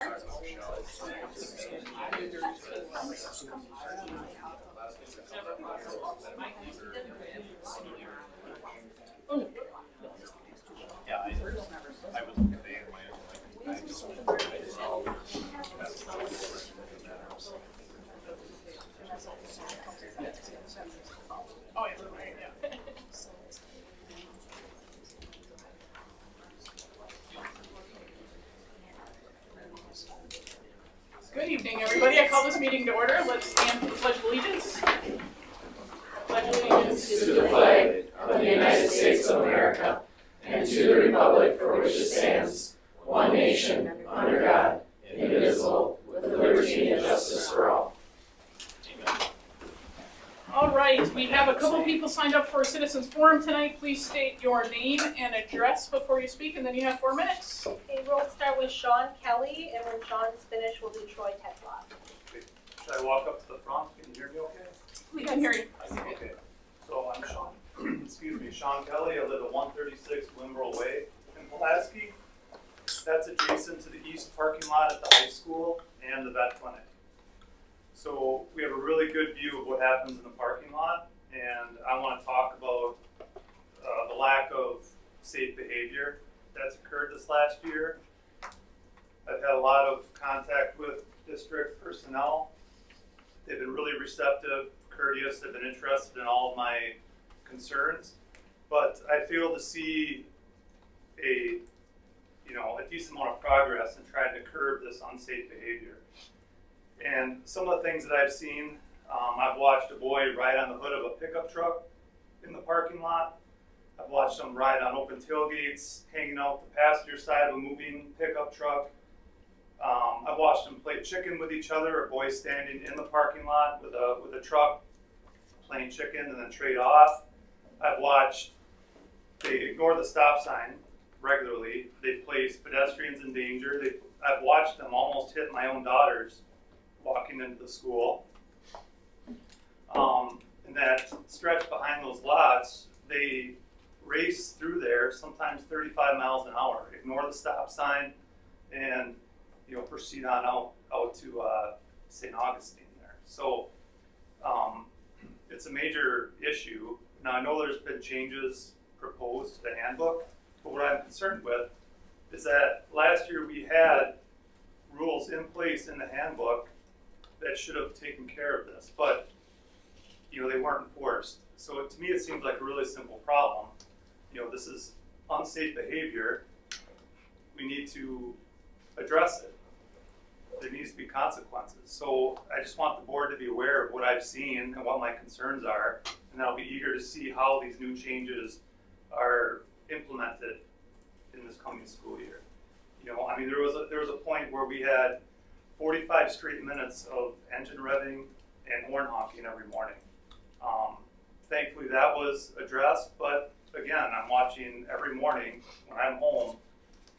Yeah, I was conveying my, I just Oh, yeah, right, yeah. Good evening, everybody. I call this meeting to order. Let's stand for the Pledge of Allegiance. Pledge allegiance To the flag of the United States of America and to the republic for which it stands, one nation, under God, indivisible, with liberty and justice for all. All right, we have a couple people signed up for a citizens forum tonight. Please state your name and address before you speak, and then you have 4 minutes. Okay, we'll start with Sean Kelly, and when Sean's finished, we'll do Troy Tetlock. Should I walk up to the front? Can you hear me okay? We can hear you. Okay. So I'm Sean, Sean Kelly. I live at 136 Wimbrel Way in Pulaski. That's adjacent to the east parking lot at the high school and the vet clinic. So we have a really good view of what happens in the parking lot, and I want to talk about the lack of safe behavior that's occurred this last year. I've had a lot of contact with district personnel. They've been really receptive, courteous, they've been interested in all of my concerns, but I fail to see a decent amount of progress in trying to curb this unsafe behavior. And some of the things that I've seen, I've watched a boy ride on the hood of a pickup truck in the parking lot. I've watched them ride on open tailgates, hanging out the passenger side of a moving pickup truck. I've watched them play chicken with each other, a boy standing in the parking lot with a truck playing chicken and then trade off. I've watched they ignore the stop sign regularly. They place pedestrians in danger. I've watched them almost hit my own daughters walking into the school. And that stretch behind those lots, they race through there, sometimes 35 miles an hour, ignore the stop sign, and proceed on out to St. Augustine there. So it's a major issue. Now I know there's been changes proposed to the handbook, but what I'm concerned with is that last year we had rules in place in the handbook that should have taken care of this, but they weren't enforced. So to me it seems like a really simple problem. This is unsafe behavior. We need to address it. There needs to be consequences. So I just want the board to be aware of what I've seen and what my concerns are, and I'll be eager to see how these new changes are implemented in this coming school year. There was a point where we had 45 straight minutes of engine revving and horn honking every morning. Thankfully that was addressed, but again, I'm watching every morning when I'm home,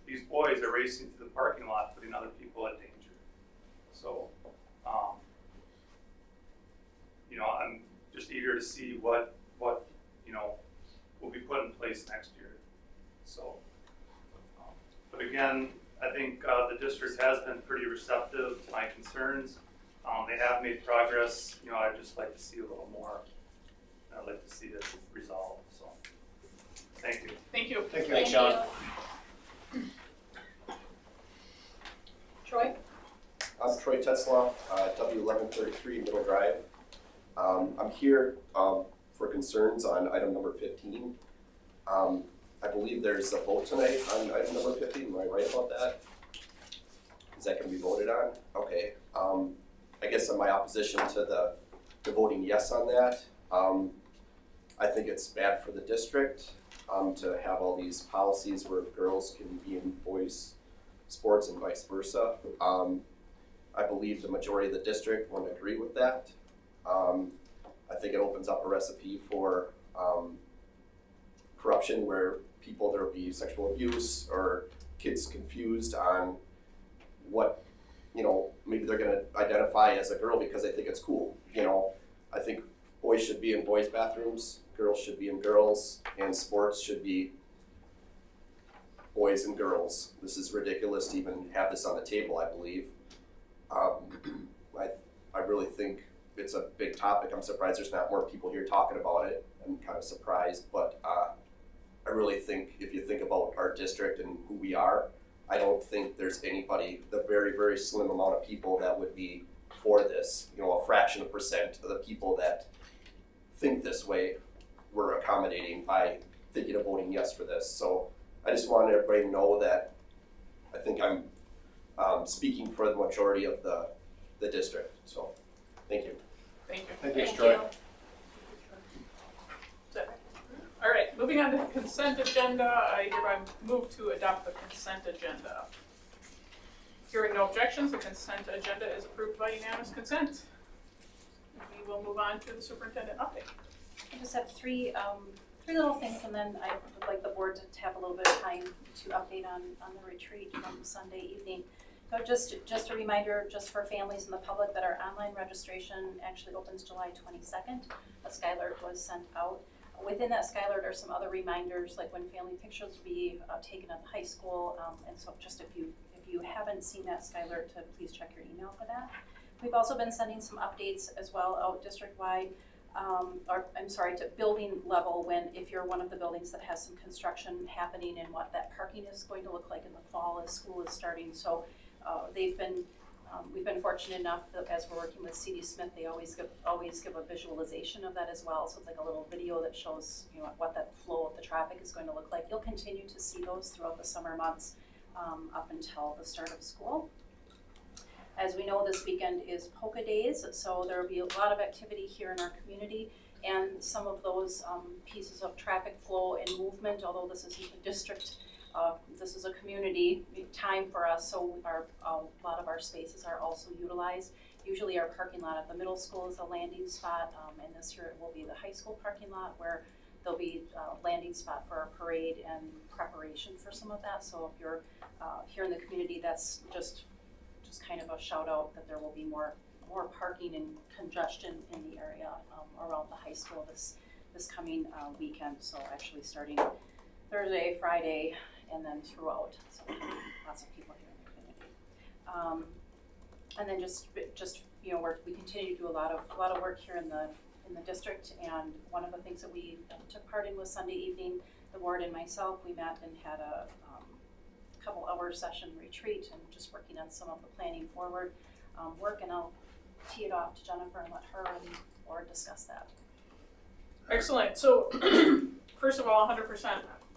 these boys are racing through the parking lot, putting other people at danger. So, I'm just eager to see what will be put in place next year. So, but again, I think the district has been pretty receptive to my concerns. They have made progress. I'd just like to see a little more. I'd like to see this resolved. So, thank you. Thank you. Thank you, Sean. Troy? I'm Troy Tetzloff, W1133 Middle Drive. I'm here for concerns on item number 15. I believe there's a vote tonight on item number 15. Am I right about that? Is that going to be voted on? Okay. I guess in my opposition to the voting yes on that, I think it's bad for the district to have all these policies where girls can be in boys' sports and vice versa. I believe the majority of the district won't agree with that. I think it opens up a recipe for corruption where there will be sexual abuse or kids confused on what, maybe they're gonna identify as a girl because they think it's cool. I think boys should be in boys' bathrooms, girls should be in girls', and sports should be boys and girls. This is ridiculous to even have this on the table, I believe. I really think it's a big topic. I'm surprised there's not more people here talking about it. I'm kind of surprised, but I really think if you think about our district and who we are, I don't think there's anybody, the very, very slim amount of people that would be for this. You know, a fraction of percent of the people that think this way we're accommodating by thinking of voting yes for this. So I just wanted everybody to know that I think I'm speaking for the majority of the district. So thank you. Thank you. Thank you, Thank Troy. you. All right, moving on to the consent agenda, I hereby move to adopt the consent agenda. Hearing no objections, the consent agenda is approved by unanimous consent. We will move on to the superintendent update. I just have three little things, and then I would like the board to have a little bit of time to update on the retreat from Sunday evening. So just a reminder, just for families and the public, that our online registration actually opens July 22nd. A Skylert was sent out. Within that Skylert are some other reminders, like when family pictures will be taken at the high school, and so just if you haven't seen that Skylert, to please check your email for that. We've also been sending some updates as well out district-wide, to building level, if you're one of the buildings that has some construction happening, and what that parking is going to look like in the fall as school is starting. So we've been fortunate enough that as we're working with C.D. Smith, they always give a visualization of that as well. So it's like a little video that shows what that flow of the traffic is going to look like. You'll continue to see those throughout the summer months up until the start of school. As we know, this weekend is Polka Days, so there will be a lot of activity here in our community, and some of those pieces of traffic flow and movement, although this isn't a district, this is a community time for us, so a lot of our spaces are also utilized. Usually our parking lot at the middle school is a landing spot, and this year it will be the high school parking lot, where there'll be a landing spot for our parade and preparation for some of that. So if you're here in the community, that's just kind of a shout out that there will be more parking and congestion in the area around the high school this coming weekend. So actually starting Thursday, Friday, and then throughout. So lots of people here in the community. And then just we continue to do a lot of work here in the district. And one of the things that we took part in was Sunday evening. The board and myself, we met and had a couple hour session retreat, and just working on some of the planning forward work, and I'll tee it off to Jennifer and let her and the board discuss that. Excellent. So first of all, 100%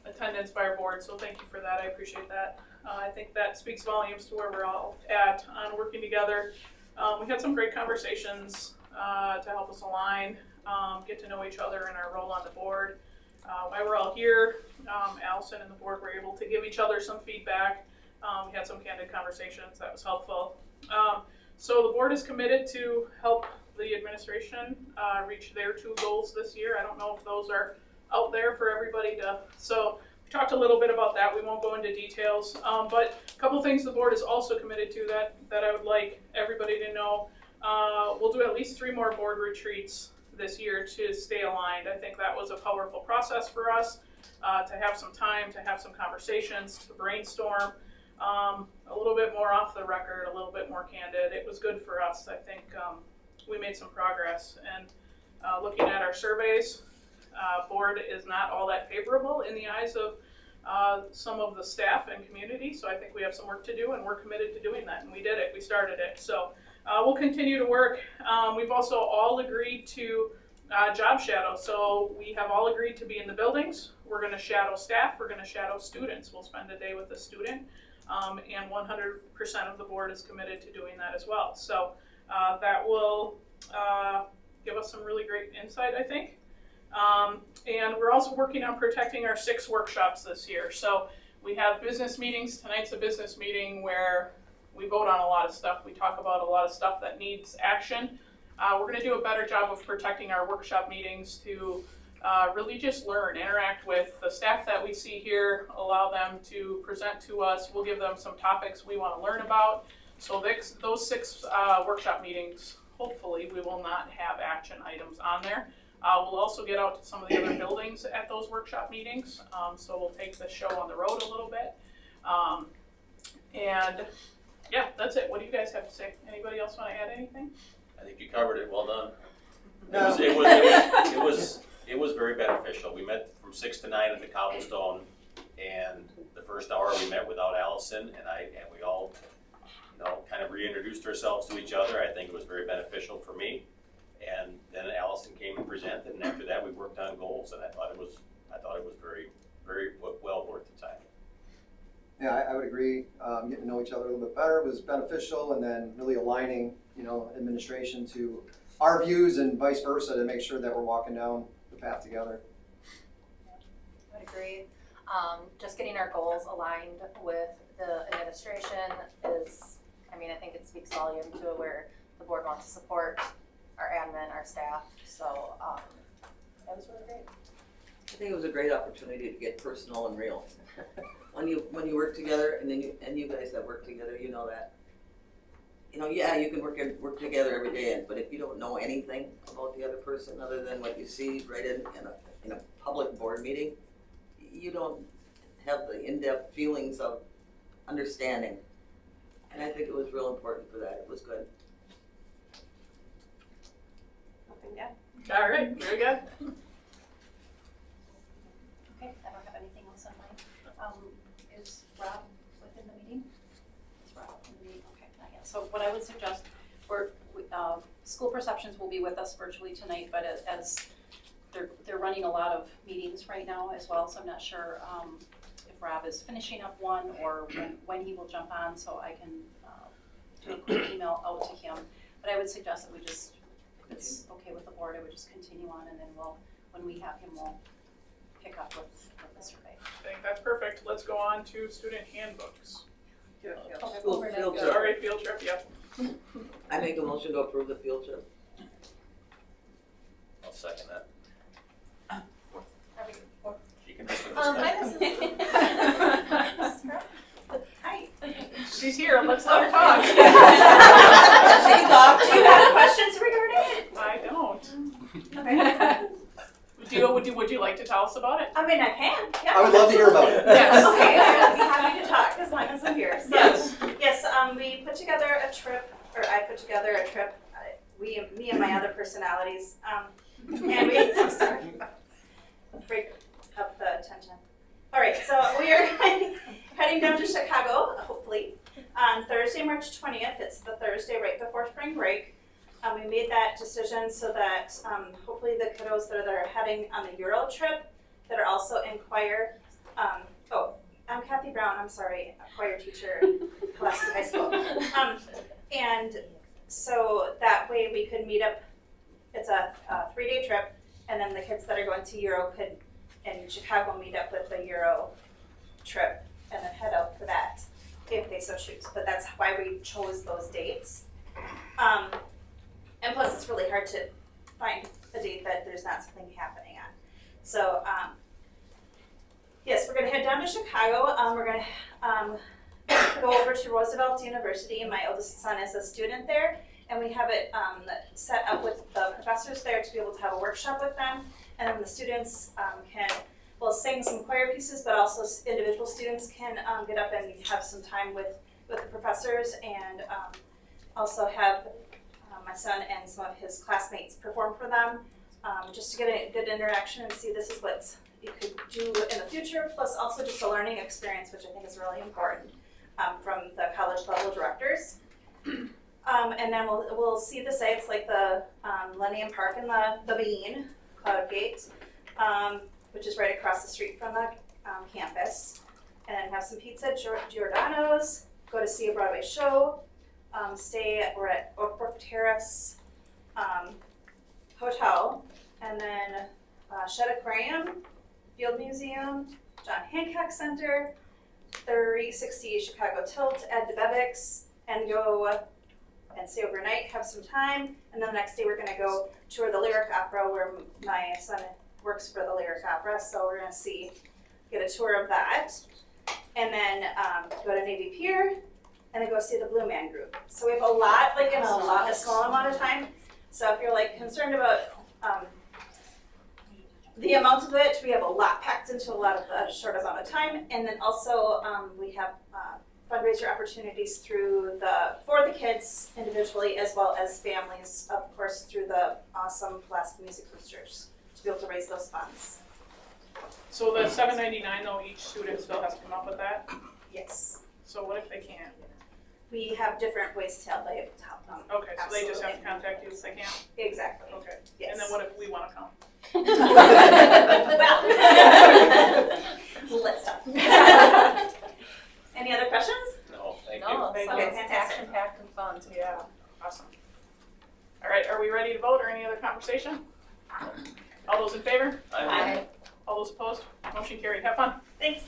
attendance by our board, so thank you for that. I appreciate that. I think that speaks volumes to where we're all at on working together. We had some great conversations to help us align, get to know each other and our role on the board. Why we're all here, Allison and the board were able to give each other some feedback. We had some candid conversations, that was helpful. So the board is committed to help the administration reach their 2 goals this year. I don't know if those are out there for everybody so we talked a little bit about that. We won't go into details, but a couple things the board is also committed to that I would like everybody to know. We'll do at least 3 more board retreats this year to stay aligned. I think that was a powerful process for us to have some time, to have some conversations, to brainstorm a little bit more off the record, a little bit more candid. It was good for us. I think we made some progress, and looking at our surveys, board is not all that favorable in the eyes of some of the staff and community, so I think we have some work to do, and we're committed to doing that, and we did it, we started it. So we'll continue to work. We've also all agreed to job shadow, so we have all agreed to be in the buildings. We're going to shadow staff, we're going to shadow students. We'll spend a day with a student, and 100% of the board is committed to doing that as well. So that will give us some really great insight, I think. And we're also working on protecting our 6 workshops this year. So we have business meetings. Tonight's a business meeting where we vote on a lot of stuff. We talk about a lot of stuff that needs action. We're going to do a better job of protecting our workshop meetings to really just learn, interact with the staff that we see here, allow them to present to us. We'll give them some topics we want to learn about. So those 6 workshop meetings, hopefully we will not have action items on there. We'll also get out to some of the other buildings at those workshop meetings, so we'll take the show on the road a little bit. And yeah, that's it. What do you guys have to say? Anybody else want to add anything? I think you covered it, well done. No. It was very beneficial. We met from 6 to 9 at the Cobblestone, and the first hour we met without Allison, and we all, kind of reintroduced ourselves to each other. I think it was very beneficial for me. And then Allison came and presented, and after that we worked on goals, and I thought it was very, very well worth the time. Yeah, I would agree. Getting to know each other a little bit better was beneficial, and then really aligning, administration to our views and vice versa to make sure that we're walking down the path together. I would agree. Just getting our goals aligned with the administration is, I think it speaks volume to where the board wants to support our admin, our staff. So that was really great. I think it was a great opportunity to get personal and real. When you work together, and you guys that work together, you know that. You can work together every day, but if you don't know anything about the other person other than what you see right in a public board meeting, you don't have the in-depth feelings of understanding. And I think it was real important for that. It was good. All right, very good. Okay, I don't have anything else on mine. Is Rob within the meeting? Is Rob in the meeting? Okay, not yet. So what I would suggest, school perceptions will be with us virtually tonight, but as they're running a lot of meetings right now as well, so I'm not sure if Rob is finishing up one or when he will jump on, so I can do a quick email out to him. But I would suggest that we just, if it's okay with the board, I would just continue on, and then when we have him, we'll pick up with the survey. I think that's perfect. Let's go on to student handbooks. School field trip. Sorry, field trip, yep. I make a motion to approve the field trip. I'll second that. She can Hi, discuss. this is Hi. She's here, let's let her talk. Do you have questions regarding it? I don't. Okay. Would you like to tell us about it? I can, yeah. I would love to hear about it. Yes. Okay, I'd be happy to talk as long as I'm here. So, Yes. we put together a trip, or I put together a trip, me and my other personalities, and we, I'm sorry, break up the tension. All right, so we are heading down to Chicago, hopefully, on Thursday, March 20th. It's the Thursday right before spring break. We made that decision so that hopefully the kiddos that are heading on the Euro trip that are also in choir. I'm Kathy Brown, I'm sorry, a choir teacher at Pulaski High School. And so that way we could meet up. It's a 3-day trip, and then the kids that are going to Euro could, in Chicago, meet up with the Euro trip and then head out for that if they so choose. But that's why we chose those dates. And plus, it's really hard to find a date that there's not something happening on. So, yes, we're going to head down to Chicago. We're going to go over to Roosevelt University. My oldest son is a student there, and we have it set up with the professors there to be able to have a workshop with them. And then the students can sing some choir pieces, but also individual students can get up and have some time with the professors, and also have my son and some of his classmates perform for them, just to get a good interaction and see this is what you could do in the future, plus also just a learning experience, which I think is really important from the college level directors. And then we'll see the sites like the Millennium Park and the Bean, Cloud Gate, which is right across the street from the campus, and then have some pizza at Giordano's, go to see a Broadway show, we're at Oakbrook Terrace Hotel, and then Shed Aquarium, Field Museum, John Hancock Center, 360 Chicago Tilt, Ed DeBevick's, and go and stay overnight, have some time, and then the next day we're going to go tour the Lyric Opera, where my son works for the Lyric Opera, so we're going to get a tour of that, and then go to Navy Pier, and then go see the Blue Man Group. So we have a lot, in a small amount of time. So if you're concerned about the amount of it, we have a lot packed into a lot of a short amount of time, and then also we have fundraiser opportunities for the kids individually as well as families, of course, through the awesome Pulaski Music Boosters to be able to raise those funds. So the $7.99 though, each student still has to come up with that? Yes, So what if they can't? we have different ways to help them. Okay, so they just have to Absolutely. contact you if they can't? Exactly. Okay. Yes. And then what if we wanna come? Well, let's talk. Any other questions? No, thank you. No, Thank so you. it's action-packed and fun. Yeah, awesome. All right, are we ready to vote or any other conversation? All those in favor? I- All those opposed? Motion carried. Have fun. Thanks.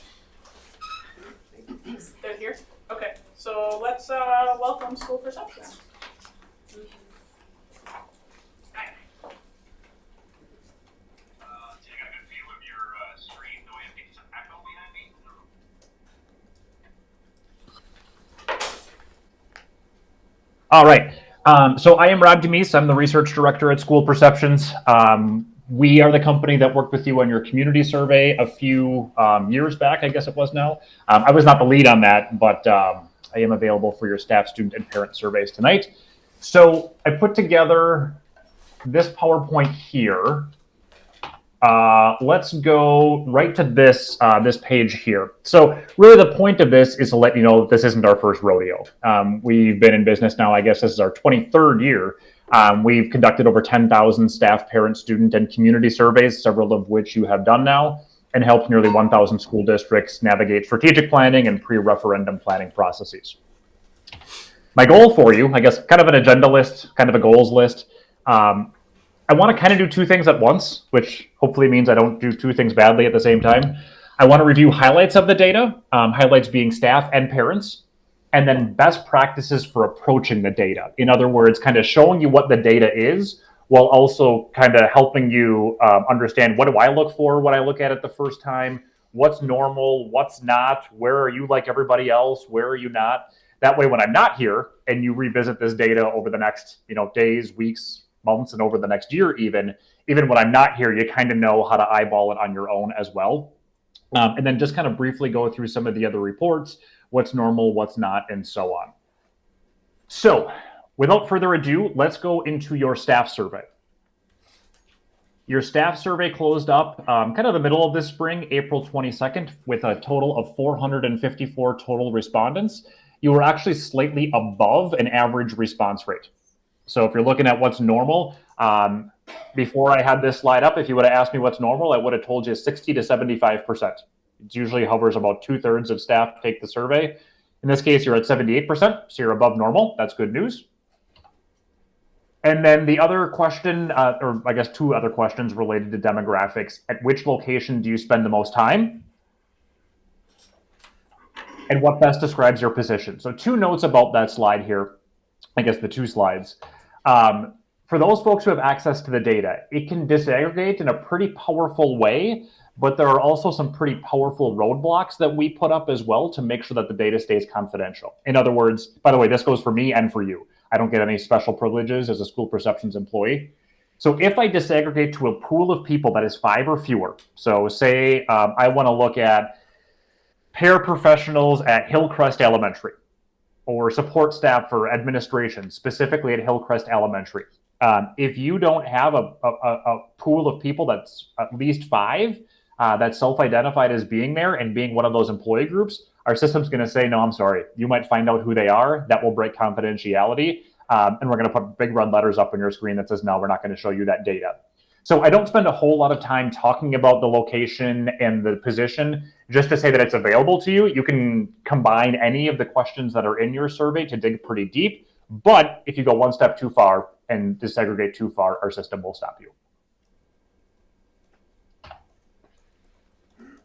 They're here? Okay, so let's welcome school perceptions. So you got a good view of your screen. Do we have to get some echo behind me? All right. So I am Rob Demise. I'm the research director at School Perceptions. We are the company that worked with you on your community survey a few years back, I guess it was now. I was not the lead on that, but I am available for your staff, student, and parent surveys tonight. So I put together this PowerPoint here. Let's go right to this this page here. So really the point of this is to let you know that this isn't our first rodeo. We've been in business now, I guess this is our 23rd year. We've conducted over 10,000 staff, parent, student, and community surveys, several of which you have done now, and helped nearly 1,000 school districts navigate strategic planning and pre-referendum planning processes. My goal for you, I guess kind of an agenda list, kind of a goals list. I want to kind of do two things at once, which hopefully means I don't do two things badly at the same time. I want to review highlights of the data, highlights being staff and parents, and then best practices for approaching the data. In other words, kind of showing you what the data is, while also kind of helping you understand what do I look for when I look at it the first time, what's normal, what's not, where are you like everybody else, where are you not? That way, when I'm not here and you revisit this data over the next days, weeks, months, and over the next year even when I'm not here, you kind of know how to eyeball it on your own as well. And then just kind of briefly go through some of the other reports, what's normal, what's not, and so on. So without further ado, let's go into your staff survey. Your staff survey closed up kind of the middle of this spring, April 22nd, with a total of 454 total respondents. You were actually slightly above an average response rate. So if you're looking at what's normal, before I had this slide up, if you would have asked me what's normal, I would have told you 60 to 75%. It usually hovers about 2/3 of staff take the survey. In this case, you're at 78%, so you're above normal. That's good news. And then the other question, or I guess two other questions related to demographics. At which location do you spend the most time? And what best describes your position? So two notes about that slide here. I guess the two slides. For those folks who have access to the data, it can disaggregate in a pretty powerful way, but there are also some pretty powerful roadblocks that we put up as well to make sure that the data stays confidential. In other words, by the way, this goes for me and for you. I don't get any special privileges as a school perceptions employee. So if I disaggregate to a pool of people that is 5 or fewer, so say I want to look at paraprofessionals at Hillcrest Elementary, or support staff for administration, specifically at Hillcrest Elementary. If you don't have a pool of people that's at least 5 that's self-identified as being there and being one of those employee groups, our system's going to say, no, I'm sorry. You might find out who they are. That will break confidentiality. And we're going to put big red letters up on your screen that says, no, we're not going to show you that data. So I don't spend a whole lot of time talking about the location and the position just to say that it's available to you. You can combine any of the questions that are in your survey to dig pretty deep. But if you go one step too far and disaggregate too far, our system will stop you.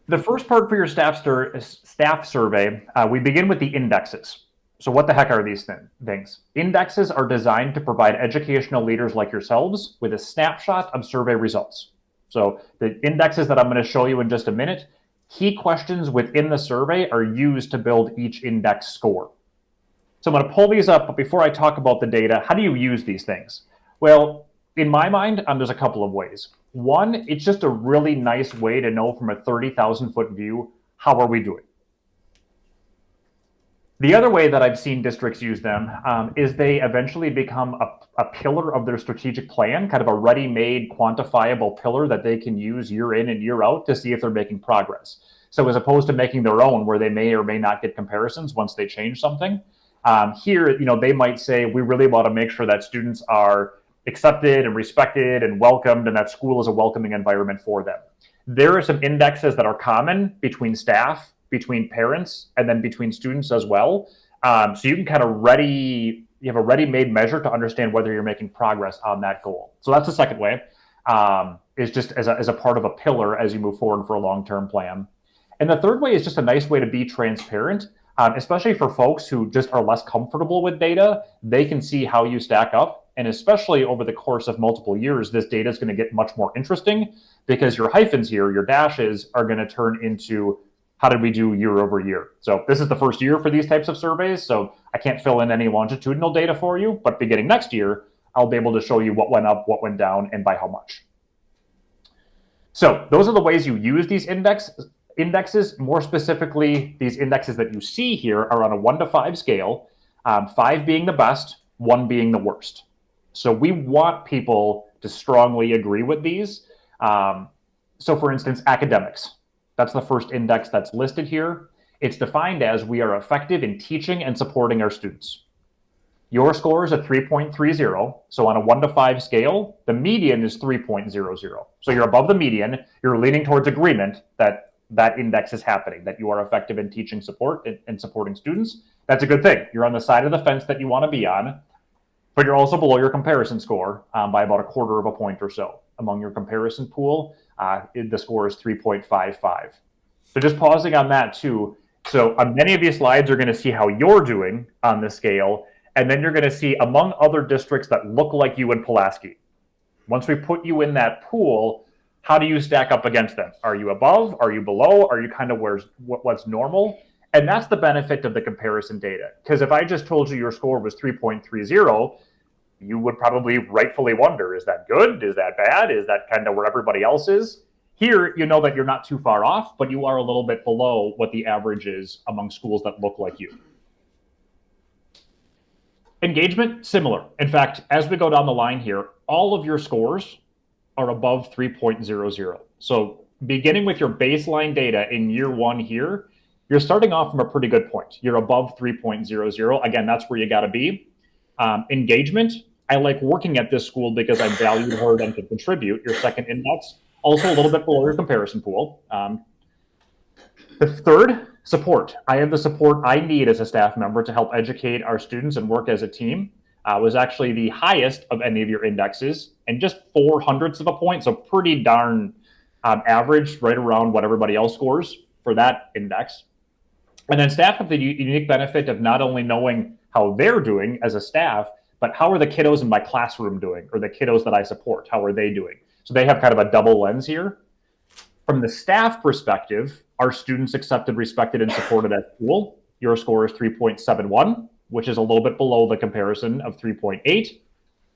The first part for your staff survey, we begin with the indexes. So what the heck are these things? Indexes are designed to provide educational leaders like yourselves with a snapshot of survey results. So the indexes that I'm going to show you in just a minute, key questions within the survey are used to build each index score. So I'm going to pull these up, but before I talk about the data, how do you use these things? Well, in my mind, there's a couple of ways. One, it's just a really nice way to know from a 30,000 foot view, how are we doing? The other way that I've seen districts use them is they eventually become a pillar of their strategic plan, kind of a ready-made quantifiable pillar that they can use year in and year out to see if they're making progress. So as opposed to making their own where they may or may not get comparisons once they change something, here, they might say, we really want to make sure that students are accepted and respected and welcomed, and that school is a welcoming environment for them. There are some indexes that are common between staff, between parents, and then between students as well. So you can kind of you have a ready-made measure to understand whether you're making progress on that goal. So that's the second way, is just as a part of a pillar as you move forward for a long-term plan. And the third way is just a nice way to be transparent, especially for folks who just are less comfortable with data. They can see how you stack up. And especially over the course of multiple years, this data is going to get much more interesting because your hyphens here, your dashes, are going to turn into how did we do year over year. So this is the first year for these types of surveys, so I can't fill in any longitudinal data for you, but beginning next year, I'll be able to show you what went up, what went down, and by how much. So those are the ways you use these indexes. More specifically, these indexes that you see here are on a 1 to 5 scale, 5 being the best, 1 being the worst. So we want people to strongly agree with these. So for instance, academics. That's the first index that's listed here. It's defined as we are effective in teaching and supporting our students. Your score is a 3.30. So on a 1 to 5 scale, the median is 3.00. So you're above the median. You're leaning towards agreement that that index is happening, that you are effective in teaching support and supporting students. That's a good thing. You're on the side of the fence that you want to be on, but you're also below your comparison score by about 1/4 of a point or so. Among your comparison pool, the score is 3.55. So just pausing on that too. So on many of these slides, you're going to see how you're doing on the scale, and then you're going to see among other districts that look like you in Pulaski. Once we put you in that pool, how do you stack up against them? Are you above? Are you below? Are you kind of what's normal? And that's the benefit of the comparison data. Because if I just told you your score was 3.30, you would probably rightfully wonder, is that good? Is that bad? Is that kind of where everybody else is? Here, you know that you're not too far off, but you are a little bit below what the average is among schools that look like you. Engagement, similar. In fact, as we go down the line here, all of your scores are above 3.00. So beginning with your baseline data in year 1 here, you're starting off from a pretty good point. You're above 3.00. Again, that's where you got to be. Engagement, I like working at this school because I'm valued, heard, and can contribute. Your second index, also a little bit below your comparison pool. The third, support. I have the support I need as a staff member to help educate our students and work as a team. Was actually the highest of any of your indexes, and just 0.04 of a point, so pretty darn average, right around what everybody else scores for that index. And then staff have the unique benefit of not only knowing how they're doing as a staff, but how are the kiddos in my classroom doing, or the kiddos that I support, how are they doing? So they have kind of a double lens here. From the staff perspective, are students accepted, respected, and supported at school? Your score is 3.71, which is a little bit below the comparison of 3.8.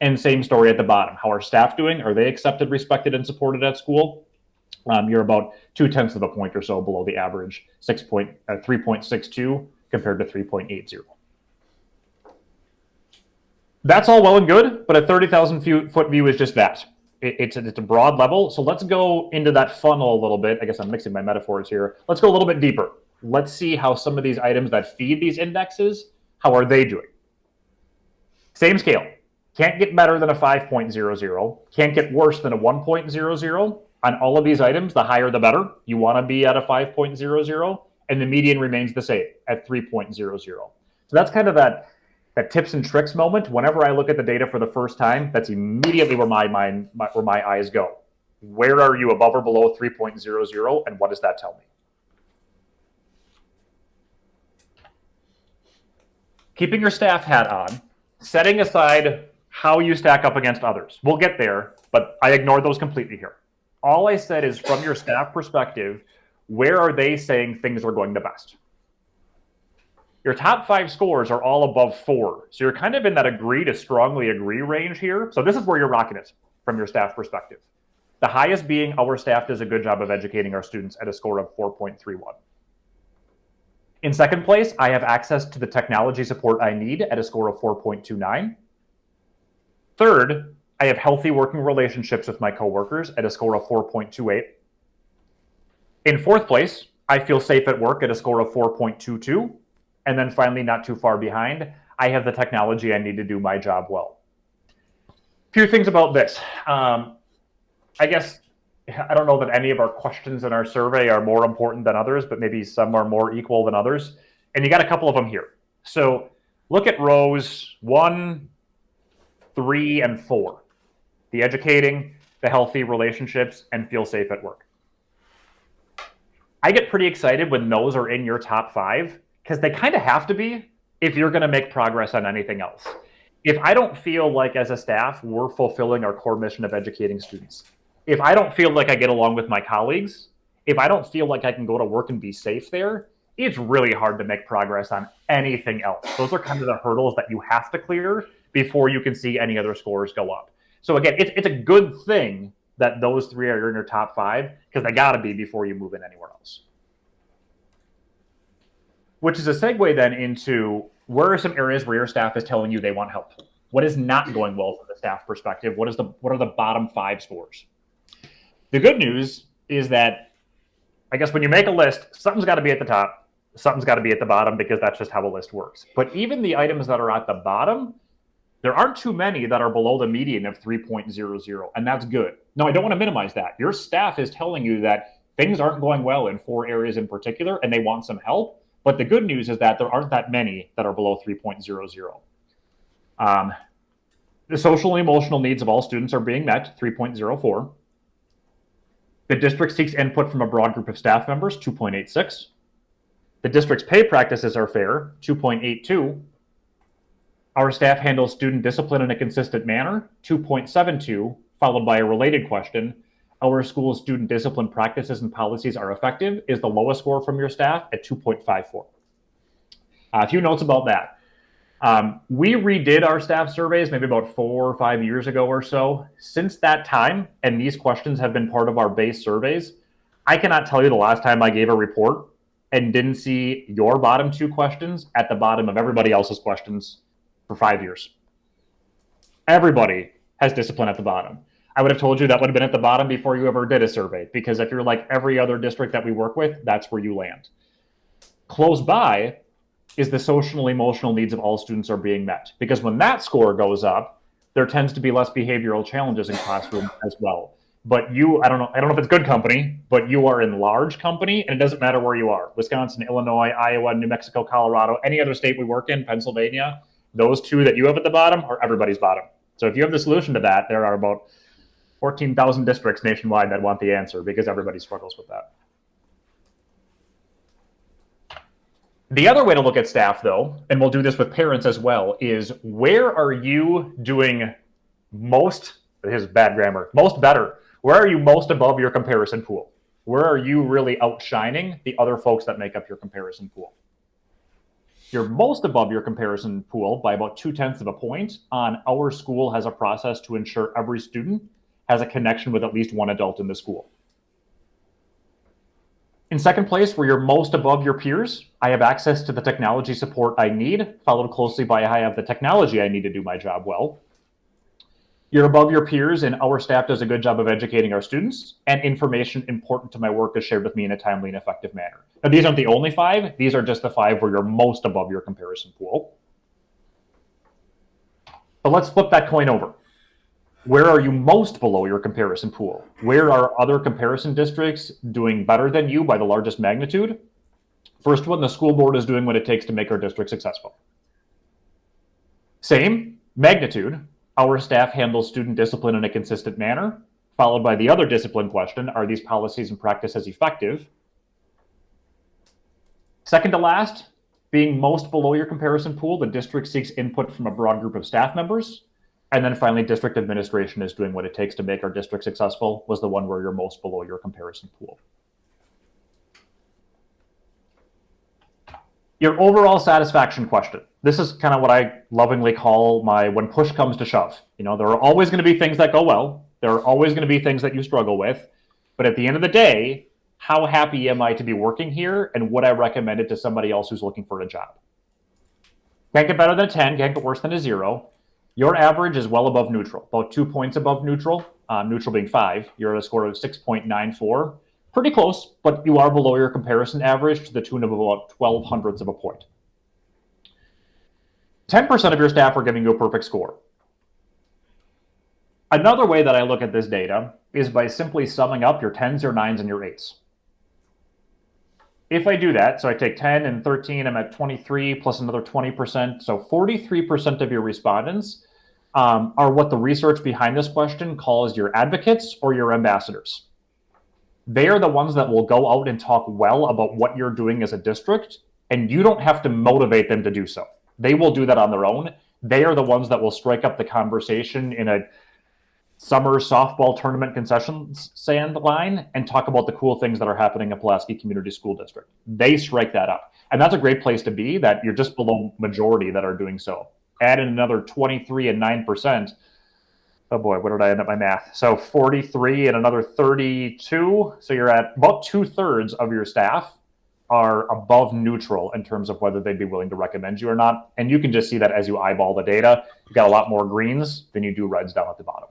And same story at the bottom. How are staff doing? Are they accepted, respected, and supported at school? You're about 0.2 of a point or so below the average, 3.62 compared to 3.80. That's all well and good, but a 30,000 foot view is just that. It's a broad level. So let's go into that funnel a little bit. I guess I'm mixing my metaphors here. Let's go a little bit deeper. Let's see how some of these items that feed these indexes, how are they doing? Same scale. Can't get better than a 5.00. Can't get worse than a 1.00. On all of these items, the higher the better. You want to be at a 5.00, and the median remains the same at 3.00. So that's kind of that tips and tricks moment. Whenever I look at the data for the first time, that's immediately where my eyes go. Where are you above or below 3.00, and what does that tell me? Keeping your staff hat on, setting aside how you stack up against others. We'll get there, but I ignored those completely here. All I said is from your staff perspective, where are they saying things are going the best? Your top 5 scores are all above 4. So you're kind of in that agree to strongly agree range here. So this is where you're rocking it from your staff perspective. The highest being our staff does a good job of educating our students at a score of 4.31. In second place, I have access to the technology support I need at a score of 4.29. Third, I have healthy working relationships with my coworkers at a score of 4.28. In fourth place, I feel safe at work at a score of 4.22. And then finally, not too far behind, I have the technology I need to do my job well. A few things about this. I guess I don't know that any of our questions in our survey are more important than others, but maybe some are more equal than others. And you got a couple of them here. So look at rows 1, 3, and 4. The educating, the healthy relationships, and feel safe at work. I get pretty excited when those are in your top 5 because they kind of have to be if you're going to make progress on anything else. If I don't feel like as a staff we're fulfilling our core mission of educating students, if I don't feel like I get along with my colleagues, if I don't feel like I can go to work and be safe there, it's really hard to make progress on anything else. Those are kind of the hurdles that you have to clear before you can see any other scores go up. So again, it's a good thing that those 3 are in your top 5 because they got to be before you move in anywhere else. Which is a segue then into where are some areas where your staff is telling you they want help? What is not going well from the staff perspective? What are the bottom 5 scores? The good news is that, I guess when you make a list, something's got to be at the top, something's got to be at the bottom because that's just how a list works. But even the items that are at the bottom, there aren't too many that are below the median of 3.00, and that's good. No, I don't want to minimize that. Your staff is telling you that things aren't going well in 4 areas in particular, and they want some help. But the good news is that there aren't that many that are below 3.00. The social and emotional needs of all students are being met, 3.04. The district seeks input from a broad group of staff members, 2.86. The district's pay practices are fair, 2.82. Our staff handles student discipline in a consistent manner, 2.72, followed by a related question. Our school's student discipline practices and policies are effective is the lowest score from your staff at 2.54. A few notes about that. We redid our staff surveys maybe about 4 or 5 years ago or so. Since that time, and these questions have been part of our base surveys, I cannot tell you the last time I gave a report and didn't see your bottom 2 questions at the bottom of everybody else's questions for 5 years. Everybody has discipline at the bottom. I would have told you that would have been at the bottom before you ever did a survey, because if you're like every other district that we work with, that's where you land. Close by is the social and emotional needs of all students are being met, because when that score goes up, there tends to be less behavioral challenges in classroom as well. But I don't know if it's good company, but you are in large company, and it doesn't matter where you are. Wisconsin, Illinois, Iowa, New Mexico, Colorado, any other state we work in, Pennsylvania, those 2 that you have at the bottom are everybody's bottom. So if you have the solution to that, there are about 14,000 districts nationwide that want the answer because everybody struggles with that. The other way to look at staff, though, and we'll do this with parents as well, is where are you doing most, this is bad grammar, most better? Where are you most above your comparison pool? Where are you really outshining the other folks that make up your comparison pool? You're most above your comparison pool by about 0.2 of a point on our school has a process to ensure every student has a connection with at least one adult in the school. In second place, where you're most above your peers, I have access to the technology support I need, followed closely by I have the technology I need to do my job well. You're above your peers, and our staff does a good job of educating our students, and information important to my work is shared with me in a timely and effective manner. Now, these aren't the only 5. These are just the 5 where you're most above your comparison pool. But let's flip that coin over. Where are you most below your comparison pool? Where are other comparison districts doing better than you by the largest magnitude? First one, the school board is doing what it takes to make our district successful. Same magnitude. Our staff handles student discipline in a consistent manner, followed by the other discipline question, are these policies and practices effective? Second to last, being most below your comparison pool, the district seeks input from a broad group of staff members. And then finally, district administration is doing what it takes to make our district successful, was the one where you're most below your comparison pool. Your overall satisfaction question. This is kind of what I lovingly call my when push comes to shove. There are always going to be things that go well, There are always going to be things that you struggle with. But at the end of the day, how happy am I to be working here, and would I recommend it to somebody else who's looking for a job? Can't get better than a 10, can't get worse than a 0. Your average is well above neutral, about 2 points above neutral, neutral being 5. You're at a score of 6.94. Pretty close, but you are below your comparison average to the tune of about 12 hundredths of a point. 10% of your staff are giving you a perfect score. Another way that I look at this data is by simply summing up your 10s, your 9s, and your 8s. If I do that, so I take 10 and 13, I'm at 23 plus another 20%. So 43% of your respondents are what the research behind this question calls your advocates or your ambassadors. They are the ones that will go out and talk well about what you're doing as a district, and you don't have to motivate them to do so. They will do that on their own. They are the ones that will strike up the conversation in a summer softball tournament concession stand line and talk about the cool things that are happening at Pulaski Community School District. They strike that up. And that's a great place to be, that you're just below majority that are doing so. Add in another 23 and 9%. Oh boy, what did I end up my math? So 43 and another 32. So you're at about 2/3 of your staff are above neutral in terms of whether they'd be willing to recommend you or not. And you can just see that as you eyeball the data. You've got a lot more greens than you do reds down at the bottom.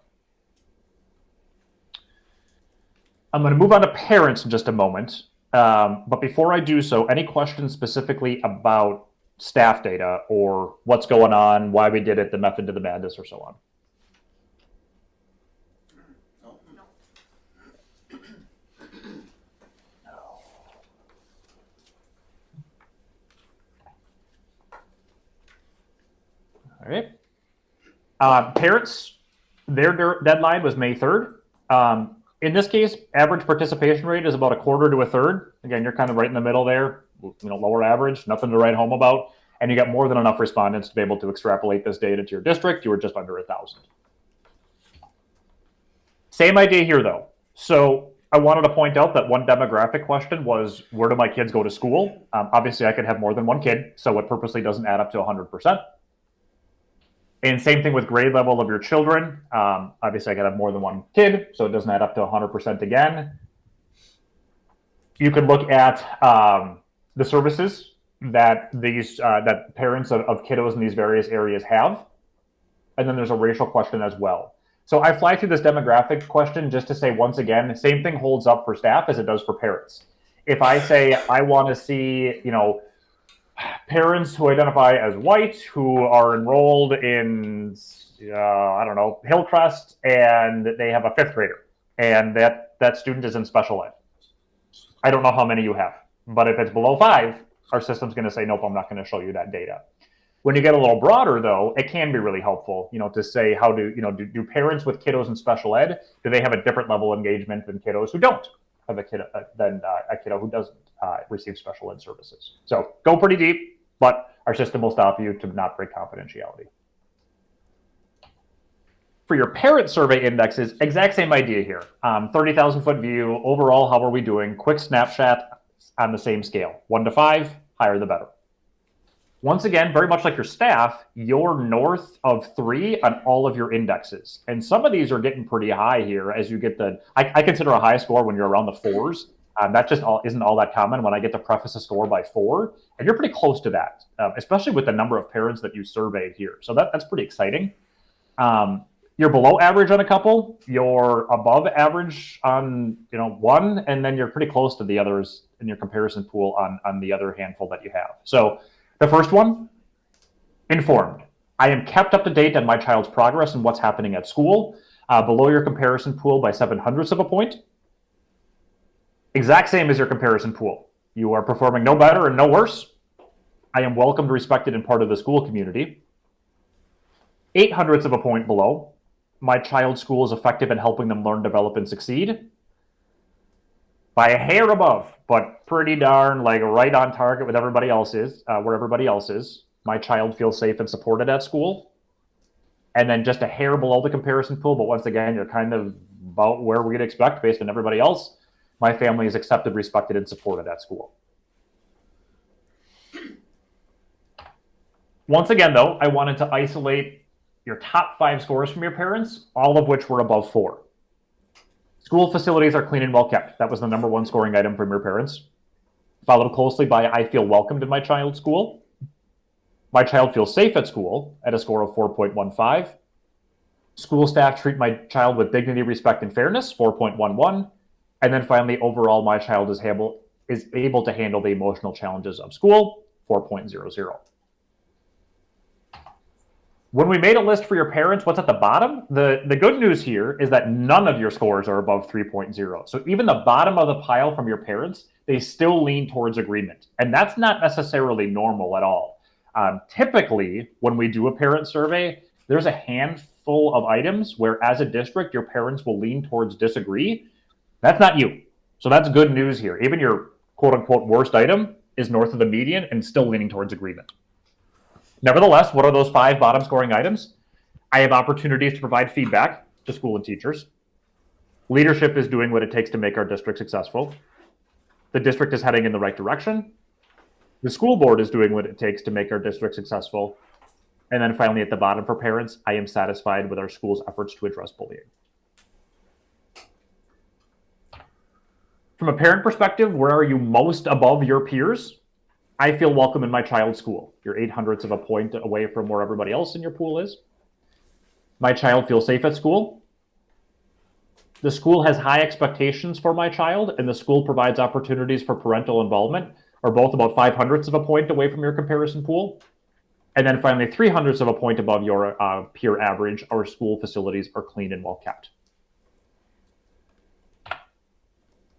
I'm going to move on to parents in just a moment. But before I do so, any questions specifically about staff data or what's going on, why we did it, the method to the madness, or so on? All right. Parents, their deadline was May 3rd. In this case, average participation rate is about 1/4 to 1/3. Again, you're kind of right in the middle there, lower average, nothing to write home about. And you got more than enough respondents to be able to extrapolate this data to your district. You were just under 1,000. Same idea here, though. So I wanted to point out that one demographic question was, where do my kids go to school? Obviously, I could have more than one kid, so it purposely doesn't add up to 100%. And same thing with grade level of your children. Obviously, I could have more than one kid, so it doesn't add up to 100% again. You could look at the services that these that parents of kiddos in these various areas have. And then there's a racial question as well. So I fly through this demographic question just to say, once again, the same thing holds up for staff as it does for parents. If I say I want to see, parents who identify as white who are enrolled in, Hillcrest, and they have a 5th grader, and that student is in special ed. I don't know how many you have, but if it's below 5, our system's going to say, nope, I'm not going to show you that data. When you get a little broader, though, it can be really helpful, to say how do parents with kiddos in special ed, do they have a different level of engagement than kiddos who don't have a kiddo who doesn't receive special ed services. So go pretty deep, but our system will stop you to not break confidentiality. For your parent survey indexes, exact same idea here. 30,000 foot view, overall, how are we doing? Quick snapshot on the same scale. 1 to 5, higher the better. Once again, very much like your staff, you're north of 3 on all of your indexes. And some of these are getting pretty high here as you get I consider a high score when you're around the 4s. That just isn't all that common when I get to preface a score by 4. And you're pretty close to that, especially with the number of parents that you surveyed here. So that's pretty exciting. You're below average on a couple, you're above average on 1, and then you're pretty close to the others in your comparison pool on the other handful that you have. So the first one, informed. I am kept up to date on my child's progress and what's happening at school. Below your comparison pool by 0.07 of a point. Exact same as your comparison pool. You are performing no better and no worse. I am welcomed, respected, and part of the school community. 0.08 of a point below. My child's school is effective in helping them learn, develop, and succeed. By a hair above, but pretty darn right on target with everybody else is, where everybody else is. My child feels safe and supported at school. And then just a hair below the comparison pool, but once again, you're kind of about where we'd expect based on everybody else. My family is accepted, respected, and supported at school. Once again, though, I wanted to isolate your top 5 scores from your parents, all of which were above 4. School facilities are clean and well kept. That was the number one scoring item from your parents. Followed closely by I feel welcomed in my child's school. My child feels safe at school at a score of 4.15. School staff treat my child with dignity, respect, and fairness, 4.11. And then finally, overall, my child is able to handle the emotional challenges of school, 4.00. When we made a list for your parents, what's at the bottom? The good news here is that none of your scores are above 3.0. So even the bottom of the pile from your parents, they still lean towards agreement. And that's not necessarily normal at all. Typically, when we do a parent survey, there's a handful of items where as a district, your parents will lean towards disagree. That's not you. So that's good news here. Even your quote unquote worst item is north of the median and still leaning towards agreement. Nevertheless, what are those 5 bottom scoring items? I have opportunities to provide feedback to school and teachers. Leadership is doing what it takes to make our district successful. The district is heading in the right direction. The school board is doing what it takes to make our district successful. And then finally, at the bottom for parents, I am satisfied with our school's efforts to address bullying. From a parent perspective, where are you most above your peers? I feel welcome in my child's school. You're 0.08 of a point away from where everybody else in your pool is. My child feels safe at school. The school has high expectations for my child, and the school provides opportunities for parental involvement, are both about 0.05 of a point away from your comparison pool. And then finally, 0.03 of a point above your peer average, our school facilities are clean and well kept.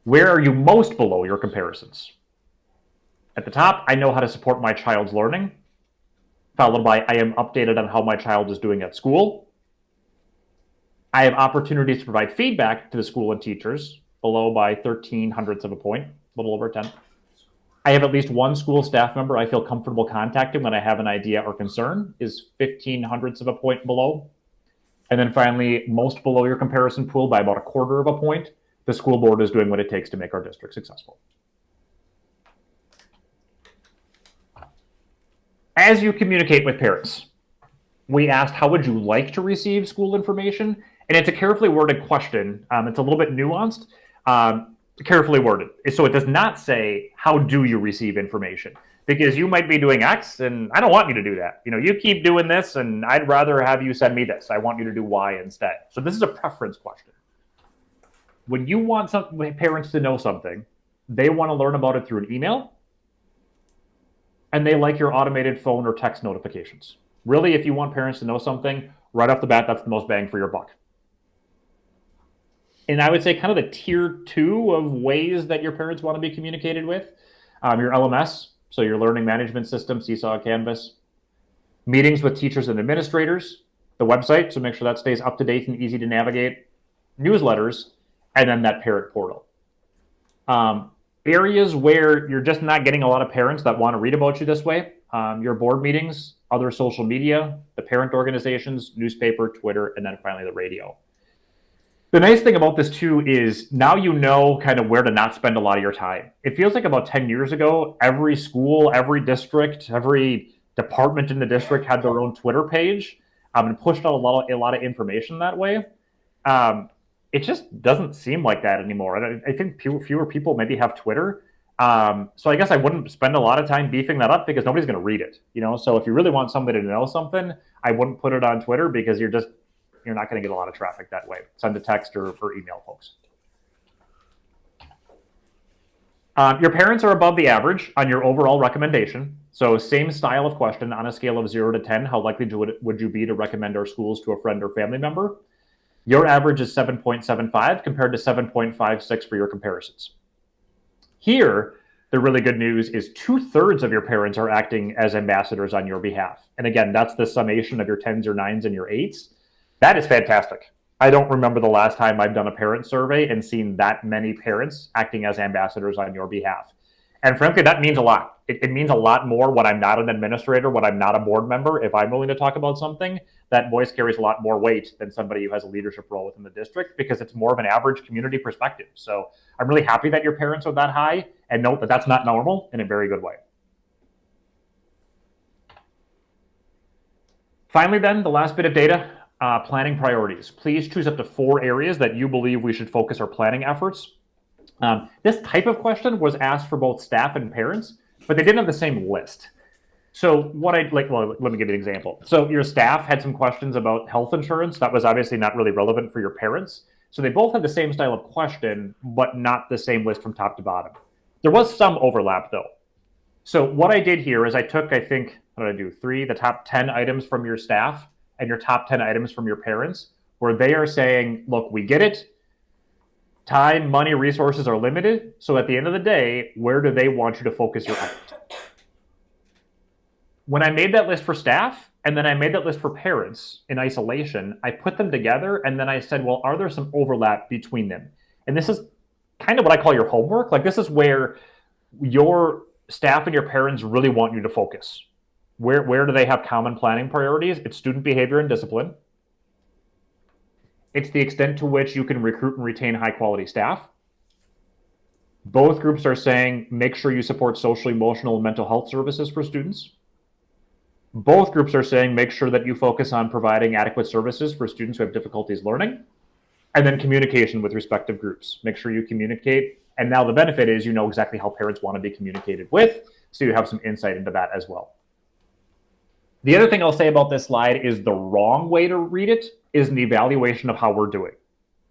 Where are you most below your comparisons? At the top, I know how to support my child's learning, followed by I am updated on how my child is doing at school. I have opportunities to provide feedback to the school and teachers, below by 0.13 of a point, a little over 10. I have at least one school staff member I feel comfortable contacting when I have an idea or concern, is 0.15 of a point below. And then finally, most below your comparison pool by about 0.25 of a point, the school board is doing what it takes to make our district successful. As you communicate with parents, we asked, how would you like to receive school information? And it's a carefully worded question. It's a little bit nuanced, carefully worded. So it does not say, how do you receive information? Because you might be doing X and I don't want you to do that. You keep doing this and I'd rather have you send me this. I want you to do Y instead. So this is a preference question. When you want parents to know something, they want to learn about it through an email, and they like your automated phone or text notifications. Really, if you want parents to know something, right off the bat, that's the most bang for your buck. And I would say kind of the tier 2 of ways that your parents want to be communicated with, your LMS, so your learning management system, Seesaw, Canvas, meetings with teachers and administrators, the website, so make sure that stays up to date and easy to navigate, newsletters, and then that parent portal. Areas where you're just not getting a lot of parents that want to read about you this way, your board meetings, other social media, the parent organizations, newspaper, Twitter, and then finally the radio. The nice thing about this too is now you know kind of where to not spend a lot of your time. It feels like about 10 years ago, every school, every district, every department in the district had their own Twitter page and pushed out a lot of information that way. It just doesn't seem like that anymore. And I think fewer people maybe have Twitter. So I guess I wouldn't spend a lot of time beefing that up because nobody's going to read it. So if you really want somebody to know something, I wouldn't put it on Twitter because you're not going to get a lot of traffic that way. Send a text or email folks. Your parents are above the average on your overall recommendation. So same style of question on a scale of 0 to 10, how likely would you be to recommend our schools to a friend or family member? Your average is 7.75 compared to 7.56 for your comparisons. Here, the really good news is 2/3 of your parents are acting as ambassadors on your behalf. And again, that's the summation of your 10s, your 9s, and your 8s. That is fantastic. I don't remember the last time I've done a parent survey and seen that many parents acting as ambassadors on your behalf. And frankly, that means a lot. It means a lot more when I'm not an administrator, when I'm not a board member. If I'm willing to talk about something, that voice carries a lot more weight than somebody who has a leadership role within the district because it's more of an average community perspective. So I'm really happy that your parents are that high and note that that's not normal in a very good way. Finally then, the last bit of data, planning priorities. Please choose up to 4 areas that you believe we should focus our planning efforts. This type of question was asked for both staff and parents, but they didn't have the same list. So what I'd like, well, let me give you an example. So your staff had some questions about health insurance. That was obviously not really relevant for your parents. So they both had the same style of question, but not the same list from top to bottom. There was some overlap though. So what I did here is I took, I think, what did I do? The top 10 items from your staff and your top 10 items from your parents, where they are saying, look, we get it. Time, money, resources are limited. So at the end of the day, where do they want you to focus your effort? When I made that list for staff, and then I made that list for parents in isolation, I put them together, and then I said, well, are there some overlap between them? And this is kind of what I call your homework. Like, this is where your staff and your parents really want you to focus. Where do they have common planning priorities? It's student behavior and discipline. It's the extent to which you can recruit and retain high quality staff. Both groups are saying, make sure you support social, emotional, and mental health services for students. Both groups are saying, make sure that you focus on providing adequate services for students who have difficulties learning. And then communication with respective groups. Make sure you communicate. And now the benefit is you know exactly how parents want to be communicated with, so you have some insight into that as well. The other thing I'll say about this slide is the wrong way to read it is an evaluation of how we're doing.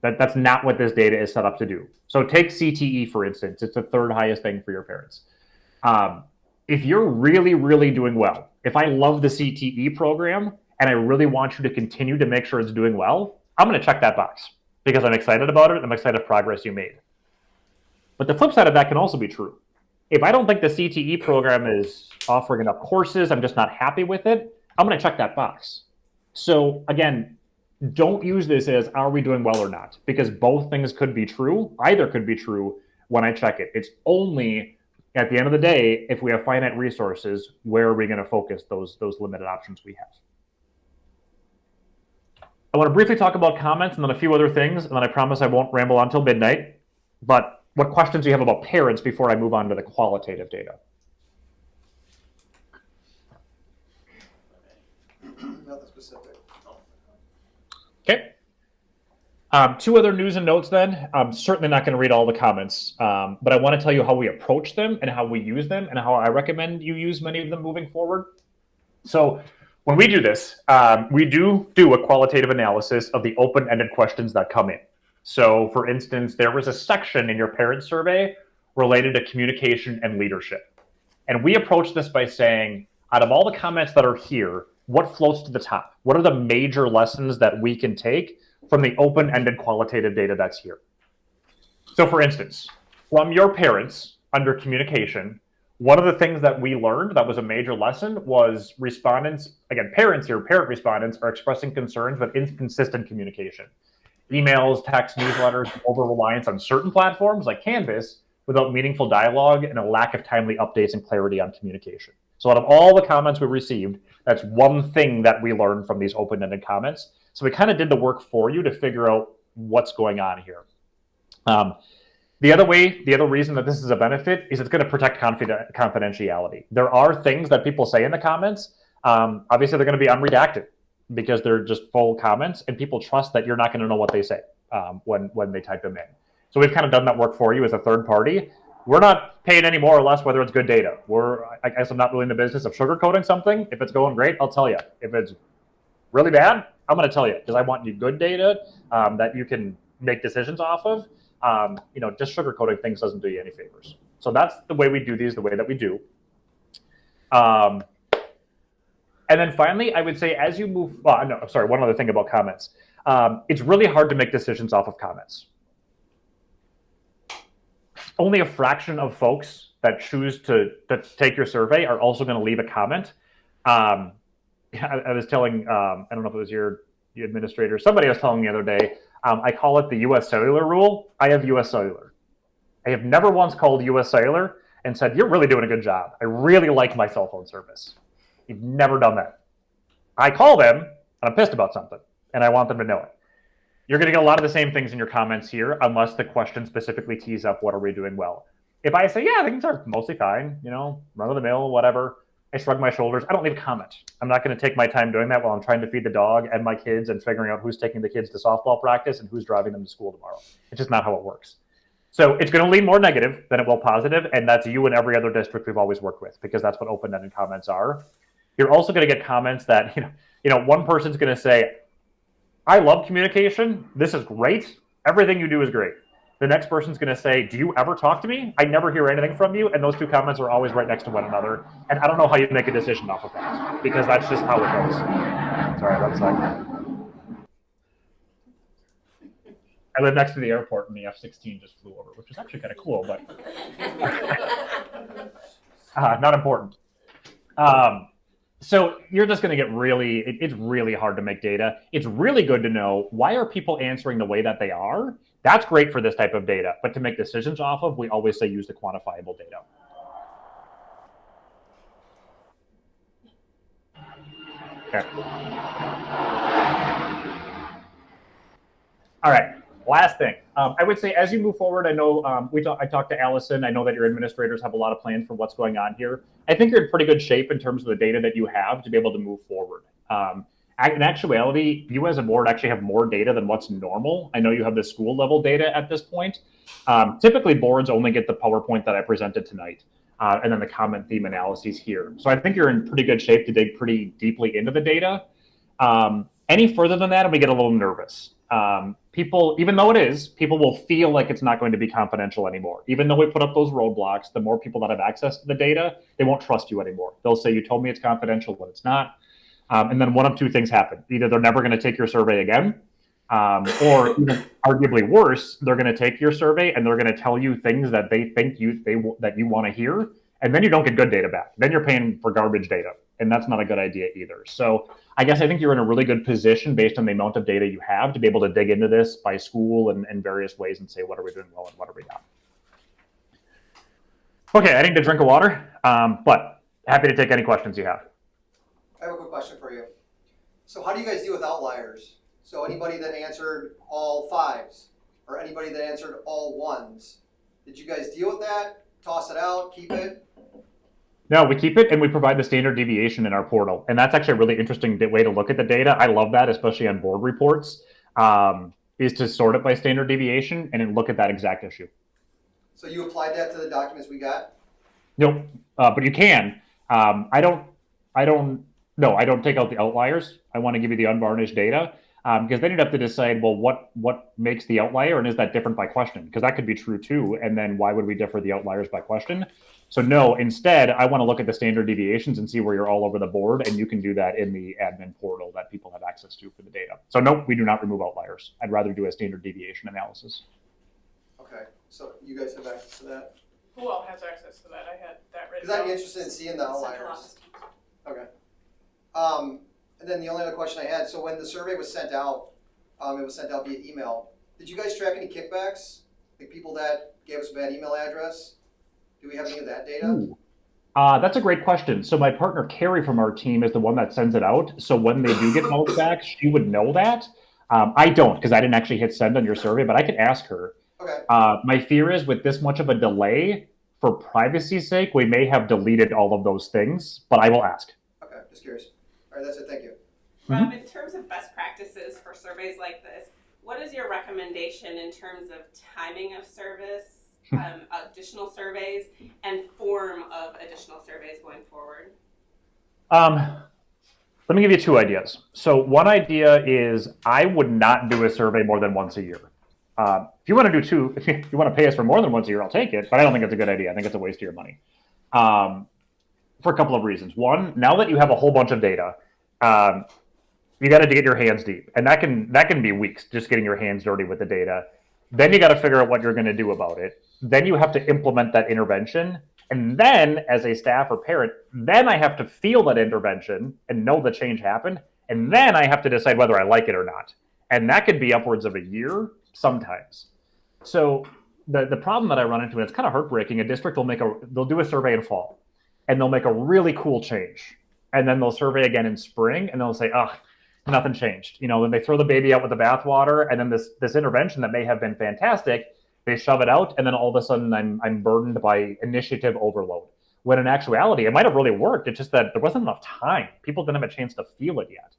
That's not what this data is set up to do. So take CTE, for instance. It's the 3rd highest thing for your parents. If you're really, really doing well, if I love the CTE program and I really want you to continue to make sure it's doing well, I'm going to check that box because I'm excited about it. I'm excited of progress you made. But the flip side of that can also be true. If I don't think the CTE program is offering enough courses, I'm just not happy with it, I'm going to check that box. So again, don't use this as are we doing well or not, because both things could be true. Either could be true when I check it. It's only at the end of the day, if we have finite resources, where are we going to focus those limited options we have? I want to briefly talk about comments and then a few other things, and then I promise I won't ramble on till midnight. But what questions do you have about parents before I move on to the qualitative data? Nothing specific. Okay. 2 other news and notes then. I'm certainly not going to read all the comments, but I want to tell you how we approach them and how we use them and how I recommend you use many of them moving forward. So when we do this, we do a qualitative analysis of the open-ended questions that come in. So for instance, there was a section in your parent survey related to communication and leadership. And we approach this by saying, out of all the comments that are here, what floats to the top? What are the major lessons that we can take from the open-ended qualitative data that's here? So for instance, from your parents under communication, one of the things that we learned that was a major lesson was respondents, again, parents here, parent respondents are expressing concerns with inconsistent communication. Emails, text, newsletters, over-reliance on certain platforms like Canvas without meaningful dialogue and a lack of timely updates and clarity on communication. So out of all the comments we received, that's one thing that we learned from these open-ended comments. So we kind of did the work for you to figure out what's going on here. The other reason that this is a benefit is it's going to protect confidentiality. There are things that people say in the comments. Obviously, they're going to be unredacted because they're just full comments, and people trust that you're not going to know what they say when they type them in. So we've kind of done that work for you as a third party. We're not paying any more or less whether it's good data. I guess I'm not really in the business of sugarcoating something. If it's going great, I'll tell you. If it's really bad, I'm going to tell you because I want you good data that you can make decisions off of. Just sugarcoating things doesn't do you any favors. So that's the way we do these, the way that we do. And then finally, I would say as you move, one other thing about comments. It's really hard to make decisions off of comments. Only a fraction of folks that choose to take your survey are also going to leave a comment. I was telling, I don't know if it was your administrator, somebody was telling me the other day, I call it the US Cellular rule. I have US Cellular. I have never once called US Cellular and said, you're really doing a good job. I really like my cell phone service. You've never done that. I call them and I'm pissed about something and I want them to know it. You're going to get a lot of the same things in your comments here unless the question specifically tees up what are we doing well. If I say, yeah, things are mostly fine, run of the mill, whatever, I shrug my shoulders. I don't leave a comment. I'm not going to take my time doing that while I'm trying to feed the dog and my kids and figuring out who's taking the kids to softball practice and who's driving them to school tomorrow. It's just not how it works. So it's going to lean more negative than it will positive, and that's you and every other district we've always worked with, because that's what open-ended comments are. You're also going to get comments that, one person's going to say, I love communication. This is great. Everything you do is great. The next person's going to say, do you ever talk to me? I never hear anything from you. And those two comments are always right next to one another. And I don't know how you make a decision off of that, because that's just how it goes. Sorry, that's like. I live next to the airport, and the F-16 just flew over, which is actually kind of cool, but not important. So you're just going to get it's really hard to make data. It's really good to know, why are people answering the way that they are? That's great for this type of data, but to make decisions off of, we always say use the quantifiable data. Okay. All right. Last thing, I would say as you move forward, I know I talked to Allison. I know that your administrators have a lot of plans for what's going on here. I think you're in pretty good shape in terms of the data that you have to be able to move forward. In actuality, you as a board actually have more data than what's normal. I know you have the school level data at this point. Typically, boards only get the PowerPoint that I presented tonight, and then the comment theme analyses here. So I think you're in pretty good shape to dig pretty deeply into the data. Any further than that, and we get a little nervous. People, even though people will feel like it's not going to be confidential anymore. Even though we put up those roadblocks, the more people that have access to the data, they won't trust you anymore. They'll say, you told me it's confidential when it's not. And then one of two things happen. Either they're never going to take your survey again, or even arguably worse, they're going to take your survey and they're going to tell you things that they think that you want to hear. And then you don't get good data back. Then you're paying for garbage data. And that's not a good idea either. So I guess I think you're in a really good position based on the amount of data you have to be able to dig into this by school and various ways and say, what are we doing well and what are we not? Okay, I need a drink of water, but happy to take any questions you have. I have a quick question for you. So how do you guys deal with outliers? So anybody that answered all 5s or anybody that answered all 1s, did you guys deal with that? Toss it out, keep it? No, we keep it and we provide the standard deviation in our portal. And that's actually a really interesting way to look at the data. I love that, especially on board reports, is to sort it by standard deviation and then look at that exact issue. So you applied that to the documents we got? Nope, but you can. I don't take out the outliers. I want to give you the unvarnished data, because then you'd have to decide, well, what makes the outlier, and is that different by question? Because that could be true too, and then why would we differ the outliers by question? So no, instead, I want to look at the standard deviations and see where you're all over the board, and you can do that in the admin portal that people have access to for the data. So no, we do not remove outliers. I'd rather do a standard deviation analysis. Okay, so you guys have access to that? Who all has access to that? I had that written Because I'd down. be interested in seeing the Central outliers. office. Okay. And then the only other question I had, so when the survey was sent out, it was sent out via email. Did you guys track any kickbacks? Like people that gave us a bad email address? Do we have any of that data? Ooh. That's a great question. So my partner, Carrie, from our team is the one that sends it out. So when they do get bounce back, she would know that. I don't, because I didn't actually hit send on your survey, but I could ask her. Okay. My fear is with this much of a delay, for privacy's sake, we may have deleted all of those things, but I will ask. Okay, just curious. All right, that's it, thank you. Rob, in terms of best practices for surveys like this, what is your recommendation in terms of timing of service, additional surveys, and form of additional surveys going forward? Let me give you 2 ideas. So one idea is I would not do a survey more than once a year. If you want to do 2, if you want to pay us for more than once a year, I'll take it, but I don't think it's a good idea. I think it's a waste of your money. For a couple of reasons. One, now that you have a whole bunch of data, you got to get your hands deep, and that can be weeks just getting your hands dirty with the data. Then you got to figure out what you're going to do about it. Then you have to implement that intervention, and then as a staff or parent, then I have to feel that intervention and know the change happened, and then I have to decide whether I like it or not. And that could be upwards of a year sometimes. So the problem that I run into, and it's kind of heartbreaking, a district they'll do a survey in fall, and they'll make a really cool change, and then they'll survey again in spring, and they'll say, nothing changed. Then they throw the baby out with the bathwater, and then this intervention that may have been fantastic, they shove it out, and then all of a sudden I'm burdened by initiative overload. when in actuality, it might have really worked. It's just that there wasn't enough time. People didn't have a chance to feel it yet.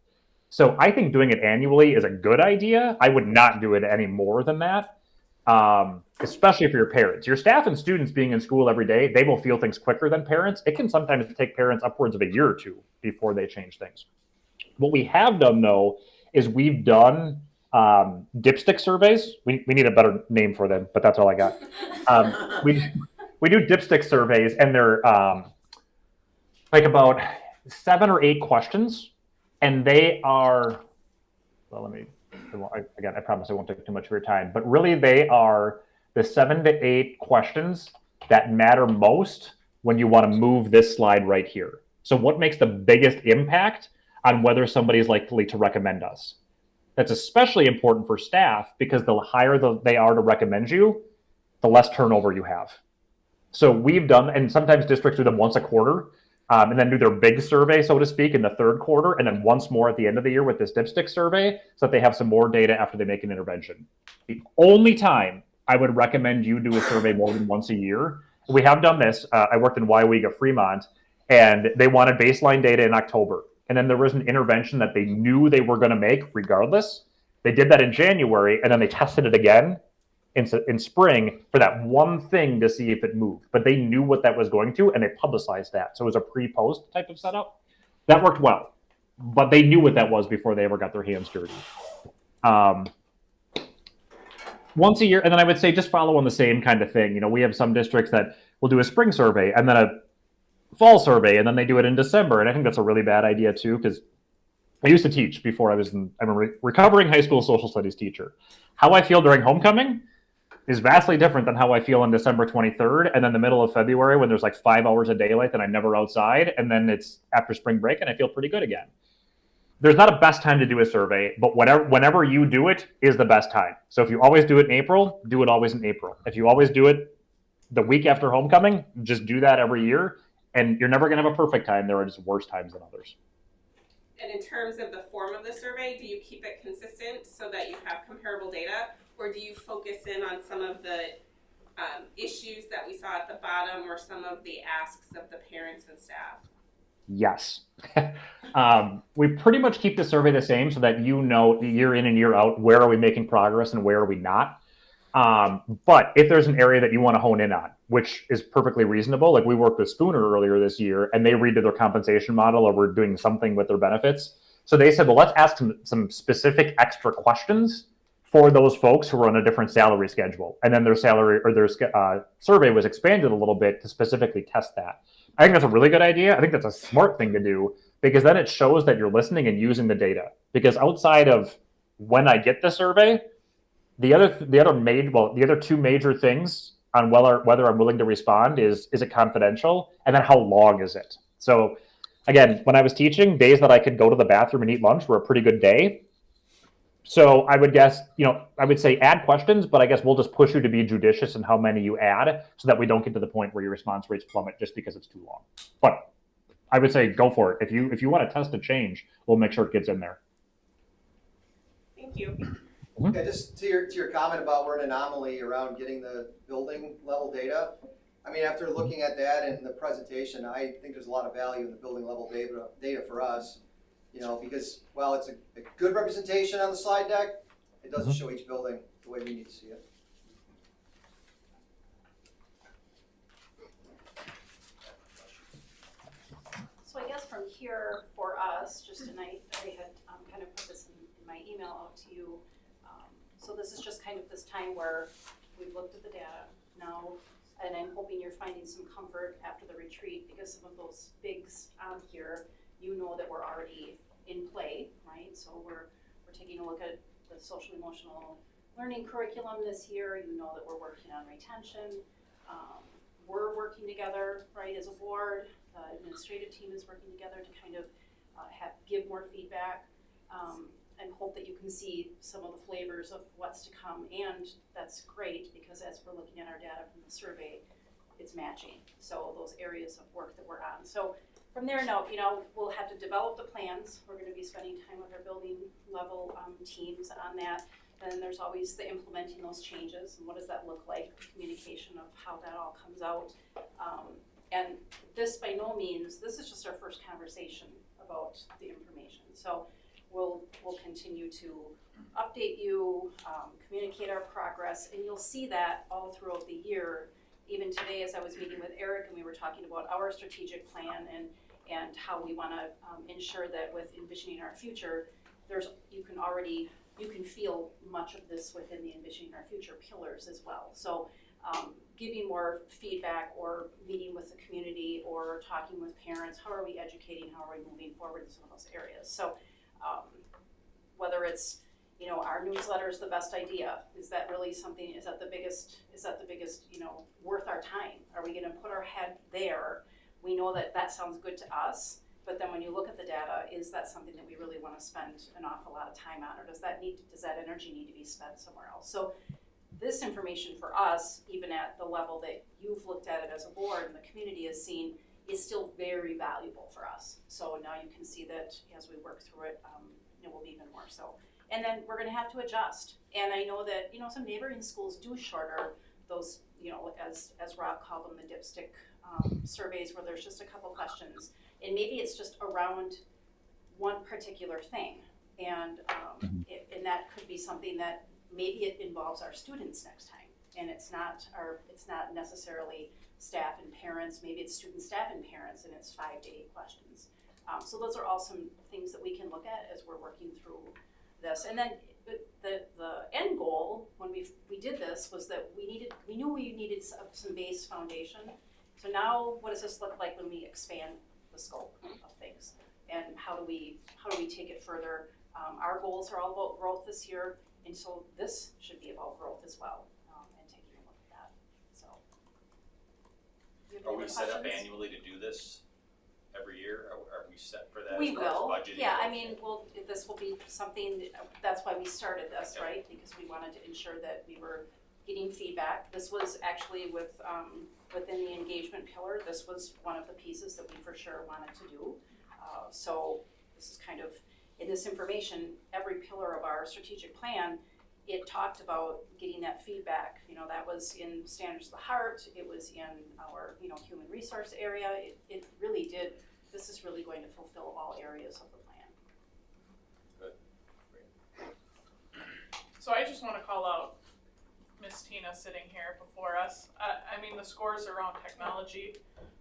So I think doing it annually is a good idea. I would not do it any more than that, especially for your parents. Your staff and students being in school every day, they will feel things quicker than parents. It can sometimes take parents upwards of a year or two before they change things. What we have done, though, is we've done dipstick surveys. We need a better name for them, but that's all I got. We do dipstick surveys, and they're like about 7 or 8 questions, and they are, well, again, I promise I won't take too much of your time, but really they are the 7 to 8 questions that matter most when you want to move this slide right here. So what makes the biggest impact on whether somebody is likely to recommend us? That's especially important for staff because the higher they are to recommend you, the less turnover you have. So we've done, and sometimes districts do them once a quarter, and then do their big survey, so to speak, in the third quarter, and then once more at the end of the year with this dipstick survey, so that they have some more data after they make an intervention. The only time I would recommend you do a survey more than once a year, we have done this. I worked in Waiwega, Fremont, and they wanted baseline data in October. And then there was an intervention that they knew they were going to make regardless. They did that in January, and then they tested it again in spring for that one thing to see if it moved. But they knew what that was going to, and they publicized that. So it was a pre-post type of setup. That worked well. But they knew what that was before they ever got their hands dirty. Once a year, and then I would say just follow on the same kind of thing. You know, we have some districts that will do a spring survey and then a fall survey, and then they do it in December. And I think that's a really bad idea too, because I used to teach before I'm a recovering high school social studies teacher. How I feel during homecoming is vastly different than how I feel on December 23rd and then the middle of February when there's like 5 hours of daylight and I'm never outside, and then it's after spring break and I feel pretty good again. There's not a best time to do a survey, but whenever you do it is the best time. So if you always do it in April, do it always in April. If you always do it the week after homecoming, just do that every year, and you're never going to have a perfect time. There are just worse times than others. And in terms of the form of the survey, do you keep it consistent so that you have comparable data, or do you focus in on some of the issues that we saw at the bottom or some of the asks of the parents and staff? Yes. We pretty much keep the survey the same so that you know year in and year out where are we making progress and where are we not. But if there's an area that you want to hone in on, which is perfectly reasonable, like we worked with Spooner earlier this year and they redid their compensation model or were doing something with their benefits. So they said, well, let's ask some specific extra questions for those folks who are on a different salary schedule. And then their salary or their survey was expanded a little bit to specifically test that. I think that's a really good idea. I think that's a smart thing to do because then it shows that you're listening and using the data. Because outside of when I get the survey, the other two major things on whether I'm willing to respond is it confidential, and then how long is it? So again, when I was teaching, days that I could go to the bathroom and eat lunch were a pretty good day. So I would guess, I would say add questions, but I guess we'll just push you to be judicious in how many you add so that we don't get to the point where your response rates plummet just because it's too long. But I would say go for it. If you want to test a change, we'll make sure it gets in there. Thank you. Yeah, just to your comment about we're an anomaly around getting the building level data. I mean, after looking at that and the presentation, I think there's a lot of value in the building level data for us. Because while it's a good representation on the slide deck, it doesn't show each building the way we need to see it. So I guess from here for us, just tonight, I had kind of put this in my email out to you. So this is just kind of this time where we've looked at the data now, and I'm hoping you're finding some comfort after the retreat because some of those bigs on here, that we're already in play, right? So we're taking a look at the social emotional learning curriculum this year. That we're working on retention. We're working together, right, as a board. The administrative team is working together to kind of give more feedback and hope that you can see some of the flavors of what's to come. And that's great because as we're looking at our data from the survey, it's matching. So those areas of work that we're on. So from there, we'll have to develop the plans. We're going to be spending time with our building level teams on that. Then there's always the implementing those changes and what does that look like, communication of how that all comes out. And this by no means, this is just our first conversation about the information. So we'll continue to update you, communicate our progress, and you'll see that all throughout the year. Even today, as I was meeting with Eric and we were talking about our strategic plan and how we want to ensure that with envisioning our future, you can feel much of this within the envisioning our future pillars as well. So giving more feedback or meeting with the community or talking with parents, how are we educating, how are we moving forward in some of those areas. So whether it's, our newsletter is the best idea, is that really something, is that the biggest, worth our time? Are we gonna put our head there? We know that that sounds good to us, but then when you look at the data, is that something that we really wanna spend an awful lot of time on, or does that energy need to be spent somewhere else? So this information for us, even at the level that you've looked at it as a board and the community has seen, is still very valuable for us. So now you can see that as we work through it, it will be even more so. And then we're gonna have to adjust. And I know that, some neighboring schools do shorter those, as Rob called them, the dipstick surveys where there's just a couple questions. And maybe it's just around one particular thing. And that could be something that maybe it involves our students next time. And it's not necessarily staff and parents, maybe it's student, staff, and parents, and it's 5 to 8 questions. So those are all some things that we can look at as we're working through this. And then the end goal when we did this was that we knew we needed some base foundation. So now what does this look like when we expand the scope of things? And how do we take it further? Our goals are all about growth this year, and so this should be about growth as well, and taking a look at that. So, do you have Are any we other set up questions? annually to do this every year? Are we set for that? We as far as will, budgeting yeah, goes? this will be something, that's why we started this, Yeah. right? Because we wanted to ensure that we were getting feedback. This was actually within the engagement pillar, this was one of the pieces that we for sure wanted to do. So this is kind of, in this information, every pillar of our strategic plan, it talked about getting that feedback. That was in Standards of the Heart, it was in our, human resource area. It really did, this is really going to fulfill all areas of the plan. So I just wanna call out Miss Tina sitting here before us. The scores around technology,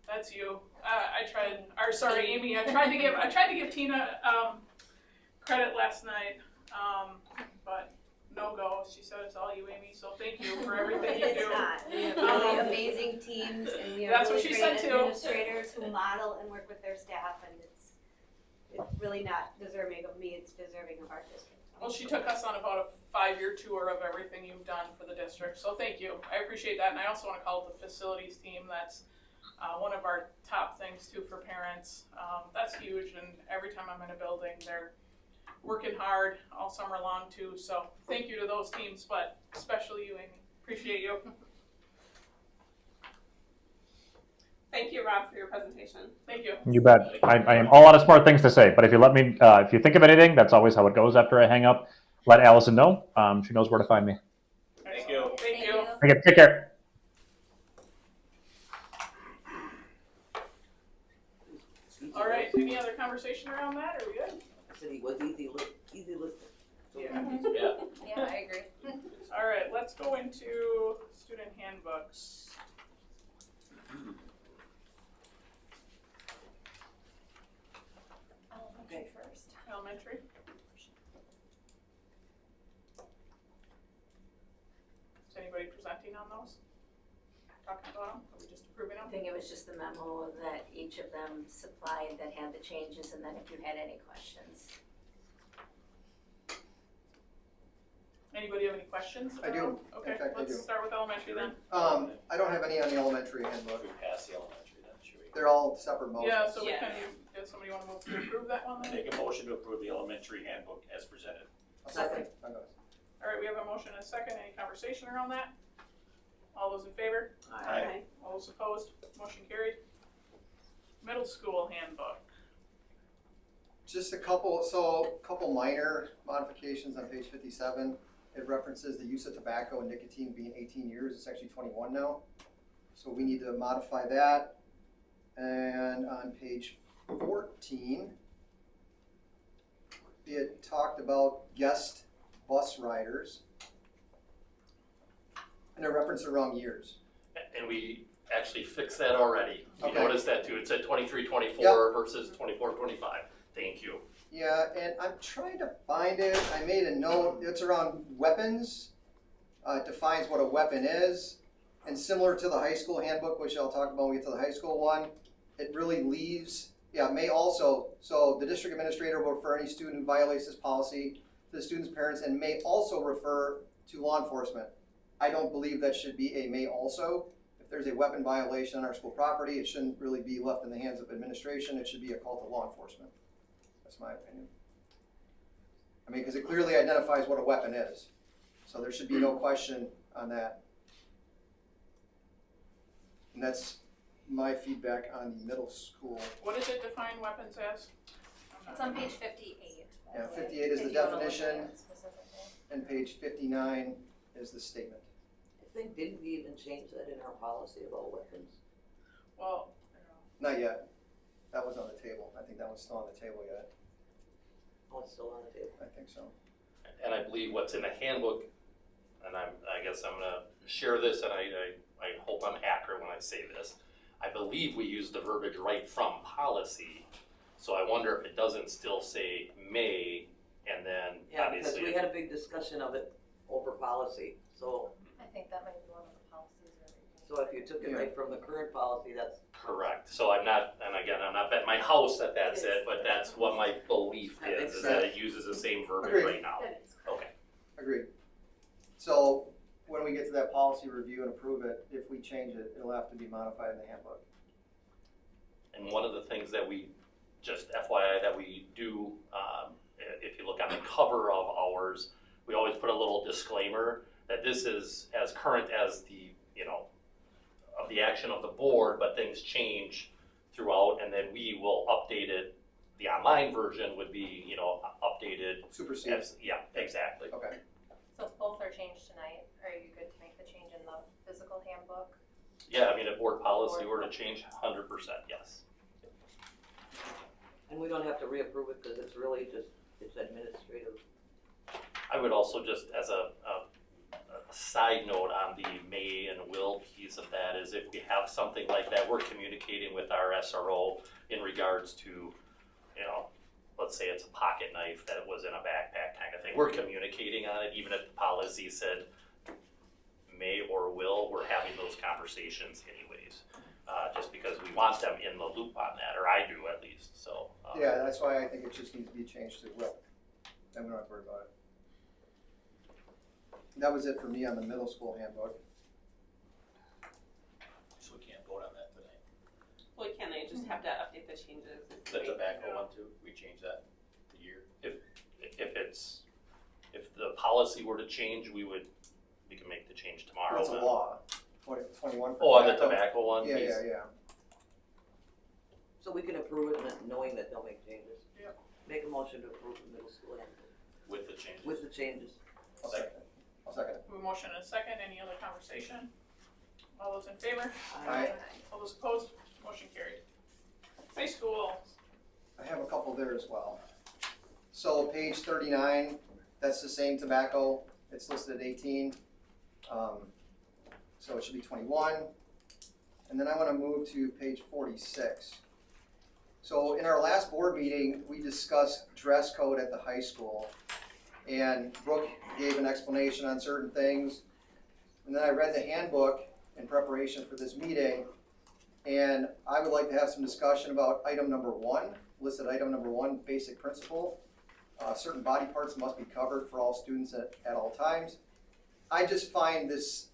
that's you. Amy, I tried to give Tina, credit last night, but no go. She said it's all you, Amy, so thank you for everything you do. It's not. We have really amazing teams and we have That's what really she great said too. administrators who model and work with their staff, and it's really not deserving of me, it's deserving of our district. Well, she took us on about a 5-year tour of everything you've done for the district, so thank you. I appreciate that, and I also want to call it the facilities team. That's one of our top things too for parents. That's huge, and every time I'm in a building, they're working hard all summer long too. So thank you to those teams, but especially you, Amy. Appreciate you. Thank you, Rob, for your presentation. Thank you. You bet. I am all out of smart things to say, but if you let me, if you think of anything, that's always how it goes after I hang up. Let Allison know. She knows where to find me. Thank you. Thank you. Okay, take care. All right, any other conversation around that? Are we good? I said he was easy listening. Yeah. Yeah. Yeah, I agree. All right, let's go into student handbooks. Elementary first. Elementary. Is anybody presenting on those? Talking about them? Are we just approving I them? think it was just the memo that each of them supplied that had the changes, and then if you had any questions. Anybody have any questions? I do. Okay, In fact, I let's do. start with elementary then. I don't have any on the elementary handbook. Should we pass the elementary then? Should we? They're all separate motions. Yeah, so we Yes. can, does somebody want to move to approve that one then? Make a motion to approve the elementary handbook as presented. I'll second. I'm gonna- All right, we have a motion and a second. Any conversation around that? All those in favor? Aye. All those opposed? Motion carried. Middle school handbook. Just a couple minor modifications on page 57. It references the use of tobacco and nicotine being 18 years. It's actually 21 now. So we need to modify that. And on page 14, it talked about guest bus riders. And it referenced the wrong years. And we actually fixed that already. You Okay. noticed that too. It said 23-24 versus 24-25. Thank you. Yeah, and I'm trying to find it. I made a note. It's around weapons. It defines what a weapon is. And similar to the high school handbook, which I'll talk about when we get to the high school one, it really leaves, may also, so the district administrator will refer any student who violates this policy to the student's parents and may also refer to law enforcement. I don't believe that should be a may also. If there's a weapon violation on our school property, it shouldn't really be left in the hands of administration. It should be a call to law enforcement. That's my opinion. I mean, because it clearly identifies what a weapon is. So there should be no question on that. And that's my feedback on the middle school. What does it define weapons as? It's on page 58. Yeah, 58 is the If you wanna look at definition, it specifically. and page 59 is the statement. I think, didn't we even change that in our policy about weapons? Well, Not yet. That was on the table. I think that one's still on the table yet. Oh, it's still on the table. I think so. And I believe what's in the handbook, and I guess I'm gonna share this, and I hope I'm accurate when I say this. I believe we use the verbiage right from policy, so I wonder if it doesn't still say may, and then Yeah, because obviously. we had a big discussion of it over policy, so, I think that might be one of the policies where we so if you took it right from the current policy, that's. Correct, so I'm not, and again, I'm not betting my house that that's it, but that's what my belief That makes is that it uses the same verbiage Agreed. right now. That is correct. Okay, Agreed. So when we get to that policy review and approve it, if we change it, it'll have to be modified in the handbook. and one of the things that we, just FYI, that we do, if you look on the cover of ours, we always put a little disclaimer that this is as current as the, of the action of the board, but things change throughout, and then we will update it. The online version would be, updated Supersede. as, yeah, exactly. Okay. So if both are changed tonight, are you good to make the change in the physical handbook? Yeah, I mean, if board policy were to change, 100%, yes. And we don't have to reapprove it, because it's really just, it's administrative. I would also just, as a side note on the may and will piece of that, is if we have something like that, we're communicating with our SRO in regards to, let's say it's a pocket knife that was in a backpack kind of thing. We're communicating on it, even if the policy said may or will, we're having those conversations anyways. Just because we want them in the loop on that, or I do at least, so. Yeah, that's why I think it just needs to be changed to will. Then we don't have to worry about it. That was it for me on the middle school handbook. So we can't vote on that tonight. Well, can they just have to update the changes? The tobacco one too, we changed that the year. If the policy were to change, we can make the change tomorrow. That's a then. law. 21 for Oh, on the tobacco. tobacco one? Yeah, piece? yeah. So we can approve it knowing that they'll make changes. Yep. Make a motion to approve the middle school handbook With the changes. with the changes. I'll second it. I'll second it. we have a motion and a second. Any other conversation? All those in favor? Aye. All those opposed? Motion carried. High school. I have a couple there as well. So page 39, that's the same tobacco. It's listed at 18. So it should be 21. And then I want to move to page 46. So in our last board meeting, we discussed dress code at the high school. And Brooke gave an explanation on certain things. And then I read the handbook in preparation for this meeting. And I would like to have some discussion about item number 1, listed item number 1, basic principle. Certain body parts must be covered for all students at all times. I just find this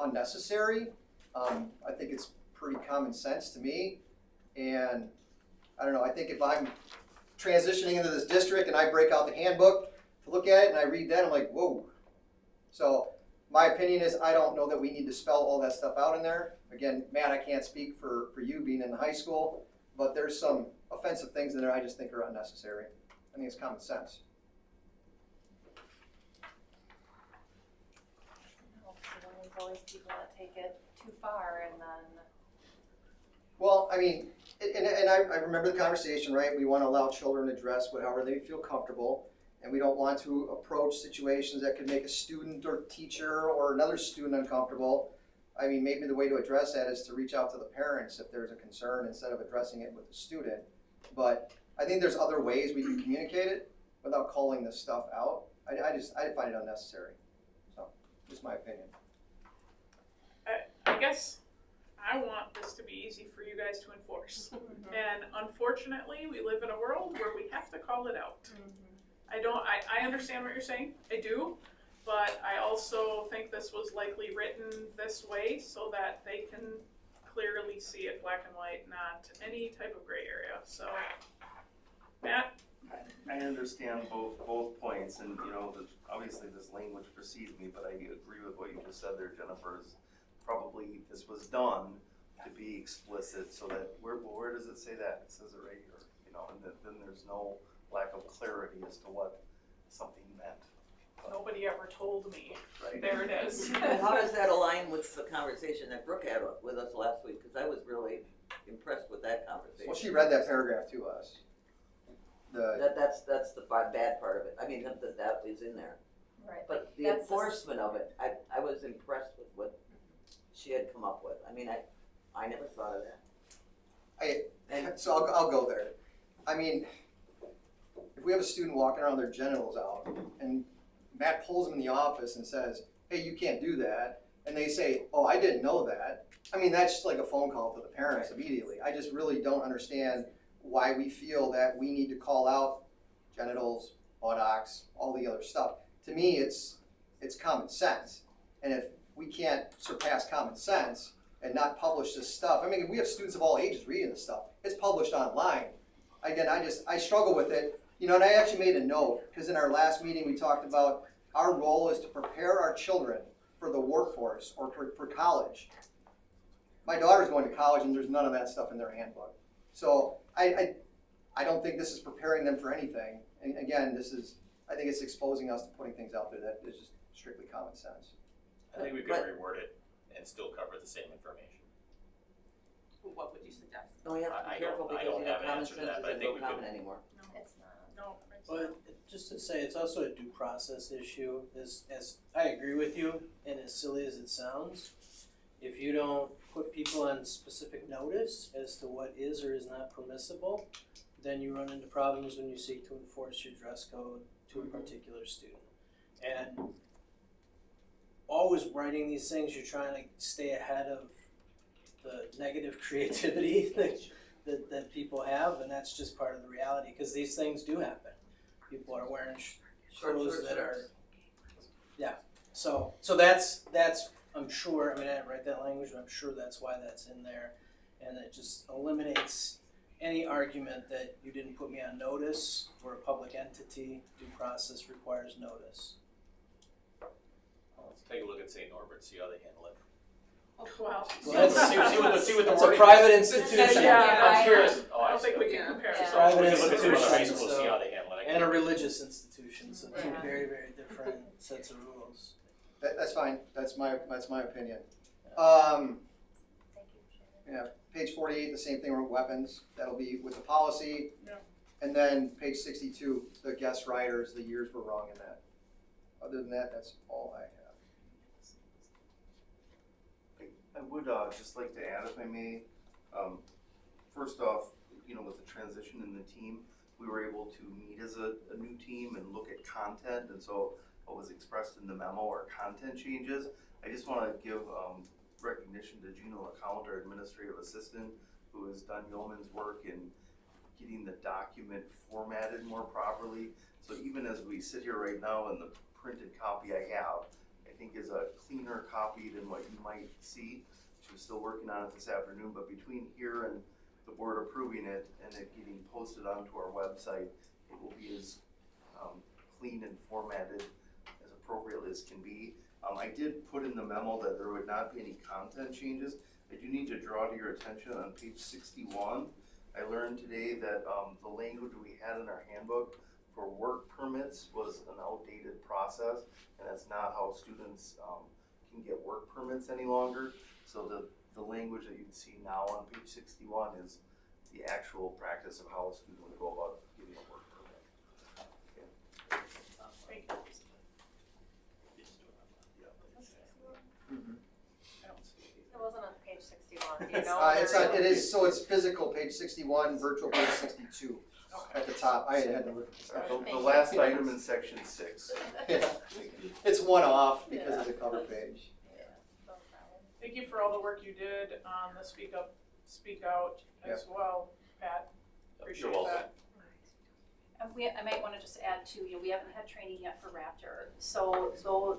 unnecessary. I think it's pretty common sense to me. And I don't know, I think if I'm transitioning into this district and I break out the handbook to look at it and I read that, I'm like, whoa. So my opinion is I don't know that we need to spell all that stuff out in there. Again, Matt, I can't speak for you being in the high school, but there's some offensive things in there I just think are unnecessary. I think it's common sense. No, so then there's always people that take it too far and then Well, I mean, and I remember the conversation, right? We want to allow children to dress however they feel comfortable, and we don't want to approach situations that could make a student or teacher or another student uncomfortable. I mean, maybe the way to address that is to reach out to the parents if there's a concern instead of addressing it with the student. But I think there's other ways we can communicate it without calling this stuff out. I find it unnecessary. So, just my opinion. I guess I want this to be easy for you guys to enforce. And unfortunately, we live in a world where we have to call it out. I understand what you're saying, I do, but I also think this was likely written this way so that they can clearly see it black and white, not any type of gray area, so. Matt? I understand both points, and obviously this language precedes me, but I agree with what you just said there, Jennifer. Is probably this was done to be explicit, so that where does it say that? It says it right here, and then there's no lack of clarity as to what something meant. Nobody ever told me. Right. There it is. And how does that align with the conversation that Brooke had with us last week? Because I was really impressed with that conversation. Well, she read that paragraph to us. That's the bad part of it. I mean, that is in there. Right. But the That's enforcement of it, I was impressed with what she had come up with. I mean, I never thought of that. So I'll go there. I mean, if we have a student walking around with their genitals out and Matt pulls them in the office and says, hey, you can't do that, and they say, oh, I didn't know that, I mean, that's just like a phone call to the parents immediately. I just really don't understand why we feel that we need to call out genitals, buttocks, all the other stuff. To me, it's common sense. And if we can't surpass common sense and not publish this stuff, I mean, we have students of all ages reading this stuff. It's published online. Again, I struggle with it. And I actually made a note, because in our last meeting we talked about our role is to prepare our children for the workforce or for college. My daughter's going to college and there's none of that stuff in their handbook. So I don't think this is preparing them for anything. And again, I think it's exposing us to putting things out there that is just strictly common sense. I think we can reword it and still cover the same information. What would you suggest? No, we have to be careful because common sense isn't so common anymore. It's not. No, it's But just to say, it's also a due process issue, as I agree with you, and as silly as it sounds, if you don't put people on specific notice as to what is or is not permissible, then you run into problems when you seek to enforce your dress code to a particular student. And always writing these things, you're trying to stay ahead of the negative creativity that people have, and that's just part of the reality, because these things do happen. People are wearing clothes that are, so that's I'm sure, I mean, I didn't write that language, but I'm sure that's why that's in there, and it just eliminates any argument that you didn't put me on notice. We're a public entity, due process requires notice. Let's take a look at St. Norbert, see how they handle it. Wow. Well, See what the that's a wording private is. institution. Yeah, I'm curious. Oh, I don't think we see. can compare. Yeah. So. Private We can look at some other high institution, schools, see how they handle it. And a religious institution, so two Yeah. very, very different sets of rules. That's fine. That's my opinion. Thank you. Yeah, page 48, the same thing with weapons. That'll be with the policy. Yeah. And then page 62, the guest riders, the years were wrong in that. Other than that, that's all I have. I would just like to add, if I may, first off, with the transition in the team, we were able to meet as a new team and look at content, and so what was expressed in the memo are content changes. I just want to give recognition to Gina LeCount, our administrative assistant, who has done yeoman's work in getting the document formatted more properly. So even as we sit here right now, and the printed copy I have, I think is a cleaner copy than what you might see. She was still working on it this afternoon, but between here and the board approving it and it getting posted onto our website, it will be as clean and formatted as appropriately as can be. I did put in the memo that there would not be any content changes. I do need to draw to your attention on page 61. I learned today that the language we had in our handbook for work permits was an outdated process, and that's not how students can get work permits any longer. So the the language that you'd see now on page 61 is the actual practice of how a student would go about getting a work permit. Thank you. It wasn't on page 61, you know? It is, so it's physical, page 61, virtual, page 62, at the top. I had to look at this. The last item in section 6. Yeah. It's one off because of the cover page. Thank you for all the work you did on the Speak Up, Speak Out as well, Pat. Appreciate welcome. that. I might wanna just add too, we haven't had training yet for Raptor. So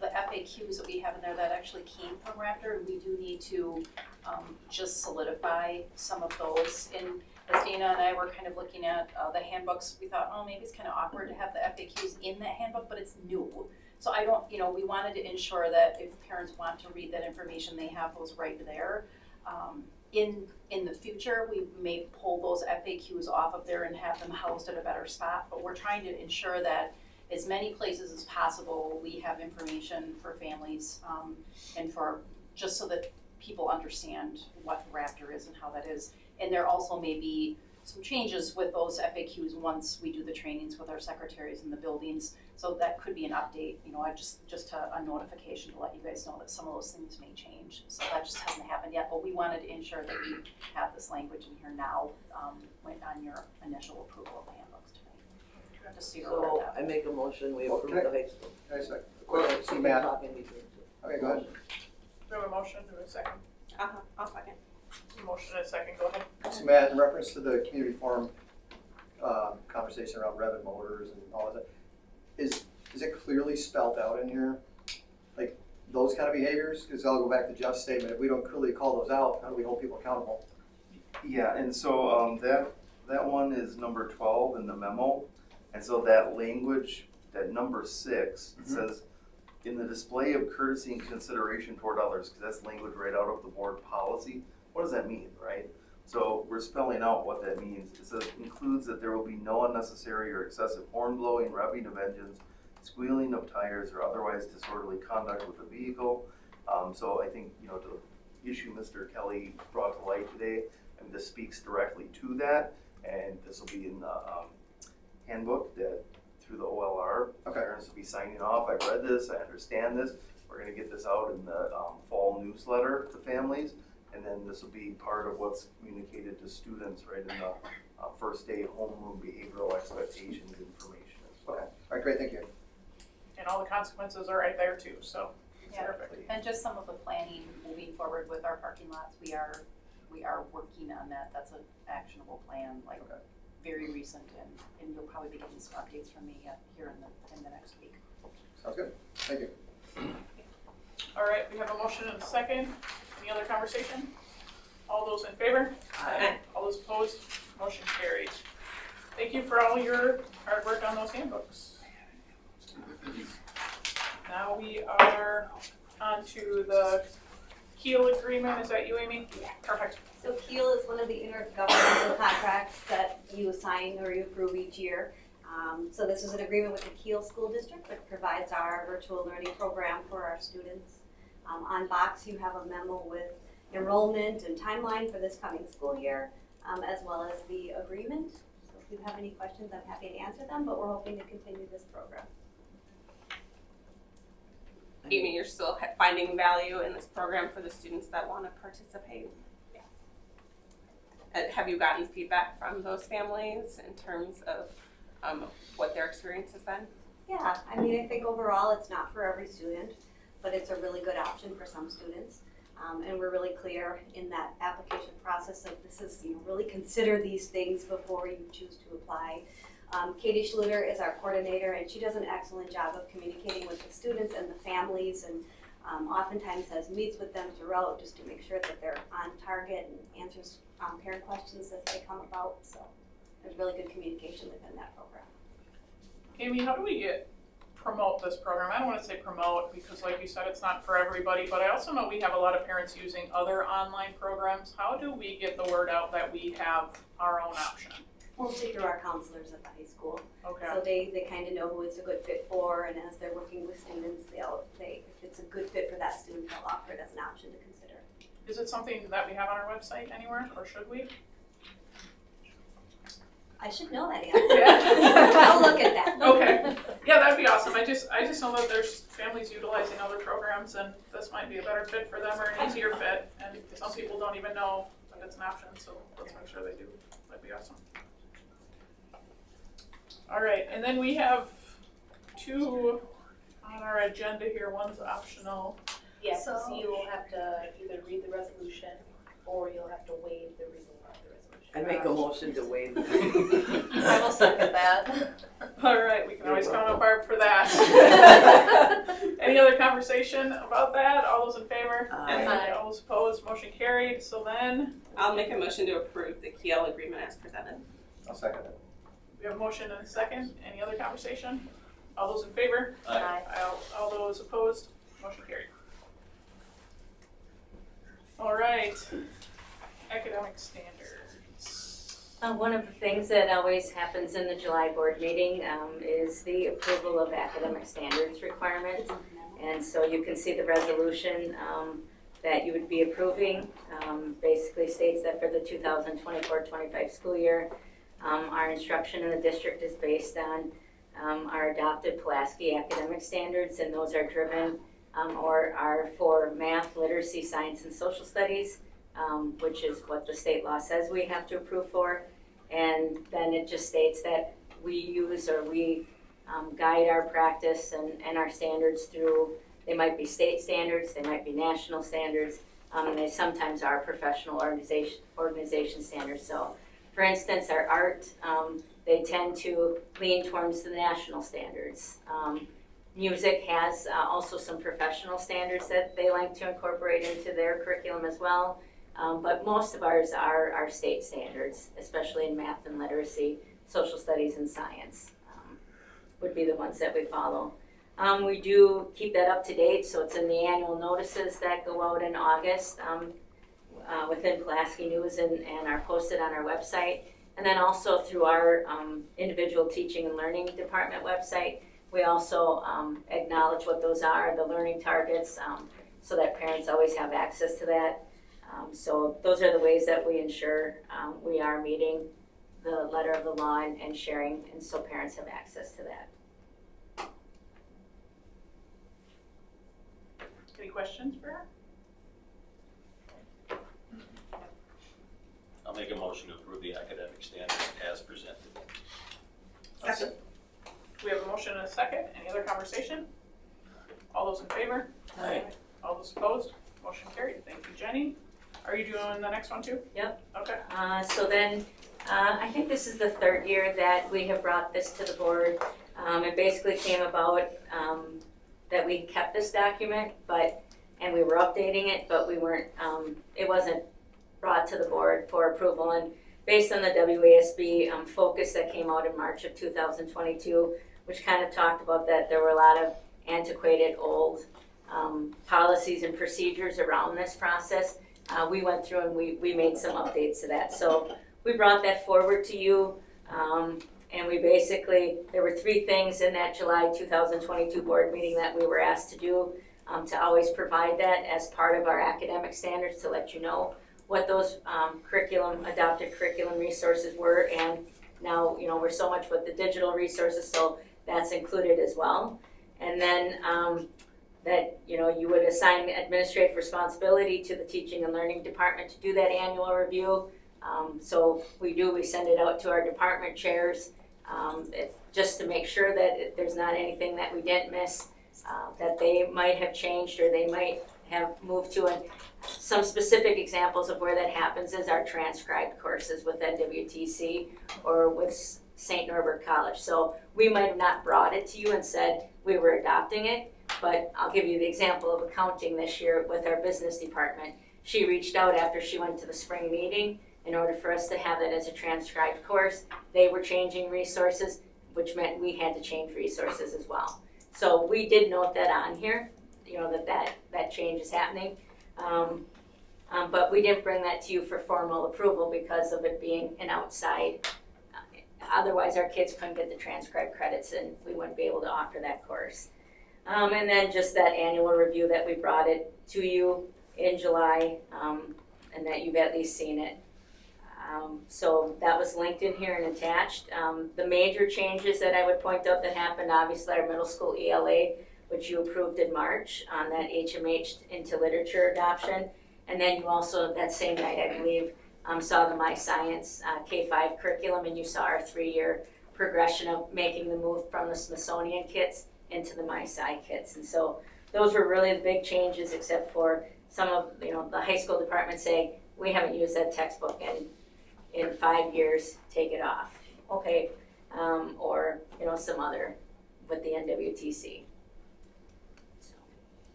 the FAQs that we have in there that actually came from Raptor, we do need to just solidify some of those. And as Dana and I were kind of looking at the handbooks, we thought, oh, maybe it's kind of awkward to have the FAQs in that handbook, but it's new. So I don't, we wanted to ensure that if parents want to read that information, they have those right there. In the future, we may pull those FAQs off of there and have them housed at a better spot, but we're trying to ensure that as many places as possible, we have information for families, and for, just so that people understand what Raptor is and how that is. And there also may be some changes with those FAQs once we do the trainings with our secretaries in the buildings. So that could be an update, just a notification to let you guys know that some of those things may change. So that just hasn't happened yet, but we wanted to ensure that we have this language in here now, on your initial approval of the handbooks tonight. Just so you're aware of So that. I make a motion, we approve the high school. Can I second? Go ahead, See, Matt. talk in between. Okay, go ahead. We have a motion, do a second. I'll second. Motion and a second, go ahead. So Matt, in reference to the community forum conversation around Revit motors and all of that, is it clearly spelled out in here? Like those kind of behaviors? Because I'll go back to Jeff's statement, if we don't clearly call those out, how do we hold people accountable? Yeah, and so that one is number 12 in the memo. And so that language, that number 6, says, in the display of courtesy and consideration toward others, because that's language right out of the board policy. What does that mean, right? So we're spelling out what that means. It says, includes that there will be no unnecessary or excessive horn blowing, revving of engines, squealing of tires, or otherwise disorderly conduct with the vehicle. So I think, the issue Mr. Kelly brought to light today, and this speaks directly to that, and this will be in the handbook that through the OLR. Parents will be signing off. I've read this, I understand this. We're gonna get this out in the fall newsletter to families, and then this will be part of what's communicated to students right in the first day homeroom behavioral expectations information as well. Okay, all right, great, thank you. And all the consequences are right there too, so. Yeah, Perfect. and just some of the planning moving forward with our parking lots, we are working on that. That's an actionable plan, very recent, and you'll probably be getting some updates from me here in the next week. Sounds good, thank you. All right, we have a motion and a second. Any other conversation? All those in favor? Aye. All those opposed? Motion carried. Thank you for all your hard work on those handbooks. Now we are on to the Keel agreement. Is that you, Amy? Yeah. Perfect. So Keel is one of the intergovernmental contracts that you assign or you approve each year. So this is an agreement with the Keel School District that provides our virtual learning program for our students. On box you have a memo with enrollment and timeline for this coming school year, as well as the agreement. So if you have any questions, I'm happy to answer them, but we're hoping to continue this program. Amy, you're still finding value in this program for the students that want to participate. Have you gotten feedback from those families in terms of what their experience has been? Yeah, I mean, I think overall it's not for every student, but it's a really good option for some students. And we're really clear in that application process that this is, really consider these things before you choose to apply. Katie Schluter is our coordinator, and she does an excellent job of communicating with the students and the families, and oftentimes has meets with them throughout just to make sure that they're on target and answers parent questions as they come about. So there's really good communication within that program. Amy, how do we promote this program? I don't want to say promote because like you said, it's not for everybody, but I also know we have a lot of parents using other online programs. How do we get the word out that we have our own option? Mostly through our counselors at the high school. Okay. So they kind of know who it's a good fit for, and as they're working with students, if it's a good fit for that student, they'll offer it as an option to consider. Is it something that we have on our website anywhere, or should we? I should know that answer. Yeah. I'll look at that. Okay. Yeah, that'd be awesome. I just know that there's families utilizing other programs, and this might be a better fit for them or an easier fit. And some people don't even know that it's an option, so let's make sure they do. That'd be awesome. All right, and then we have 2 on our agenda here. One's optional. Yeah, So- so you will have to either read the resolution or you'll have to waive the reading of the resolution. I make a motion to waive. I will second that. All right, we can always count on Barb for that. Any other conversation about that? All those in favor? Aye. All those opposed? Motion carried. So then I'll make a motion to approve the Kiel agreement as presented. I'll second it. we have a motion and a second. Any other conversation? All those in favor? Aye. All those opposed? Motion carried. All right, academic standards. One of the things that always happens in the July board meeting is the approval of academic standards requirements. And so you can see the resolution that you would be approving basically states that for the 2024-25 school year, our instruction in the district is based on our adopted Pulaski academic standards, and those are driven or are for math, literacy, science, and social studies, which is what the state law says we have to approve for. And then it just states that we use or we guide our practice and our standards through, they might be state standards, they might be national standards, and they sometimes are professional organization standards. So for instance, our art, they tend to lean towards the national standards. Music has also some professional standards that they like to incorporate into their curriculum as well. But most of ours are state standards, especially in math and literacy, social studies, and science would be the ones that we follow. We do keep that up to date, so it's in the annual notices that go out in August within Pulaski News and are posted on our website. And then also through our individual teaching and learning department website, we also acknowledge what those are, the learning targets, so that parents always have access to that. So those are the ways that we ensure we are meeting the letter of the law and sharing, and so parents have access to that. Any questions for her? I'll make a motion to approve the academic standards as presented. Second. We have a motion and a second. Any other conversation? All those in favor? Aye. All those opposed? Motion carried. Thank you, Jenny. Are you doing the next one too? Yep. Okay. So then, I think this is the third year that we have brought this to the board. It basically came about that we kept this document, and we were updating it, but we weren't, it wasn't brought to the board for approval. And based on the WASB focus that came out in March of 2022, which kind of talked about that there were a lot of antiquated old policies and procedures around this process, we went through and we made some updates to that. So we brought that forward to you, and we basically, there were 3 things in that July 2022 board meeting that we were asked to do, to always provide that as part of our academic standards, to let you know what those adopted curriculum resources were. And now, we're so much with the digital resources, so that's included as well. And then that you would assign administrative responsibility to the teaching and learning department to do that annual review. So we send it out to our department chairs, just to make sure that there's not anything that we didn't miss, that they might have changed or they might have moved to. And some specific examples of where that happens is our transcribed courses with NWTC or with St. Norbert College. So we might have not brought it to you and said we were adopting it, but I'll give you the example of accounting this year with our business department. She reached out after she went to the spring meeting in order for us to have that as a transcribed course. They were changing resources, which meant we had to change resources as well. So we did note that on here, that change is happening. But we didn't bring that to you for formal approval because of it being an outside. Otherwise, our kids couldn't get the transcribed credits and we wouldn't be able to offer that course. And then just that annual review that we brought it to you. in July, and that you've at least seen it. So that was linked in here and attached. The major changes that I would point out that happened, obviously our middle school ELA, which you approved in March on that HMH into literature adoption. And then you also, that same night, I believe, saw the My Science K-5 curriculum, and you saw our 3-year progression of making the move from the Smithsonian kits into the My Sci kits. And so those were really the big changes, except for some of the high school department saying, we haven't used that textbook in 5 years, take it off. Okay, or some other with the NWTC. So.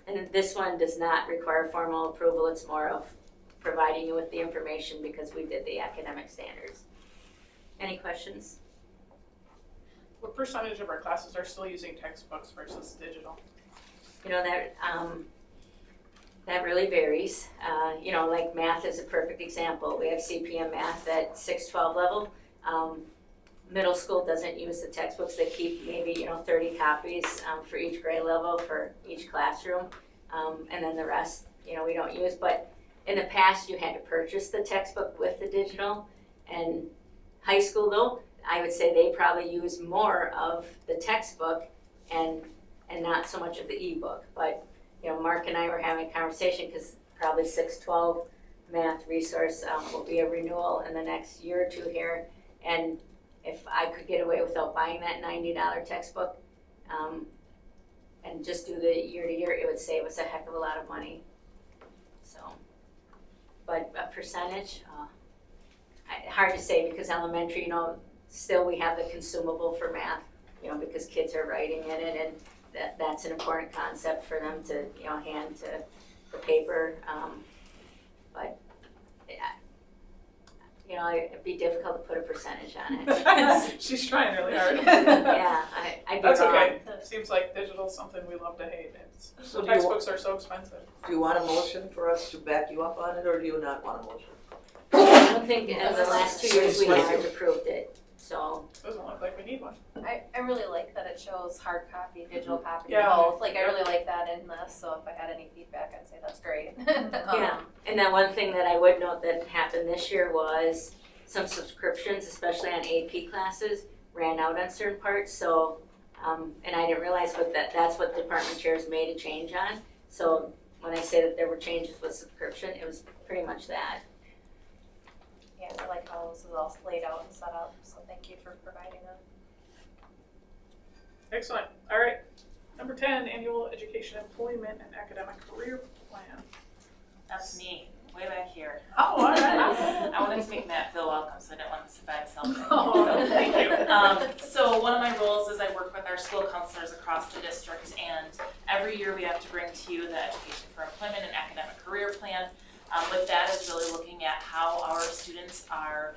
And then this one does not require formal approval, it's more of providing you with the information because we did the academic standards. Any questions? What percentage of our classes are still using textbooks versus digital? That really varies. Like math is a perfect example. We have CPM math at 6-12 level. Middle school doesn't use the textbooks. They keep maybe 30 copies for each grade level for each classroom, and then the rest we don't use. But in the past, you had to purchase the textbook with the digital. And high school, though, I would say they probably use more of the textbook and not so much of the ebook. But Mark and I were having a conversation because probably 6-12 math resource will be a renewal in the next year or two here. And if I could get away without buying that $90 textbook and just do the year to year, it would save us a heck of a lot of money. So, but a percentage, hard to say because elementary, still we have the consumable for math, because kids are writing in it, and that's an important concept for them to, hand to the paper. But it'd be difficult to put a percentage on it. She's trying really hard. Yeah, I'd be That's wrong. okay. Seems like digital's something we love to hate. So do you Textbooks are so expensive. Do you want a motion for us to back you up on it, or do you not want a motion? I don't think in the last 2 years we haven't approved it, so. Doesn't look like we need one. I really like that it shows hard copy, digital copy, Yeah. both. Like, I really like that in this, so if I had any feedback, I'd say that's great. Yeah, and then one thing that I would note that happened this year was some subscriptions, especially on AP classes, ran out on certain parts, so, and I didn't realize that's what department chairs made a change on. So when I say that there were changes with subscription, it was pretty much that. Yeah, I like how this is all laid out and set up, so thank you for providing that. Excellent. All right. Number 10, annual education, employment, and academic career plan. That's me, way back here. Oh, all right. I wanted to make Matt feel welcome, so I didn't want him to sit by himself. Oh, thank you. So one of my roles is I work with our school counselors across the district, and every year we have to bring to you the Education for Employment and Academic Career Plan. With that is really looking at how our students are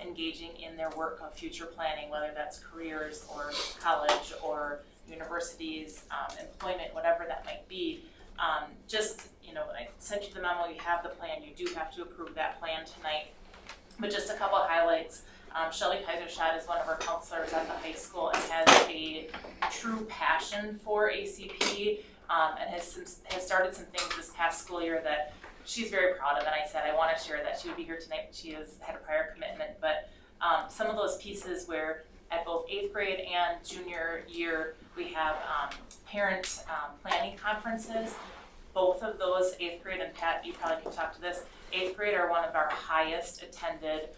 engaging in their work of future planning, whether that's careers or college or universities, employment, whatever that might be. I sent you the memo, you have the plan, you do have to approve that plan tonight. But just a couple of highlights. Shelly Kaiserstadt is one of our counselors at the high school and has a true passion for ACP and has started some things this past school year that she's very proud of, and I said I want to share that she would be here tonight, but she has had a prior commitment. But some of those pieces where at both 8th grade and junior year we have parent planning conferences. Both of those, 8th grade, and Pat, you probably can talk to this, 8th grade are one of our highest attended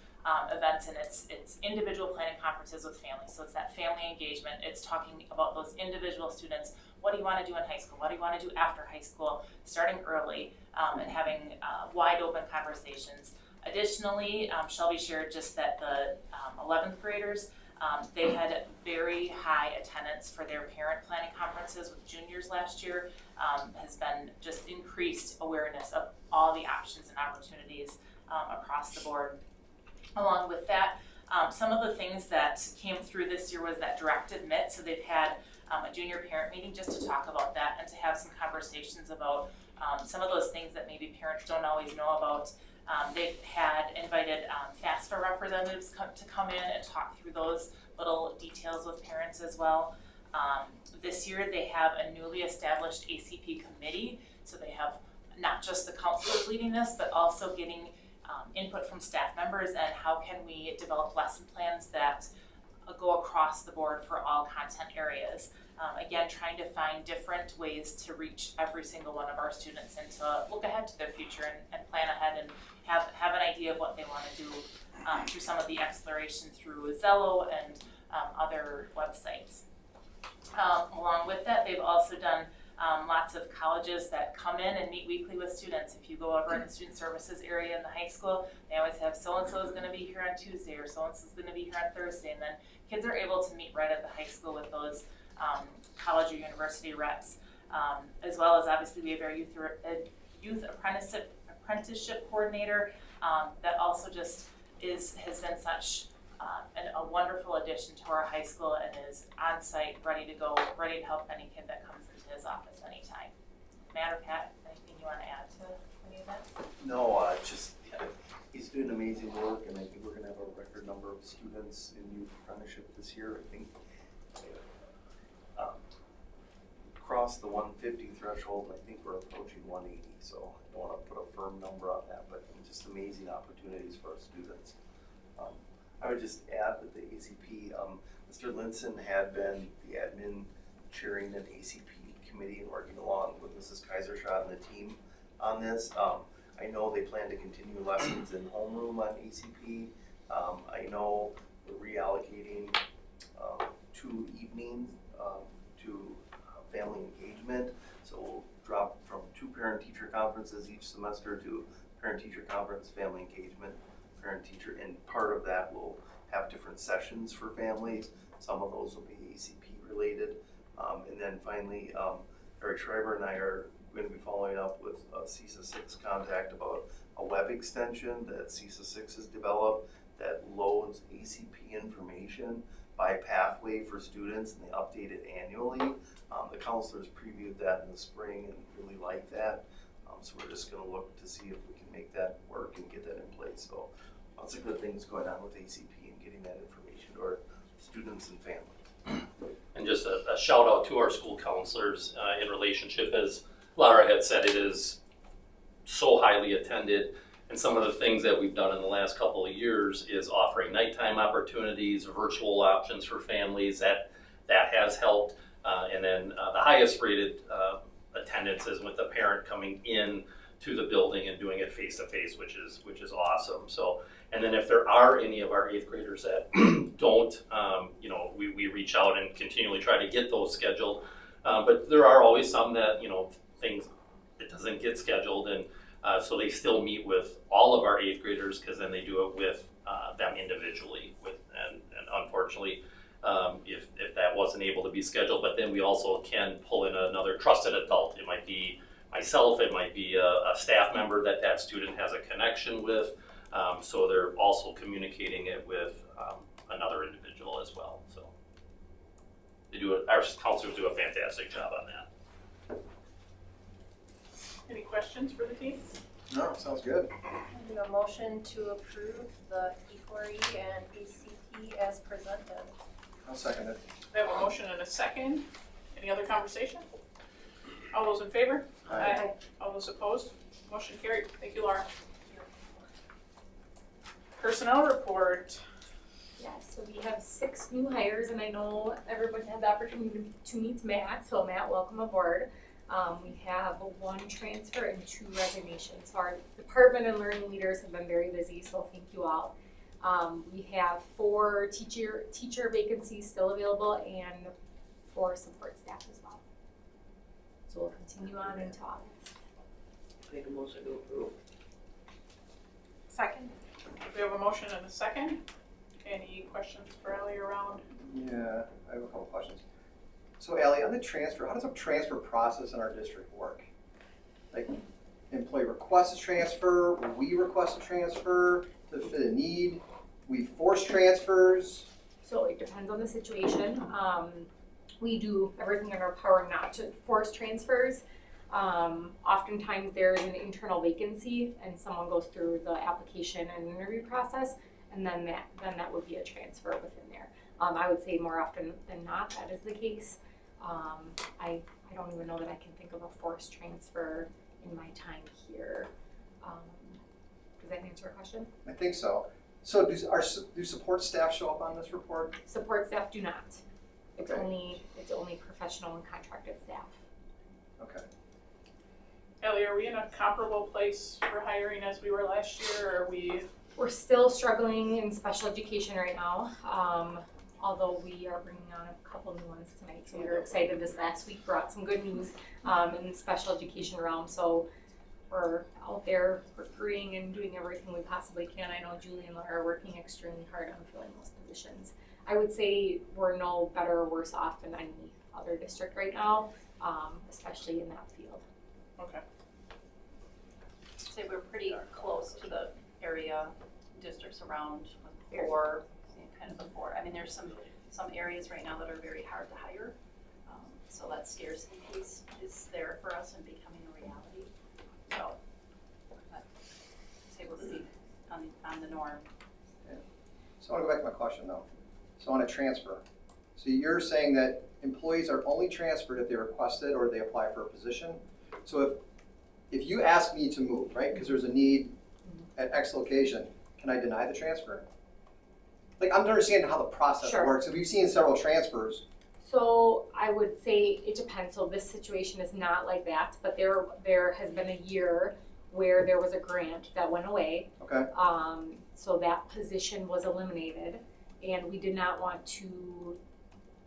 events, and it's individual planning conferences with families. So it's that family engagement. It's talking about those individual students. What do you want to do in high school? What do you want to do after high school? Starting early and having wide open conversations. Additionally, Shelby shared just that the 11th graders, they had very high attendance for their parent planning conferences with juniors last year. Has been just increased awareness of all the options and opportunities across the board. Along with that, some of the things that came through this year was that direct admit. So they've had a junior parent meeting just to talk about that and to have some conversations about some of those things that maybe parents don't always know about. They've had invited FAFSA representatives to come in and talk through those little details with parents as well. This year they have a newly established ACP committee, so they have not just the counselors leading this, but also getting input from staff members and how can we develop lesson plans that go across the board for all content areas. Again, trying to find different ways to reach every single one of our students and to look ahead to their future and plan ahead and have an idea of what they want to do through some of the exploration through Zello and other websites. Along with that, they've also done lots of colleges that come in and meet weekly with students. If you go over in the student services area in the high school, they always have so-and-so is going to be here on Tuesday or so-and-so is going to be here on Thursday. And then kids are able to meet right at the high school with those college or university reps. As well as obviously we have our youth apprenticeship coordinator that also just has been such a wonderful addition to our high school and is on site, ready to go, ready to help any kid that comes into his office anytime. Matt or Pat, anything you want to add to any of that? No, he's doing amazing work, and I think we're gonna have a record number of students in youth apprenticeship this year. I think across the 150 threshold, I think we're approaching 180. So I don't want to put a firm number on that, but just amazing opportunities for our students. I would just add that the ACP, Mr. Linson had been the admin chairing an ACP committee and working along with Mrs. Kaisershot and the team on this. I know they plan to continue lessons in homeroom on ACP. I know we're reallocating 2 evenings to family engagement. So we'll drop from 2 parent-teacher conferences each semester to parent-teacher conference, family engagement, parent-teacher, and part of that will have different sessions for families. Some of those will be ACP related. And then finally, Eric Schreiber and I are going to be following up with CISA 6 contact about a web extension that CISA 6 has developed that loads ACP information by pathway for students, and they update it annually. The counselors previewed that in the spring and really like that. So we're just going to look to see if we can make that work and get that in place. So lots of good things going on with ACP and getting that information to our students and families. And just a shout out to our school counselors in relationship, as Laura had said, it is so highly attended. And some of the things that we've done in the last couple of years is offering nighttime opportunities, virtual options for families. That has helped. And then the highest rated attendance is with the parent coming in to the building and doing it face to face, which is awesome. So, and then if there are any of our 8th graders that don't, we reach out and continually try to get those scheduled. But there are always some that, things, it doesn't get scheduled. And so they still meet with all of our 8th graders because then they do it with them individually. And unfortunately, if that wasn't able to be scheduled, but then we also can pull in another trusted adult. It might be myself, it might be a staff member that student has a connection with. So they're also communicating it with another individual as well. So our counselors do a fantastic job on that. Any questions for the team? No, sounds good. I do a motion to approve the E4E and ACP as presented. I'll second it. We have a motion and a second. Any other conversation? All those in favor? Aye. All those opposed? Motion carried. Thank you, Laura. Personnel report. Yeah, so we have 6 new hires, and I know everyone had the opportunity to meet Matt, so Matt, welcome aboard. We have 1 transfer and 2 resignations. So our department and learning leaders have been very busy, so thank you all. We have 4 teacher vacancies still available and 4 support staff as well. So we'll continue on into August. Make a motion to approve. Second. We have a motion and a second. Any questions for Ally around? Yeah, I have a couple questions. So Ally, on the transfer, how does a transfer process in our district work? Like, employee requests a transfer, we request a transfer to fit a need, we force transfers? So it depends on the situation. We do everything in our power not to force transfers. Oftentimes there's an internal vacancy and someone goes through the application and interview process, and then that would be a transfer within there. I would say more often than not that is the case. I don't even know that I can think of a forced transfer in my time here. Does that answer your question? I think so. So do support staff show up on this report? Support staff do not. It's Okay. only professional and contracted staff. Okay. Ellie, are we in a comparable place for hiring as we were last year, or are we? We're still struggling in special education right now, although we are bringing on a couple new ones tonight. So we were excited. This last week brought some good news in the special education realm. So we're out there recruiting and doing everything we possibly can. I know Julie and Laura are working extremely hard on filling those positions. I would say we're no better or worse off than any other district right now, especially in that field. Okay. I'd say we're pretty close to the area districts around with four, kind of the four. I mean, there's some areas right now that are very hard to hire. So that scarcity piece is there for us and becoming a reality. So I'd say we're pretty on the norm. Yeah. So I want to go back to my question though. So on a transfer, so you're saying that employees are only transferred if they request it or they apply for a position. So if you ask me to move, right, because there's a need at X location, can I deny the transfer? Like, I'm understanding how the process Sure. works. So we've seen several transfers. So I would say it depends. So this situation is not like that, but there has been a year where there was a grant that went away. Okay. So that position was eliminated, and we did not want to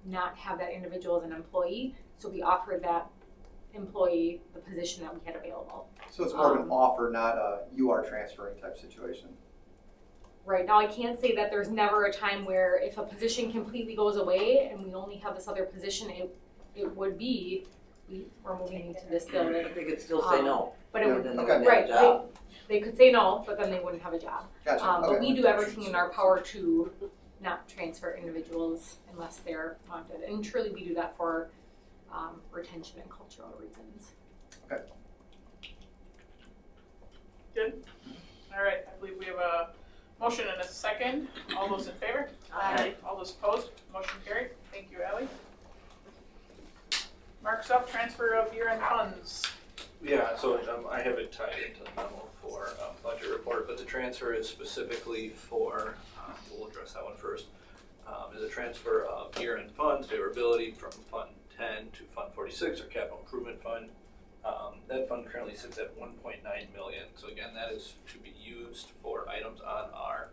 not have that individual as an employee. So we offered that employee the position that we had available. So it's more of an offer, not a you are transferring type situation. Right now, I can't say that there's never a time where if a position completely goes away and we only have this other position, it would be, we're moving into this building. They could still say no. But it would, Then they wouldn't have a right, job. they could say no, but then they wouldn't have a job. Gotcha. But Okay. we do everything in our power to not transfer individuals unless they're wanted. And truly, we do that for retention and cultural reasons. Okay. Good. All right, I believe we have a motion and a second. All those in favor? Aye. All those opposed? Motion carried. Thank you, Ally. Mark's up, transfer of year-end funds. Yeah, so I have it tied into the memo for budget report, but the transfer is specifically for, we'll address that one first, is a transfer of year-end funds, favorability from Fund 10 to Fund 46, or Capital Improvement Fund. That fund currently sits at 1.9 million. So again, that is to be used for items on our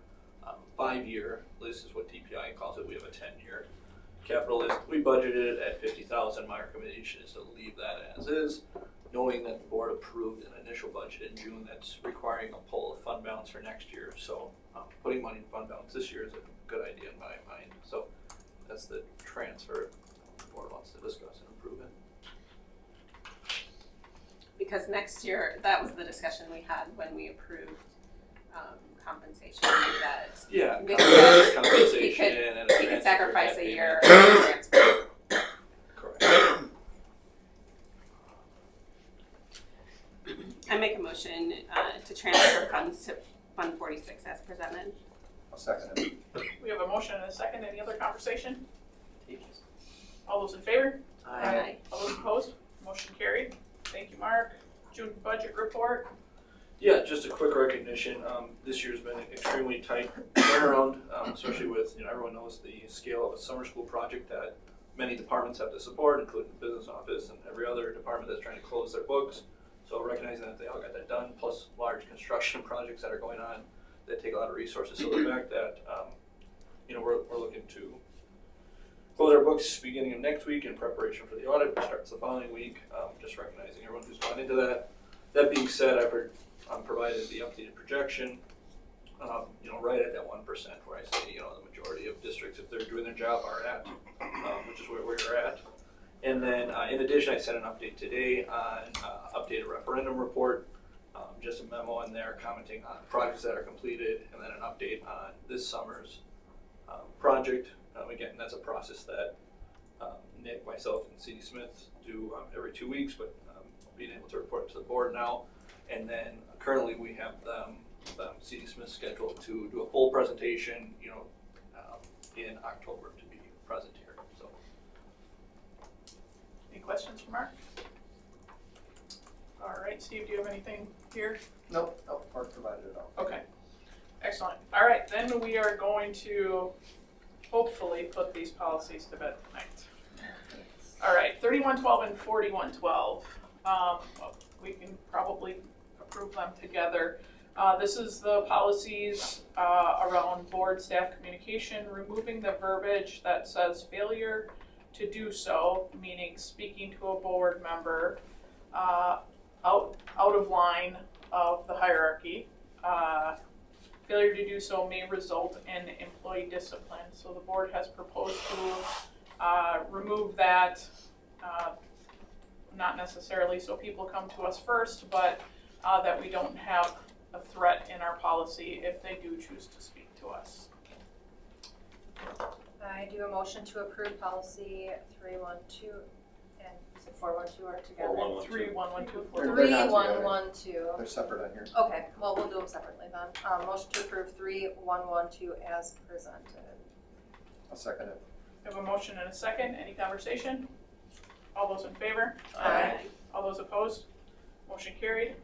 5-year. This is what DPI calls it. We have a 10-year capital list. We budgeted it at 50,000. My recommendation is to leave that as is, knowing that the board approved an initial budget in June that's requiring a pull of fund balance for next year. So putting money in fund balance this year is a good idea in my mind. So that's the transfer the board wants to discuss and approve it. Because next year, that was the discussion we had when we approved compensation, that Yeah, because compensation he and a could transfer sacrifice at a year payment. and transfer. Correct. I make a motion to transfer funds to Fund 46 as presented. I'll second it. We have a motion and a second. Any other conversation? All those in favor? Aye. All those opposed? Motion carried. Thank you, Mark. June budget report. Yeah, just a quick recognition. This year's been an extremely tight turnaround, especially with, everyone knows the scale of a summer school project that many departments have to support, including the business office and every other department that's trying to close their books. So recognizing that they all got that done, plus large construction projects that are going on that take a lot of resources. So the fact that, we're looking to close our books beginning of next week in preparation for the audit, which starts the following week. Just recognizing everyone who's gone into that. That being said, I've provided the updated projection, right at that 1%, where I say, the majority of districts, if they're doing their job, are at, which is where we're at. And then, in addition, I sent an update today on updated referendum report, just a memo in there commenting on projects that are completed, and then an update on this summer's project. Again, that's a process that Nick, myself, and C.D. Smith do every 2 weeks, but being able to report to the board now. And then currently we have C.D. Smith scheduled to do a full presentation, in October to be present here. So, Any questions for Mark? All right. right, Steve, do you have anything here? Nope, Mark provided it all. Okay, excellent. All right, then we are going to hopefully put these policies to bed tonight. All right, 3112 and 4112. We can probably approve them together. This is the policies around board staff communication, removing the verbiage that says failure to do so, meaning speaking to a board member out of line of the hierarchy. Failure to do so may result in employee discipline. So the board has proposed to remove that, not necessarily so people come to us first, but that we don't have a threat in our policy if they do choose to speak to us. I do a motion to approve policy 312 and is it 412 are together? 4112. 3112. They're not together. 3112. They're separate on here. Okay, well, we'll do them separately then. Motion to approve 3112 as presented. I'll second it. We have a motion and a second. Any conversation? All those in favor? Aye. All those opposed? Motion carried.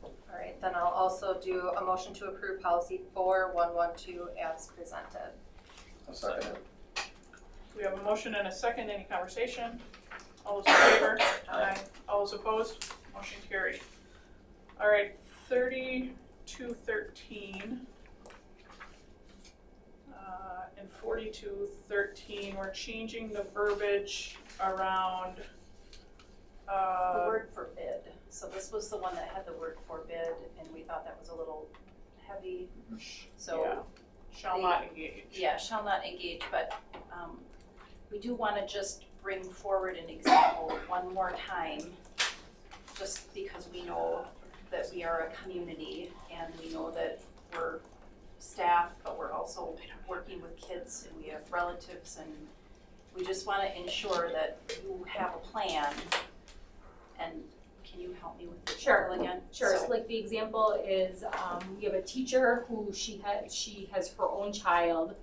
All right, then I'll also do a motion to approve policy 4112 as presented. I'll second it. We have a motion and a second. Any conversation? All those in favor? Aye. All those opposed? Motion carried. All right, 3213 and 4213, we're changing the verbiage around The word forbid. So this was the one that had the word forbid, and we thought that was a little heavy. So yeah, shall not engage. Yeah, shall not engage, but we do want to just bring forward an example one more time, just because we know that we are a community and we know that we're staff, but we're also working with kids and we have relatives, and we just want to ensure that you have a plan. And can you help me with the Sure. example again? Sure, so like the example is, we have a teacher who she has her own child,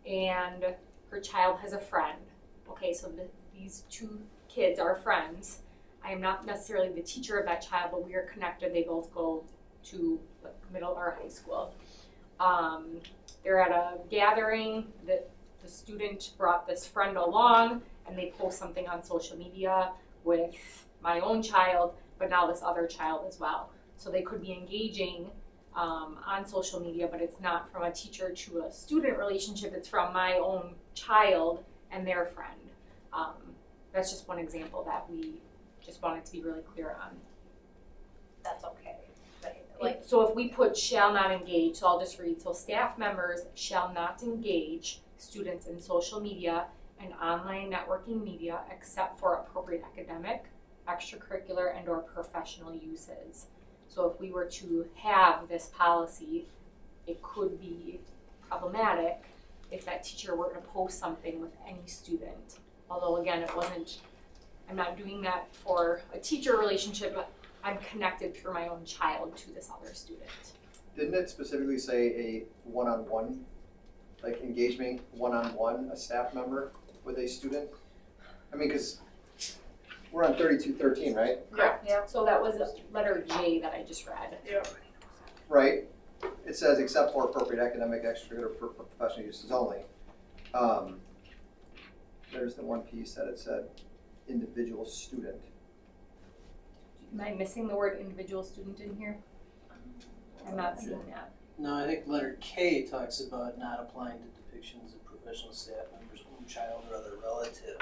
and her child has a friend. Okay, so these two kids are friends. I am not necessarily the teacher of that child, but we are connected. They both go to middle or high school. They're at a gathering that the student brought this friend along, and they post something on social media with my own child, but now this other child as well. So they could be engaging on social media, but it's not from a teacher to a student relationship. It's from my own child and their friend. That's just one example that we just wanted to be really clear on. That's okay. So if we put shall not engage, so I'll just read, so staff members shall not engage students in social media and online networking media except for appropriate academic, extracurricular, and or professional uses. So if we were to have this policy, it could be problematic if that teacher were to post something with any student. Although again, I'm not doing that for a teacher relationship, but I'm connected through my own child to this other student. Didn't it specifically say a one-on-one, like engagement one-on-one, a staff member with a student? I mean, because we're on 3213, right? Correct. Yeah. So that was letter J that I just read. Yeah. Right. It says except for appropriate academic, extracurricular, professional uses only. There's the one piece that it said individual student. Am I missing the word individual student in here? I'm not seeing that. No, I think letter K talks about not applying to depictions of professional staff members' own child or other relative.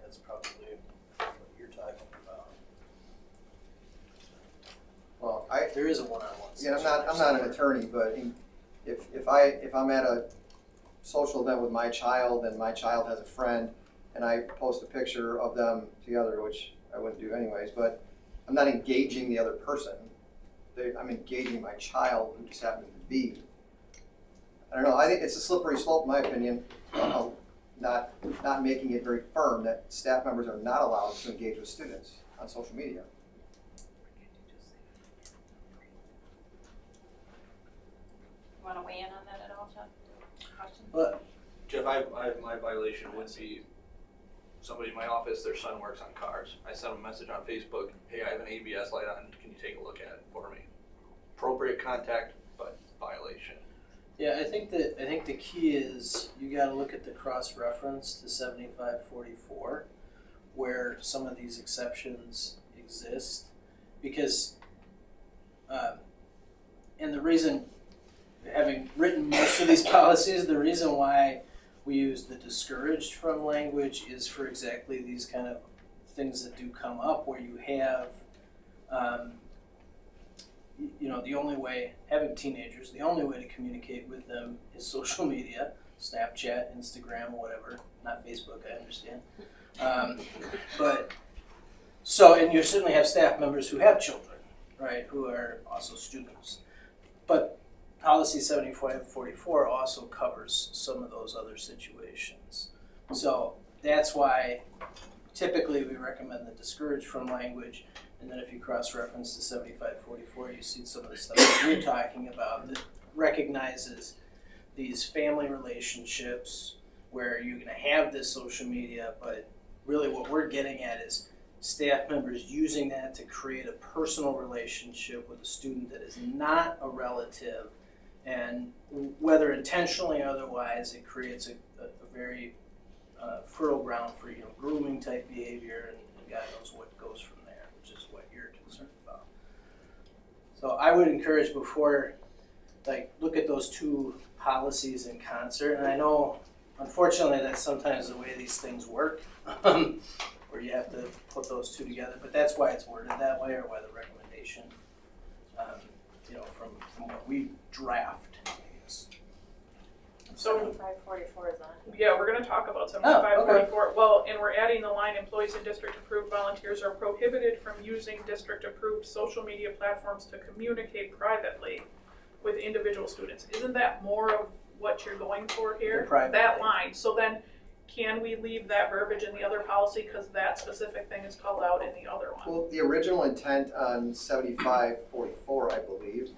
That's probably what you're talking about. Well, there is a one-on-one. Yeah, I'm not an attorney, but if I'm at a social event with my child and my child has a friend and I post a picture of them together, which I wouldn't do anyways, but I'm not engaging the other person. I'm engaging my child who just happens to be. I don't know, I think it's a slippery slope in my opinion, not making it very firm that staff members are not allowed to engage with students on social media. You want to weigh in on that at all, Jeff? Question? But Jeff, my violation would be somebody in my office, their son works on cars. I sent him a message on Facebook, hey, I have an ABS light on, can you take a look at it for me? Appropriate contact, but violation. Yeah, I think the key is you gotta look at the cross-reference to 7544, where some of these exceptions exist. Because, and the reason, having written most of these policies, the reason why we use the discouraged from language is for exactly these kind of things that do come up where you have, the only way, having teenagers, the only way to communicate with them is social media, Snapchat, Instagram, whatever, not Facebook, I understand. And you certainly have staff members who have children, right, who are also students. But Policy 7544 also covers some of those other situations. So that's why typically we recommend the discourage from language, and then if you cross-reference to 7544, you see some of the stuff that you're talking about that recognizes these family relationships where you're gonna have this social media, but really what we're getting at is staff members using that to create a personal relationship with a student that is not a relative, and whether intentionally or otherwise, it creates a very fertile ground for grooming type behavior, and God knows what goes from there, which is what you're concerned about. So I would encourage before, look at those two policies in concert, and I know unfortunately that's sometimes the way these things work, where you have to put those two together, but that's why it's worded that way, or why the recommendation, from what we draft, I guess. So, 7544 is on. yeah, we're gonna talk about 7544. Well, and we're adding the line, employees and district-approved volunteers are prohibited from using district-approved social media platforms to communicate privately with individual students. Isn't that more of what you're going for here? The private that thing. line. So then, can we leave that verbiage in the other policy, because that specific thing is called out in the other one? Well, the original intent on 7544, I believe,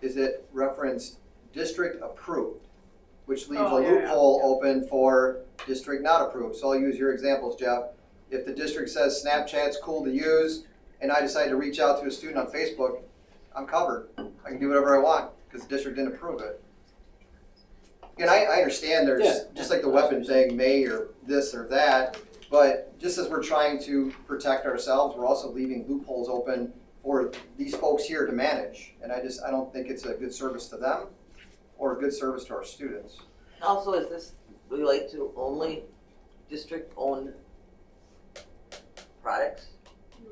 is it referenced district approved, which leaves a loophole open for district not approved. So I'll use your examples, Jeff. If the district says Snapchat's cool to use, and I decide to reach out to a student on Facebook, I'm covered. I can do whatever I want because the district didn't approve it. And I understand there's, just like the weapon thing, may or this or that, but just as we're trying to protect ourselves, we're also leaving loopholes open for these folks here to manage. And I don't think it's a good service to them or a good service to our students. Also, is this relate to only district-owned products?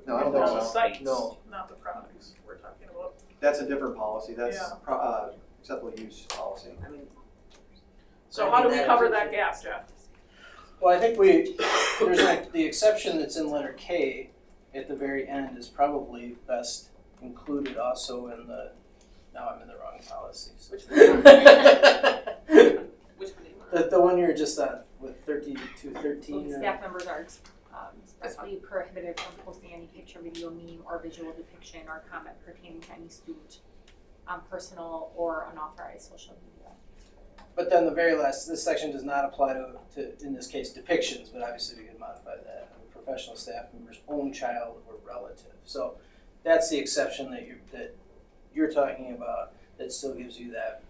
No, I don't think The so. sites, No. not the products we're talking about. That's a different policy. That's Yeah. acceptable use policy. I mean, So how do we cover that gap, Jeff? Well, I think there's the exception that's in letter K at the very end is probably best included also in now I'm in the wrong policies. Which one? Which one? The one you're just on with 3213. So staff members are expressly prohibited from posting any picture, video, meme, or visual depiction or comment pertaining to any student on personal or unauthorized social media. But then the very last, this section does not apply to in this case, depictions, but obviously we can modify that. A professional staff member's own child or relative. So that's the exception that you're talking about that still gives you that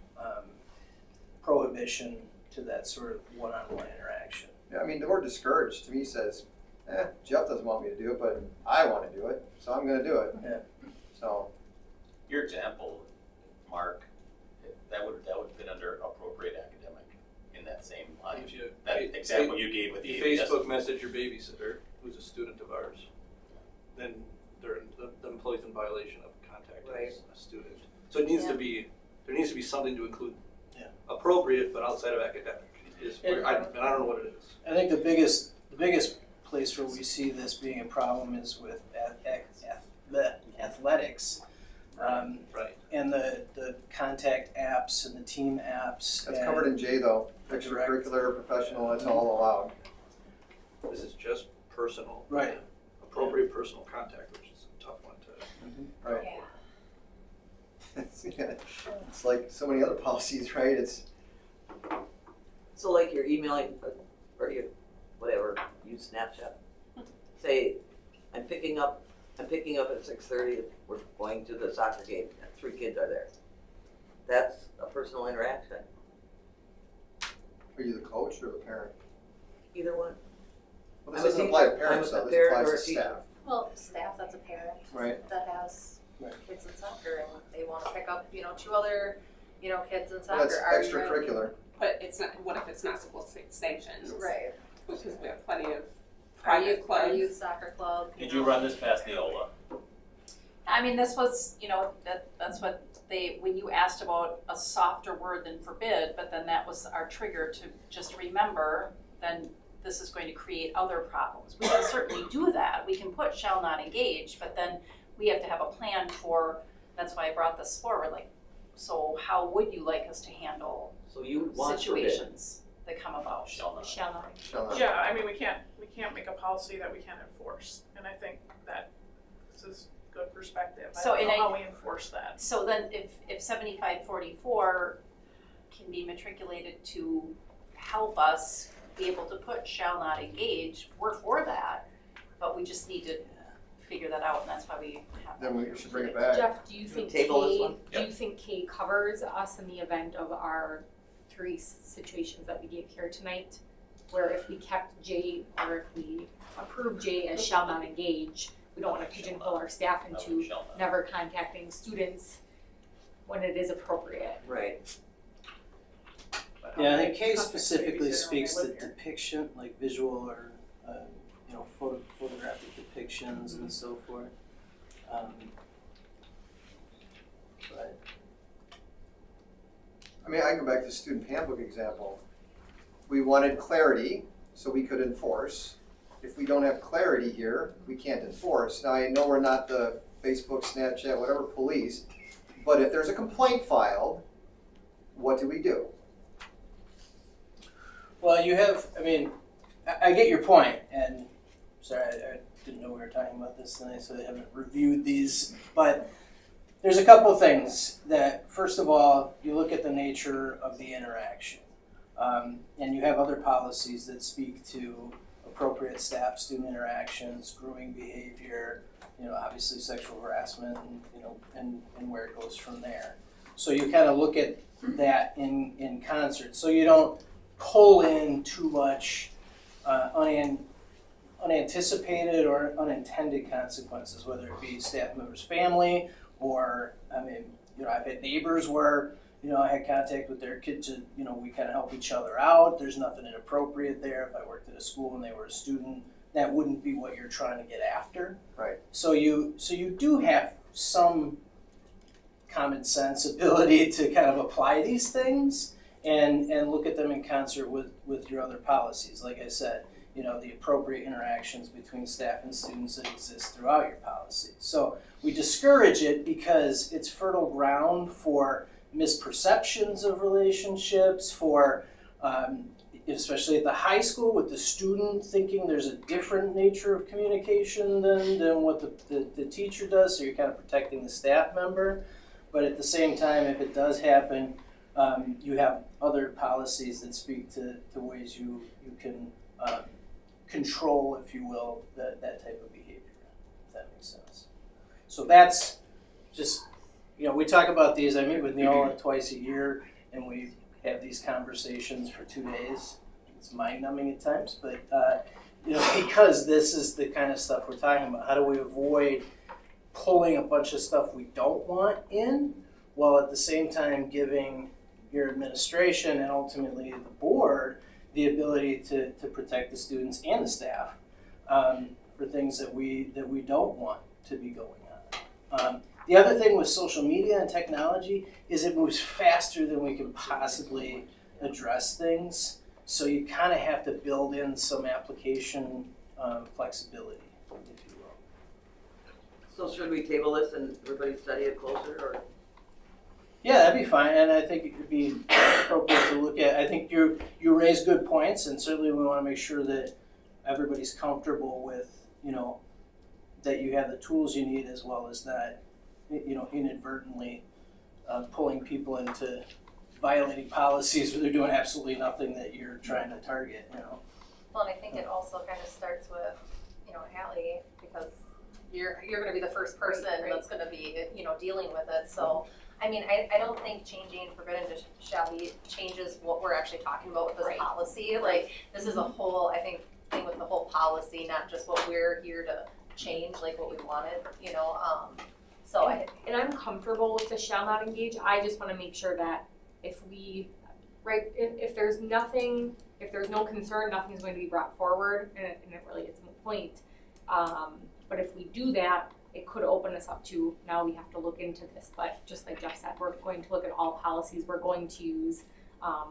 prohibition to that sort of one-on-one interaction. Yeah, I mean, the word discouraged to me says, Jeff doesn't want me to do it, but I want to do it, so I'm going to do it. Yeah. So. Your example, Mark, that would fit under appropriate academic in that same line. If you, That example you gave with the you ABS. Facebook message your babysitter, who's a student of ours, then the employee's in violation of contacting a student. So it needs to be, there needs to be something to include appropriate, but outside of academic. I don't know what it is. I think the biggest place where we see this being a problem is with athletics. And the contact apps and the team apps. That's covered in J though. Extracurricular, professional, that's all allowed. This is just personal. Right. Appropriate personal contact, which is a tough one to. Right. It's like so many other policies, right? It's so like you're emailing or whatever, you use Snapchat. Say, I'm picking up at 6:30, we're going to the soccer game, and 3 kids are there. That's a personal interaction, Are you the coach or the parent? either one. Well, I'm this a doesn't apply to teacher. parents, I'm a though, this parent applies or to a teacher. staff. Well, staff, that's a parent Right. that has Right. kids in soccer and they wanna pick up, 2 other, kids in Well, soccer. that's Are you extracurricular. But it's not, what if it's not school sanctioned? Right. Because we have plenty of Our private youth, our clubs. youth soccer club. Did you run this past Neola? I mean, this was, that's what when you asked about a softer word than forbid, but then that was our trigger to just remember, then this is going to create other problems. We can certainly do that. We can put shall not engage, but then we have to have a plan for, that's why I brought this forward, like, so how would you like us to handle So you want forbid. situations that come about? Shall not. Shall not. Shall not. Yeah, I mean, we can't make a policy that we can't enforce, and I think that this is good perspective. I So, don't and know I- how we enforce that. So then if 7544 can be matriculated to help us be able to put shall not engage, we're for that, but we just need to figure that out, and that's why we have. Then we should bring it back. Jeff, do you think Table this K, one? do you think K covers us in the event of our 3 situations that we gave here tonight? Where if we kept J, or if we approved J as shall not engage, we don't wanna pigeonhole our staff into Shall not. never contacting students when it is appropriate. Right. But how Yeah, I many think K couples specifically maybe sit speaks around to live here? depiction, like visual or, photographic depictions and so forth. But I mean, I can go back to the student handbook example. We wanted clarity so we could enforce. If we don't have clarity here, we can't enforce. Now, I know we're not the Facebook, Snapchat, whatever police, but if there's a complaint filed, what do we do? Well, you have, I get your point, and sorry, I didn't know we were talking about this tonight, so I haven't reviewed these, but there's a couple things that, first of all, you look at the nature of the interaction. And you have other policies that speak to appropriate staff-student interactions, grooming behavior, obviously sexual harassment, and where it goes from there. So you kind of look at that in concert, so you don't pull in too much unanticipated or unintended consequences, whether it be staff members' family or, I've had neighbors where, I had contact with their kids and, we kind of help each other out. There's nothing inappropriate there. If I worked at a school and they were a student, that wouldn't be what you're trying to get after. Right. So you do have some common sense ability to kind of apply these things and look at them in concert with your other policies. Like I said, the appropriate interactions between staff and students that exist throughout your policy. So we discourage it because it's fertile ground for misperceptions of relationships, for especially at the high school with the student thinking there's a different nature of communication than what the teacher does, so you're kind of protecting the staff member. But at the same time, if it does happen, you have other policies that speak to ways you can control, if you will, that type of behavior, if that makes sense. So that's just, we talk about these, I meet with Neola twice a year, and we have these conversations for 2 days. It's mind-numbing at times, but, because this is the kind of stuff we're talking about. How do we avoid pulling a bunch of stuff we don't want in, while at the same time giving your administration and ultimately the board the ability to protect the students and the staff for things that we don't want to be going on. The other thing with social media and technology is it moves faster than we can possibly address things. So you kind of have to build in some application flexibility, if you will. So should we table this and everybody study it closer, or? Yeah, that'd be fine, and I think it would be appropriate to look at. I think you raise good points, and certainly we want to make sure that everybody's comfortable with, that you have the tools you need, as well as that, inadvertently pulling people into violating policies where they're doing absolutely nothing that you're trying to target, Well, and I think it also also kind of starts with, Hallie, because you're gonna be the first person that's gonna be, dealing with it, so. I mean, I don't think changing forbidden to shall be changes what we're actually talking about with this policy. Like, this is a whole, I think, thing with the whole policy, not just what we're here to change, like what we wanted, so And I'm comfortable with the shall not engage. I just want to make sure that if there's no concern, nothing's going to be brought forward, and it really is a point. But if we do that, it could open us up to, now we have to look into this. But just like Jeff said, we're going to look at all policies. We're going to use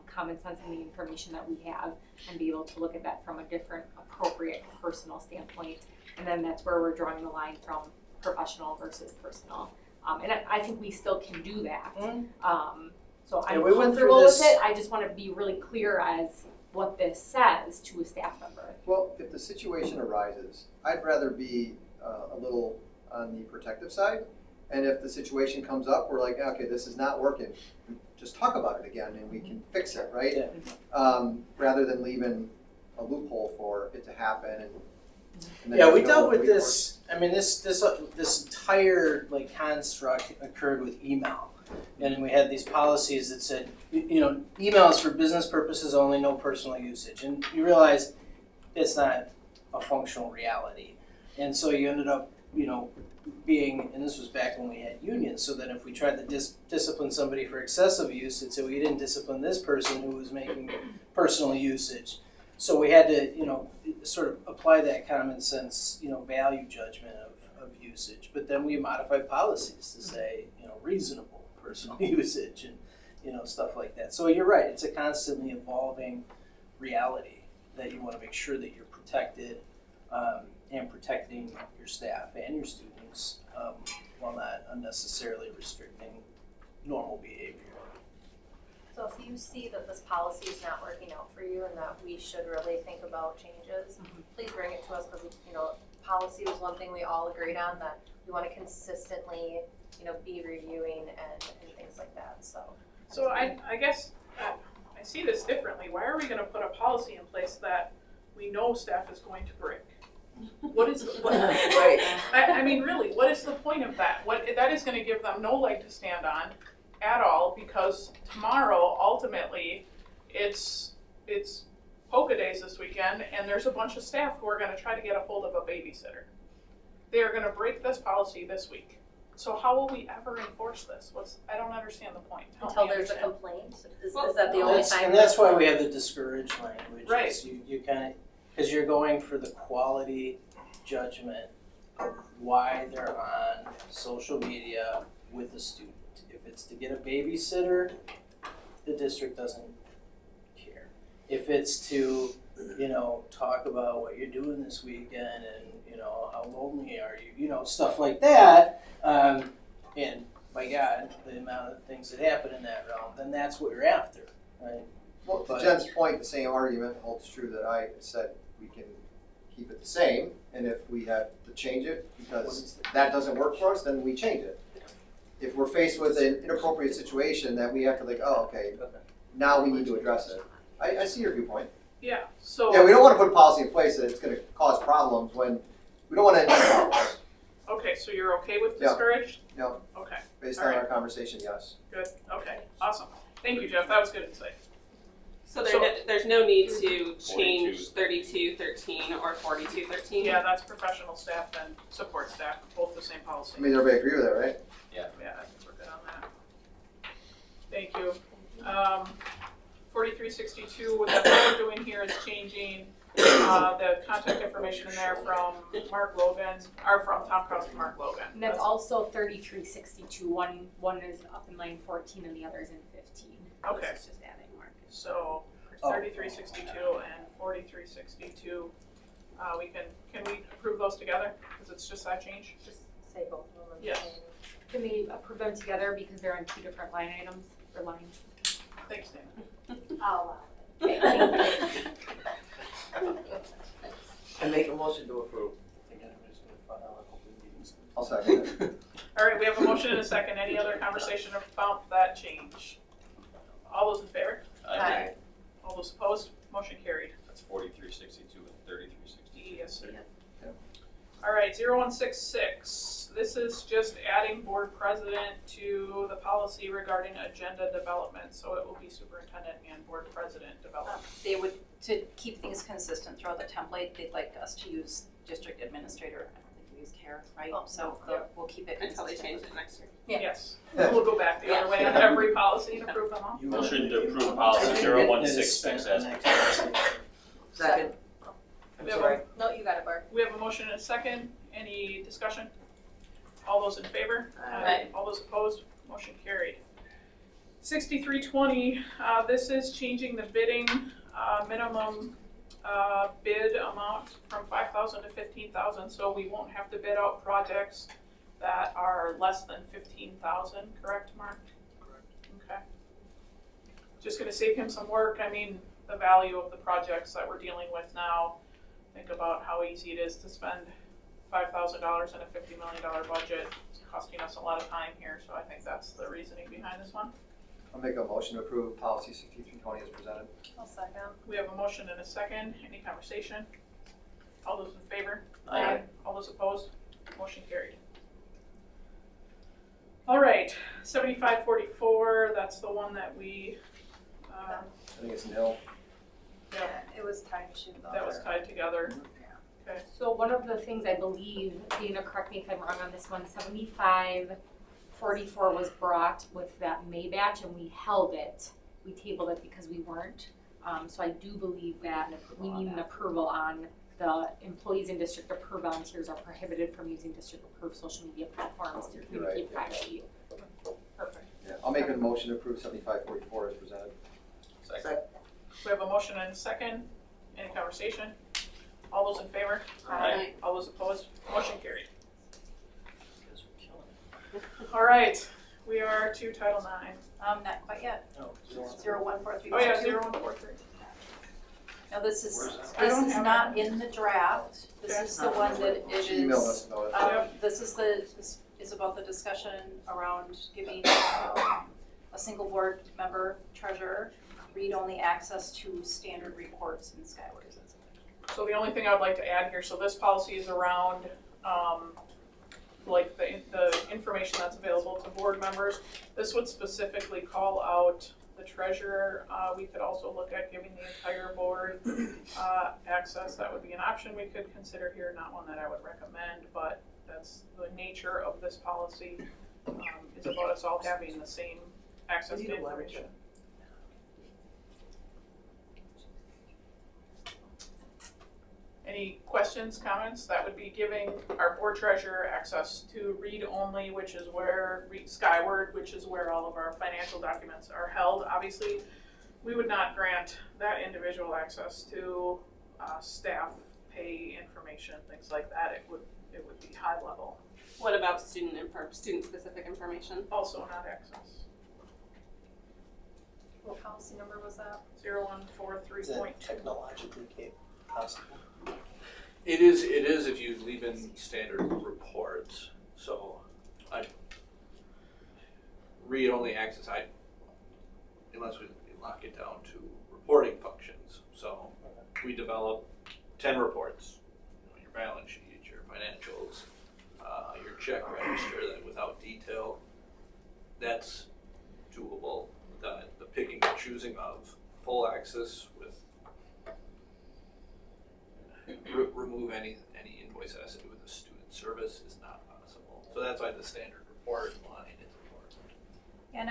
common sense in the information that we have and be able to look at that from a different, appropriate, personal standpoint. And then that's where we're drawing the line from professional versus personal. And I think we still can do that. So I'm comfortable with it. I just want to be really clear as what this says to a staff member. Well, if the situation arises, I'd rather be a little on the protective side. And if the situation comes up, we're like, okay, this is not working. Just talk about it again and we can fix it, right? Yeah. Rather than leaving a loophole for it to happen. And yeah, we dealt with this. I mean, this entire construct occurred with email, and we had these policies that said, emails for business purposes only, no personal usage. And you realize it's not a functional reality, and so you ended up, being, and this was back when we had unions, so that if we tried to discipline somebody for excessive use, it'd say, well, you didn't discipline this person who was making personal usage. So we had to, sort of apply that common sense, value judgment of usage. But then we modified policies to say, reasonable personal usage and, stuff like that. So you're right, it's a constantly evolving reality that you want to make sure that you're protected and protecting your staff and your students while not unnecessarily restricting normal behavior. So if you see that this policy is not working out for you and that we should really think about changes, please bring it to us, because policy was one thing we all agreed on, that we want to consistently be reviewing and things like that. So I guess I see this differently. Why are we going to put a policy in place that we know staff is going to break? What is Right. I mean, really, what is the point of that? That is going to give them no leg to stand on at all, because tomorrow, ultimately, it's polka days this weekend, and there's a bunch of staff who are going to try to get a hold of a babysitter. They are going to break this policy this week. So how will we ever enforce this? I don't understand the point. until there's a complaint, is that the only time? And that's why we have the discourage language. Right. Is you kind of, because you're going for the quality judgment of why they're on social media with a student. If it's to get a babysitter, the district doesn't care. If it's to, talk about what you're doing this weekend and, how lonely are you, stuff like that, and my God, the amount of things that happen in that realm, then that's what you're after, right? Well, to Jen's point, the same argument holds true that I said we can keep it the same, and if we have to change it because that doesn't work for us, then we change it. If we're faced with an inappropriate situation that we have to okay, now we need to address it. I see your viewpoint. Yeah, so. Yeah, we don't want to put a policy in place that it's going to cause problems when we don't want to end up problems. Okay, so you're okay with Yeah. discouraged? No. Okay. Based All on right. our conversation, yes. Good, okay, awesome. Thank you, Jeff, that was good insight. So there's no need to change 3213 or 4213? Yeah, that's professional staff and support staff, both the same policy. I mean, everybody agree with that, right? Yeah. Yeah, I think we're good on that. Thank you. 4362, what we're doing here is changing the contact information in there from Mark Logan, or from Tom Kraus to Mark Logan. And that's also 3362. One is up in line 14 and the other is in 15. Okay. This is just adding more. So 3362 and 4362, can we approve those together? Because it's just that change? Just say both of them. Yes. Can we approve them together because they're on two different line items or lines? Thanks, Dana. I'll I make a motion to approve. I'll second it. All right, we have a motion and a second. Any other conversation about that change? All those in favor? Aye. All those opposed? Motion carried. That's 4362 and 3362. policy. All right, 0166, this is just adding board president to the policy regarding agenda development, so it will be superintendent and board president development. They would, to keep things consistent throughout the template, they'd like us to use district administrator. I don't think we use care, right? So we'll keep it Until they consistent. change it next year. Yes, we'll go back the other way on every policy and approve them all. Motion to approve policy 0166 as Second. We have a- No, you got it, Barb. We have a motion and a second. Any discussion? All those in favor? Aye. All those opposed? Motion carried. 6320, this is changing the bidding minimum bid amount from 5,000 to 15,000, so we won't have to bid out projects that are less than 15,000, correct, Mark? Correct. Okay. Just gonna save him some work. I mean, the value of the projects that we're dealing with now, think about how easy it is to spend $5,000 in a $50 million budget. It's costing us a lot of time here, so I think that's the reasoning behind this one. I'll make a motion to approve policy 6320 as presented. I'll second. We have a motion and a second. Any conversation? All those in favor? Aye. All those opposed? Motion carried. All right, 7544, that's the one that we, I think it's nil. yeah, It was tied to the. that was tied together. So one of the things I believe, Dana, correct me if I'm wrong on this one, 7544 was brought with that May batch and we held it. We tabled it because we weren't. So I do believe that we need an approval on the employees in district approved volunteers are prohibited from using district approved social media platforms to communicate privately. Perfect. Yeah, I'll make a motion to approve 7544 as presented. Second. We have a motion and a second. Any conversation? All those in favor? Aye. All those opposed? Motion carried. All right, we are to Title IX. Not quite yet. No, 0143. Oh yeah, 0143. Now this is, I this don't is have not in the draft. This Okay. is the one that it She emailed is, us about it. this is about the discussion around giving a single board member treasurer read-only access to standard reports in Skyward. So the only thing I'd like to add here, so this policy is around, like the information that's available to board members. This would specifically call out the treasurer. We could also look at giving the entire board access. That would be an option we could consider here, not one that I would recommend, but that's the nature of this policy, is about us all having the same access to information. Any questions, comments? That would be giving our board treasurer access to read-only, which is where, Skyward, which is where all of our financial documents are held. Obviously, we would not grant that individual access to staff pay information, things like that. It would be high level. What about student-specific information? Also not access. What policy number was that? 0143.2. Technologically possible? It is if you leave in standard reports, so I read only access, unless we lock it down to reporting functions. So we develop 10 reports, your balance sheet, your financials, your check register, that without detail, that's doable. The picking and choosing of full access with remove any invoice that has to do with the student service is not possible. So that's why the standard report line is important. And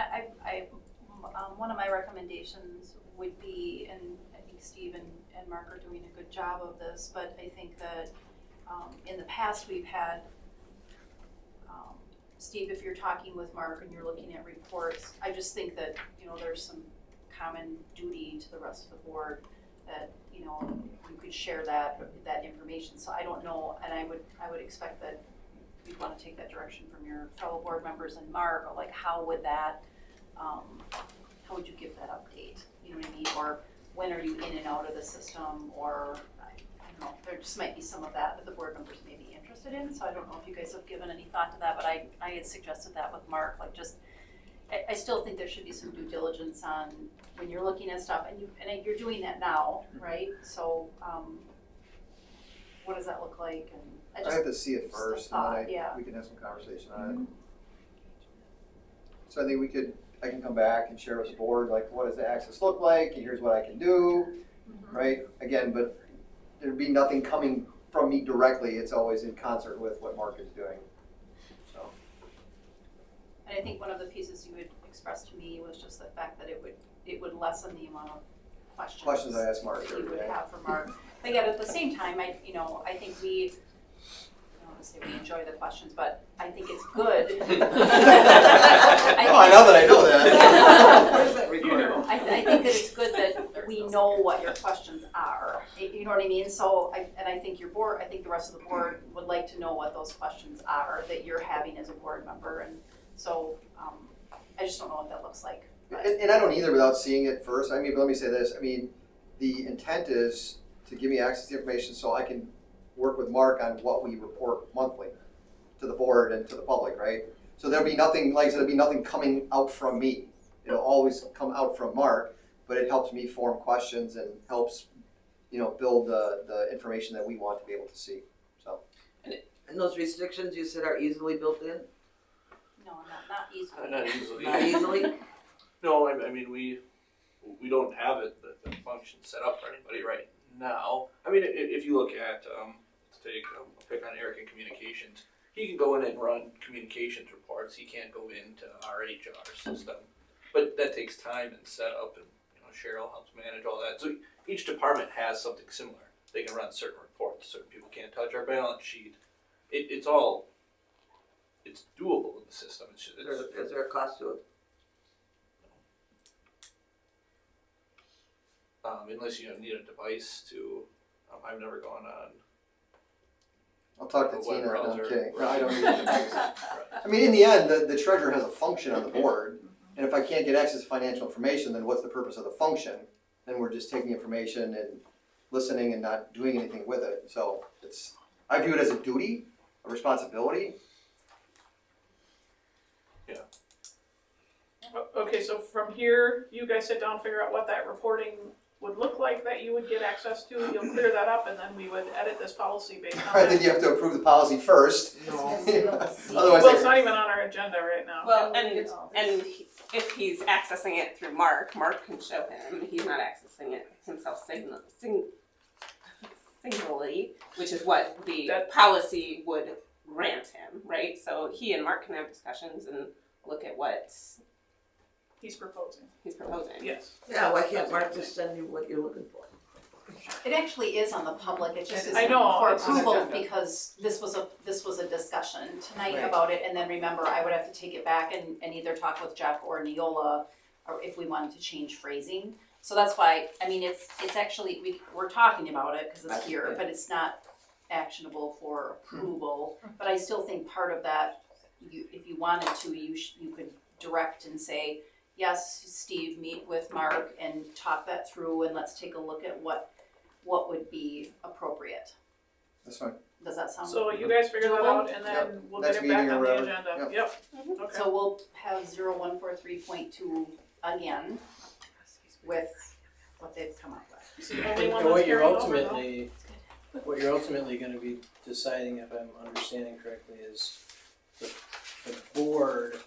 one of my recommendations would be, and I think Steve and Mark are doing a good job of this, but I think that in the past we've had, Steve, if you're talking with Mark and you're looking at reports, I just think that, there's some common duty to the rest of the board that, you could share that information. So I don't know, and I would expect that you'd want to take that direction from your fellow board members and Mark, or like how would you give that update? You know what I mean? Or when are you in and out of the system? Or I don't know, there just might be some of that the board members may be interested in. So I don't know if you guys have given any thought to that, but I had suggested that with Mark, like just, I still think there should be some due diligence on when you're looking at stuff, and you're doing that now, right? So what does that look like, and I have to see it just a first, and thought, then yeah. we can have some conversation on it. So I think I can come back and share with the board, like, what does the access look like, and here's what I can do, right? Again, but there'd be nothing coming from me directly, it's always in concert with what Mark is doing, so. And I think one of the pieces you had expressed to me was just the fact that it would lessen the amount of questions. I ask Mark that you every would day. have for Mark. But yet at the same time, I think I don't want to say we enjoy the questions, but I think it's good. Oh, now that I know that. Where's that recorder? I think that it's good that we know what your questions are. You know what I mean? So, I think your board, I think the rest of the board would like to know what those questions are that you're having as a board member. And so, I just don't know what that looks like. And I don't either without seeing it first. I mean, but let me say this. I mean, the intent is to give me access to information so I can work with Mark on what we report monthly to the board and to the public, right? So there'll be nothing, like I said, there'll be nothing coming out from me. It'll always come out from Mark, but it helps me form questions and helps, build the information that we want to be able to see, so. And those restrictions you said are easily built in? No, not easily. Not easily. Not easily? No, I mean, we don't have it, the function set up for anybody right now. I mean, if you look at, let's take, I'll pick on Eric in communications. He can go in and run communications reports. He can't go into our HR system. But that takes time and setup, and Cheryl helps manage all that. So each department has something similar. They can run certain reports. Certain people can't touch our balance sheet. It's doable in the system. Is there a cost to it? Unless you need a device to, I've never gone on. I'll talk to a web Tina, no, I'm browser. kidding. No, I don't need a device. I mean, in the end, the treasurer has a function on the board, and if I can't get access to financial information, then what's the purpose of the function? Then we're just taking information and listening and not doing anything with it. So I view it as a duty, a responsibility. Okay, so from here, you guys sit down, figure out what that reporting would look like that you would get access to. You'll clear that up, and then we would edit this policy based on I that. think you have to approve the policy first. Otherwise, Well, it's not even on our agenda right now. Well, if he's accessing it through Mark can show him. He's not accessing it himself singly, which is what the policy would grant him, right? So he and Mark can have discussions and look at what he's proposing. Yes. Yeah, why can't Mark just send you what you're looking for? It actually is on the public, it just I isn't know, for it's on approval agenda. because this was a discussion tonight Right. about it, and then remember, I would have to take it back and either talk with Jeff or Neola, or if we wanted to change phrasing. So that's why, I mean, it's actually, we're talking about it because it's here, but it's not actionable for approval. But I still think part of that, if you wanted to, you could direct and say, yes, Steve, meet with Mark and talk that through, and let's take a look at what would be appropriate. That's fine. Does that sound? So you guys figure that doable? out, and then Yep. we'll Next get it back meeting or on the whatever. agenda. Yep. Okay. So we'll have 0143.2 again with what they've come up with. Is the only And one what that's you're carrying over, what you're ultimately gonna be deciding, if I'm understanding correctly, is the board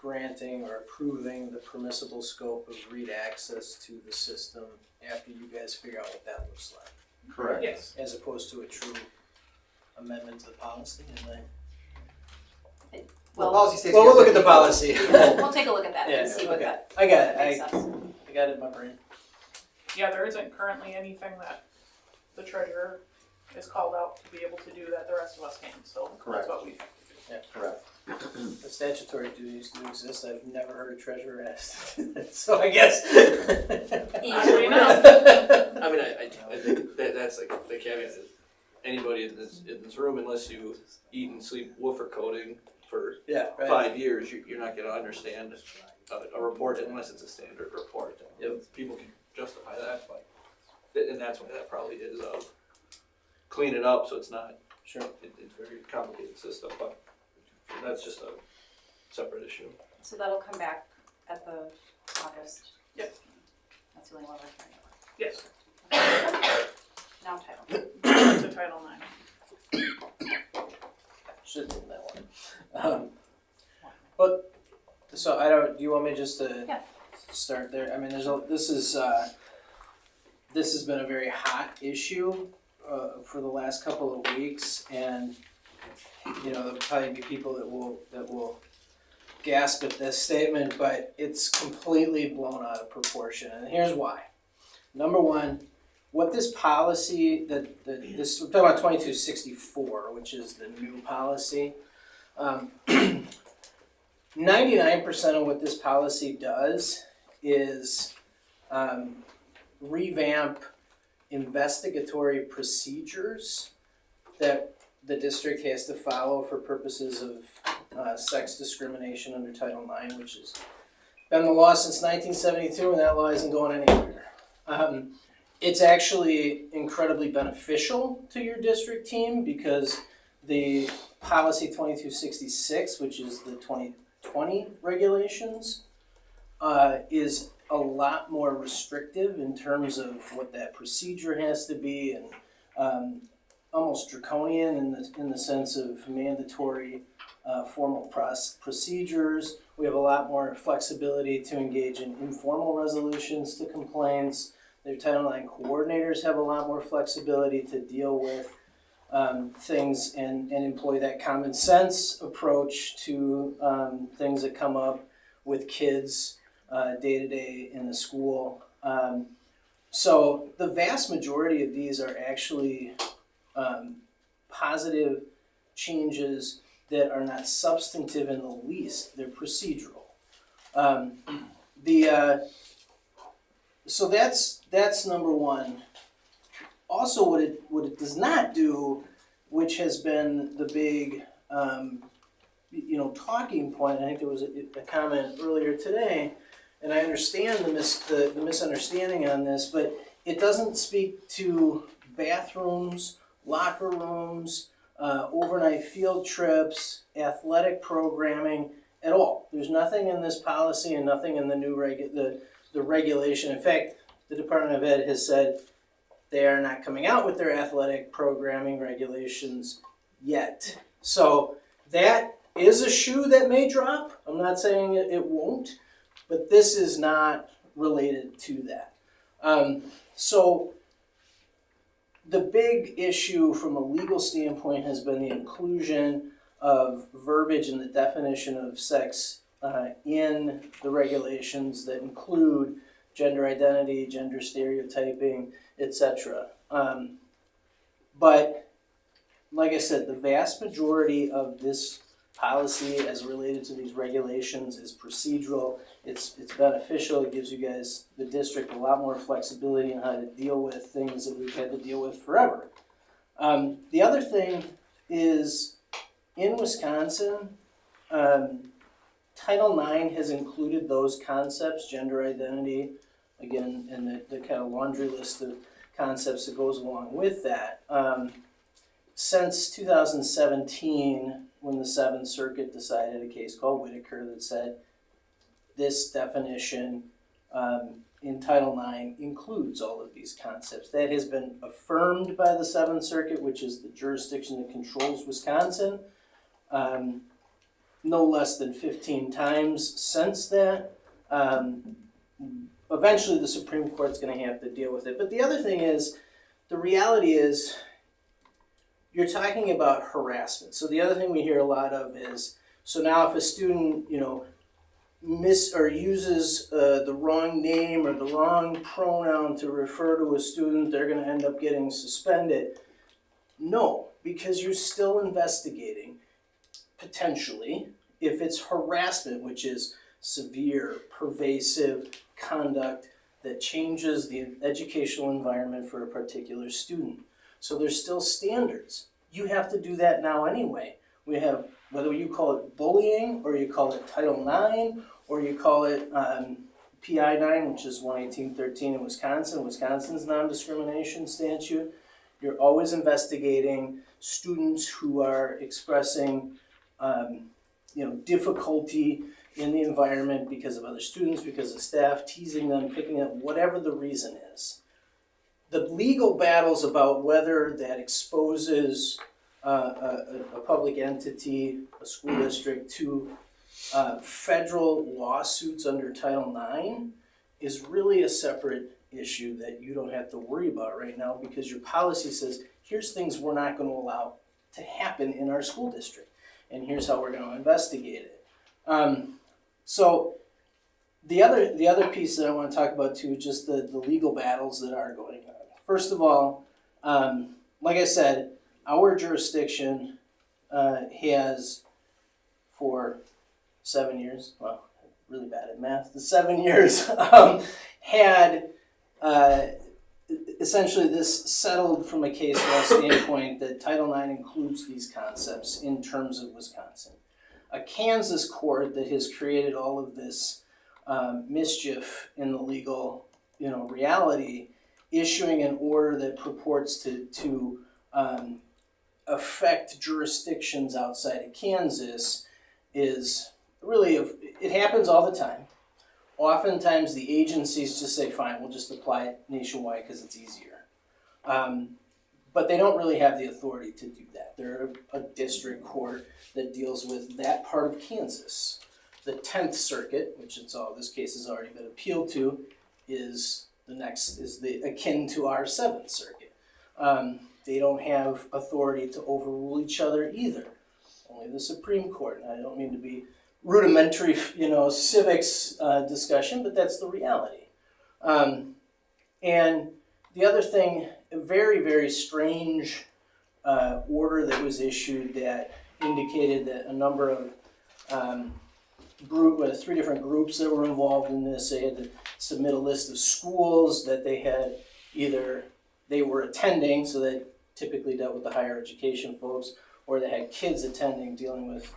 granting or approving the permissible scope of read access to the system after you guys figure out what that looks like. Correct. Yes. As opposed to a true amendment to the policy, and then. The policy states. Well, you we'll have look at the to- policy. We'll take a look at that Yeah, and see what okay. that I got it, makes sense. I got it in my brain. Yeah, there isn't currently anything that the treasurer is called out to be able to do that the rest of us can, so Correct. that's what we have to do. Yeah. Correct. The statutory duties do exist, I've never heard a treasurer asked, so I guess. Easily enough. I mean, I think that's like the caveat is anybody in this room, unless you eat and sleep woofer coding for Yeah, right. 5 years, you're not going to understand a report unless it's a standard report. People can justify that, but and that's why that probably is of clean it up so it's not. Sure. It's a very complicated system, but that's just a separate issue. So that'll come back at the August. Yep. That's the only one we're carrying over. Yes. Now title. It's a Title IX. Should do that one. But, so I don't, do you want me just to start there? I mean, this has been a very hot issue for the last couple of weeks, and there'll probably be people that will gasp at this statement, but it's completely blown out of proportion, and here's why. Number one, what this policy we're talking about 2264, which is the new policy. 99% of what this policy does is revamp investigatory procedures that the district has to follow for purposes of sex discrimination under Title IX, which has been the law since 1972, and that law isn't going anywhere. It's actually incredibly beneficial to your district team because the policy 2266, which is the 2020 regulations, is a lot more restrictive in terms of what that procedure has to be, and almost draconian in the sense of mandatory formal procedures. We have a lot more flexibility to engage in informal resolutions to complaints. Their Title IX coordinators have a lot more flexibility to deal with things and employ that common sense approach to things that come up with kids day to day in the school. So the vast majority of these are actually positive changes that are not substantive in the least. They're procedural. So that's number one. Also, what it does not do, which has been the big talking point. I think there was a comment earlier today, and I understand the misunderstanding on this, but it doesn't speak to bathrooms, locker rooms, overnight field trips, athletic programming at all. There's nothing in this policy and nothing in the new the regulation. In fact, the Department of Ed has said they are not coming out with their athletic programming regulations yet. So that is a shoe that may drop. I'm not saying it won't, but this is not related to that. So the big issue from a legal standpoint has been the inclusion of verbiage in the definition of sex in the regulations that include gender identity, gender stereotyping, etc. But like I said, the vast majority of this policy as related to these regulations is procedural. It's beneficial. It gives you guys, the district, a lot more flexibility in how to deal with things that we've had to deal with forever. The other thing is, in Wisconsin, Title IX has included those concepts, gender identity, again, and the kind of laundry list of concepts that goes along with that. Since 2017, when the Seventh Circuit decided a case called Whitaker that said this definition in Title IX includes all of these concepts. That has been affirmed by the Seventh Circuit, which is the jurisdiction that controls Wisconsin, no less than 15 times since that. Eventually the Supreme Court's going to have to deal with it. But the other thing is, the reality is, you're talking about harassment. So the other thing we hear a lot of is, so now if a student, uses the wrong name or the wrong pronoun to refer to a student, they're going to end up getting suspended. No, because you're still investigating, potentially, if it's harassment, which is severe, pervasive conduct that changes the educational environment for a particular student. So there's still standards. You have to do that now anyway. We have, whether you call it bullying, or you call it Title IX, or you call it PI 9, which is 11813 in Wisconsin, Wisconsin's non-discrimination statute. You're always investigating students who are expressing difficulty in the environment because of other students, because of staff, teasing them, picking up, whatever the reason is. The legal battles about whether that exposes a public entity, a school district, to federal lawsuits under Title IX is really a separate issue that you don't have to worry about right now, because your policy says, here's things we're not going to allow to happen in our school district, and here's how we're going to investigate it. So the other piece that I want to talk about too, just the legal battles that are going on. First of all, like I said, our jurisdiction has, for 7 years, well, really bad at math, the 7 years, had essentially this settled from a case law standpoint that Title IX includes these concepts in terms of Wisconsin. A Kansas court that has created all of this mischief in the legal, reality, issuing an order that purports to affect jurisdictions outside of Kansas is really, it happens all the time. Oftentimes the agencies just say, fine, we'll just apply it nationwide because it's easier. But they don't really have the authority to do that. They're a district court that deals with that part of Kansas. The 10th Circuit, which this case has already been appealed to, is akin to our 7th Circuit. They don't have authority to overrule each other either. Only the Supreme Court. And I don't mean to be rudimentary, civics discussion, but that's the reality. And the other thing, a very, very strange order that was issued that indicated that a number of 3 different groups that were involved in this. They had to submit a list of schools that they were attending, so they typically dealt with the higher education folks, or they had kids attending, dealing with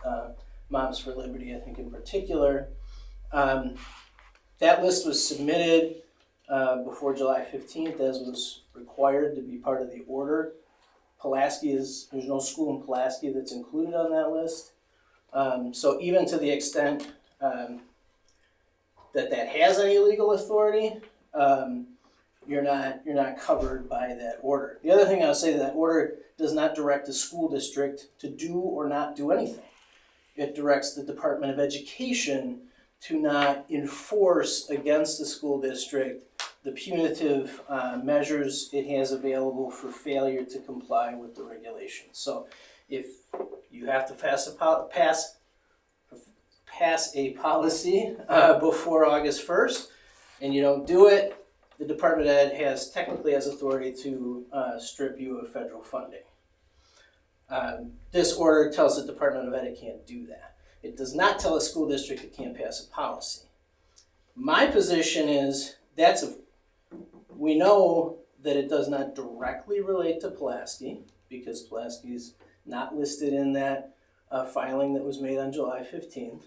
Moms for Liberty, I think in particular. That list was submitted before July 15th, as was required to be part of the order. There's no school in Pulaski that's included on that list. So even to the extent that has any legal authority, you're not covered by that order. The other thing I'll say, that order does not direct the school district to do or not do anything. It directs the Department of Education to not enforce against the school district the punitive measures it has available for failure to comply with the regulations. So if you have to pass a policy before August 1st and you don't do it, the Department of Ed has authority to strip you of federal funding. This order tells the Department of Ed it can't do that. It does not tell a school district it can't pass a policy. My position is we know that it does not directly relate to Pulaski, because Pulaski is not listed in that filing that was made on July 15th.